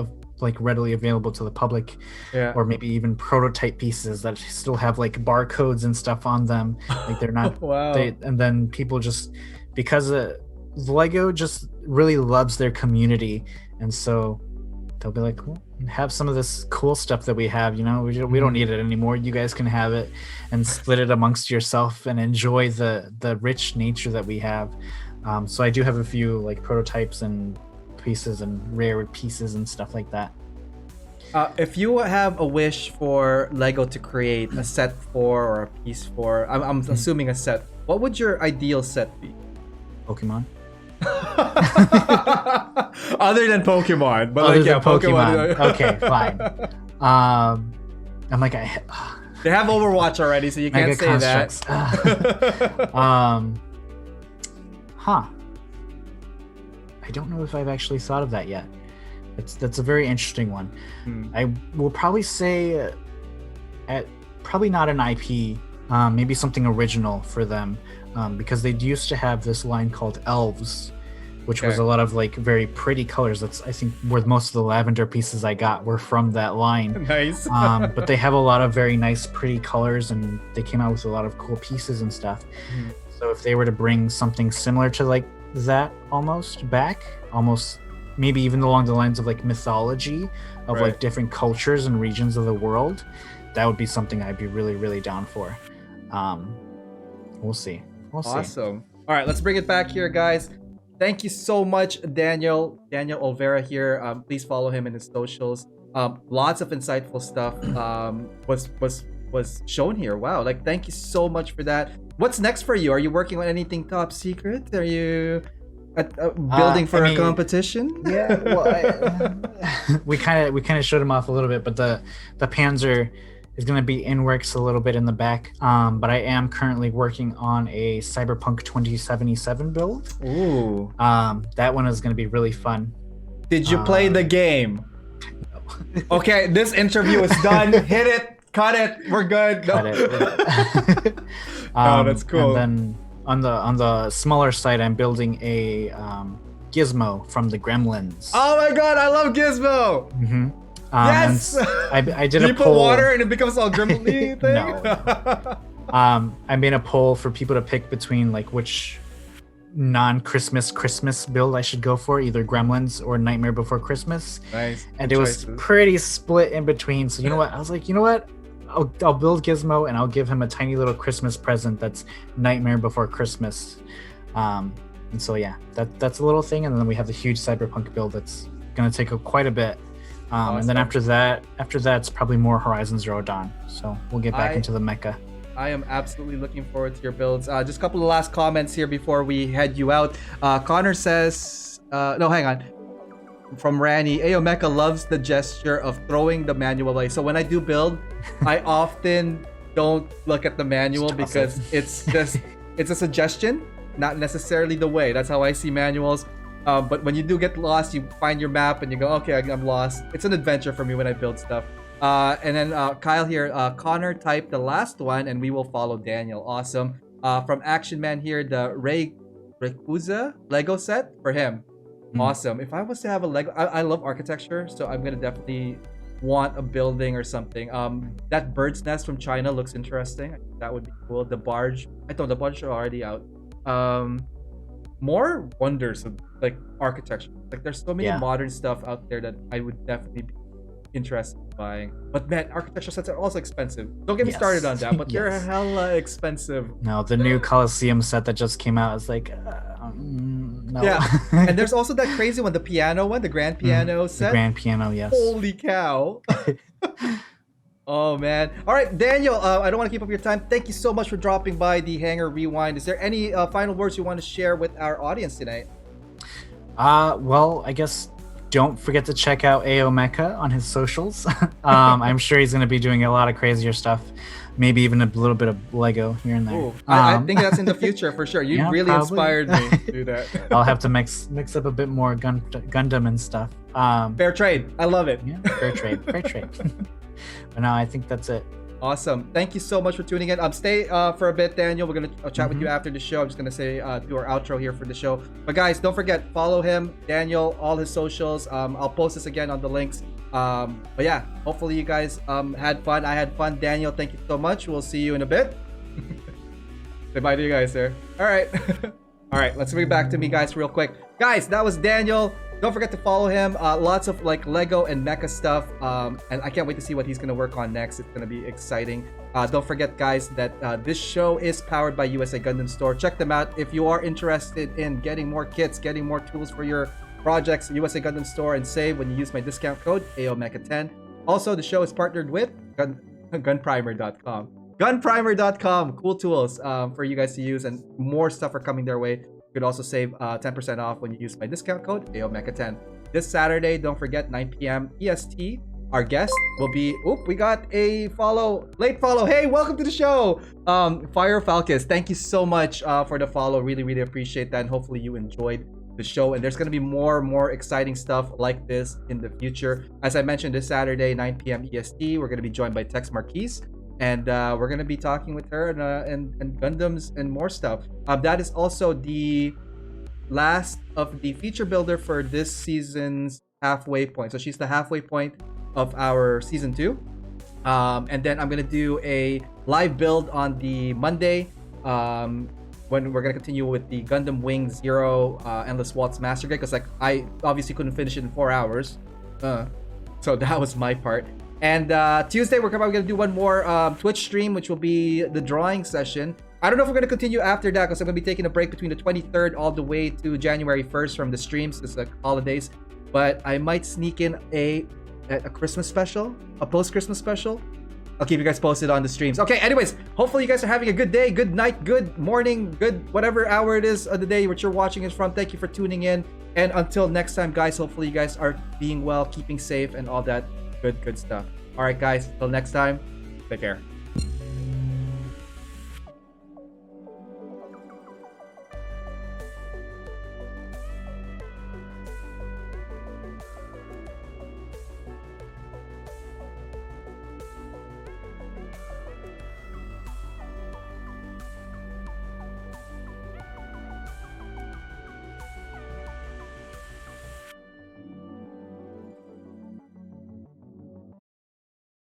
like readily available to the public, or maybe even prototype pieces that still have like barcodes and stuff on them, like they're not and then people just, because Lego just really loves their community, and so they'll be like, well, have some of this cool stuff that we have, we don't need it anymore, you guys can have it, and split it amongst yourself and enjoy the rich nature that we have. So I do have a few like prototypes and pieces and rare pieces and stuff like that. If you have a wish for Lego to create a set for, or a piece for, I'm assuming a set, what would your ideal set be? Pokemon. Other than Pokemon, but Other like, yeah, than Pokemon. Pokemon. Okay, fine. I'm like, They have Overwatch already, so you can't Mega say Constructs. that. Huh. I don't know if I've actually thought of that yet. That's a very interesting one. I will probably say, probably not an IP, maybe something original for them, because they used to have this line called Elves, which was a lot of like very pretty colors. That's, I think, where most of the lavender pieces I got were from that line. Nice. But they have a lot of very nice, pretty colors, and they came out with a lot of cool pieces and stuff. So if they were to bring something similar to like that almost maybe even along the lines of like mythology of like different cultures and regions of the world, that would be something I'd be really, really down for. We'll see. Awesome. All right, let's bring it back here, guys. Thank you so much, Daniel Olvera here. Please follow him in his socials. Lots of insightful stuff was shown here. Wow, like, thank you so much for that. What's next for you? Are you working on anything top secret? Are you building for a competition? Yeah, well, we kind of showed him off a little bit, but the Panzer is going to be in works a little bit in the back. But I am currently working on a Cyberpunk 2077 build. Ooh. That one is going to be really fun. Did you play the game? No. Okay, this interview is done. Hit it. Cut it. We're good. Cut it. Oh, that's cool. And then on the smaller side, I'm building a Gizmo from the Gremlins. Oh my god, I love Gizmo. Mm-hmm. Yes. I did you a poll. Put water and it becomes all gremlin thing. No. I made a poll for people to pick between like which Christmas build I should go for, either Gremlins or Nightmare Before Christmas. Nice. And it was pretty split in between. So you know what? I was like, you know what? I'll build Gizmo and I'll give him a tiny little Christmas present that's Nightmare Before Christmas. And so yeah, that's a little thing. And then we have the huge Cyberpunk build that's gonna take quite a bit. Awesome. And then after that, it's probably more Horizon Zero Dawn. So we'll get back into the mecha. I am absolutely looking forward to your builds. Just a couple of last comments here before we head you out. Connor says, no, hang on. From Rani, Ayo Mecha loves the gesture of throwing the manual away. So when I do build, I often don't look at the manual because it's a suggestion, not necessarily the way. That's how I see manuals. But when you do get lost, you find your map and you go, okay, I'm lost. It's an adventure for me when I build stuff. And then Kyle here, Connor typed the last one and we will follow Daniel. Awesome. From Action Man here, the Rekuza Lego set for him. Awesome. If I was to have a Lego, I love architecture, so I'm gonna definitely want a building or something. That bird's nest from China looks interesting. That would be cool. The barge, I thought the barge are already out. More wonders of like architecture. Like there's so many modern stuff out there that I would definitely be interested in buying. But man, architecture sets are also expensive. Don't get me started on that, but they're hella expensive. No, the new Colosseum set that just came out is like, no. Yeah, and there's also that crazy one, the piano one, the grand piano set. The grand piano, yes. Holy cow. Oh man. All right, Daniel, I don't want to keep up your time. Thank you so much for dropping by the Hangar Rewind. Is there any final words you want to share with our audience tonight? Well, I guess don't forget to check out Ayo Mecha on his socials. I'm sure he's going to be doing a lot of crazier stuff. Maybe even a little bit of Lego here and there. Ooh, I think that's in the future for sure. You really probably inspired me to do that. I'll have to mix up a bit more Gundam and stuff. Fair trade. I love it. Yeah, fair trade. But no, I think that's it. Awesome. Thank you so much for tuning in. Stay for a bit, Daniel. We're going to chat with you after the show. I'm just going to say do our outro here for the show. But guys, don't forget, follow him, Daniel, all his socials. I'll post this again on the links. But yeah, hopefully you guys had fun. I had fun. Daniel, thank you so much. We'll see you in a bit. Say bye to you guys there. All right. All right, let's bring it back to me, guys, real quick. Guys, that was Daniel. Don't forget to follow him. Lots of like Lego and mecha stuff. And I can't wait to see what he's going to work on next. It's going to be exciting. Don't forget, guys, that this show is powered by USA Gundam Store. Check them out. If you are interested in getting more kits, getting more tools for your projects, USA Gundam Store, and save when you use my discount code AOMECHA10. Also, the show is partnered with gunprimer.com. Gunprimer.com. Cool tools for you guys to use, and more stuff are coming their way. You could also save 10% off when you use my discount code AOMECA10. This Saturday, don't forget, 9 p.m. EST. Our guest will be, we got a late follow. Hey, welcome to the show. Fire Falcus, thank you so much for the follow. Really, really appreciate that. And hopefully you enjoyed the show. And there's going to be more exciting stuff like this in the future. As I mentioned, this Saturday, 9 p.m. EST, we're going to be joined by Tex Marquise. And we're going to be talking with her and Gundams and more stuff. That is also the last of the feature builder for this season's halfway point. So she's the halfway point of our season 2. And then I'm gonna do a live build on the Monday when we're gonna continue with the Gundam Wing Zero Endless Waltz Master Grade, because like I obviously couldn't finish it in 4 hours. So that was my part. And Tuesday we're gonna do one more Twitch stream, which will be the drawing session. I don't know if we're going to continue after that, because I'm going to be taking a break between the 23rd all the way to January 1st from the streams. It's like holidays. But I might sneak in a Christmas special, a post-Christmas special. I'll keep you guys posted on the streams. Okay, anyways, hopefully you guys are having a good day, good night, good morning, good whatever hour it is of the day which you're watching it from. Thank you for tuning in. And until next time, guys, hopefully you guys are being well, keeping safe, and all that good stuff. All right, guys, until next time, take care.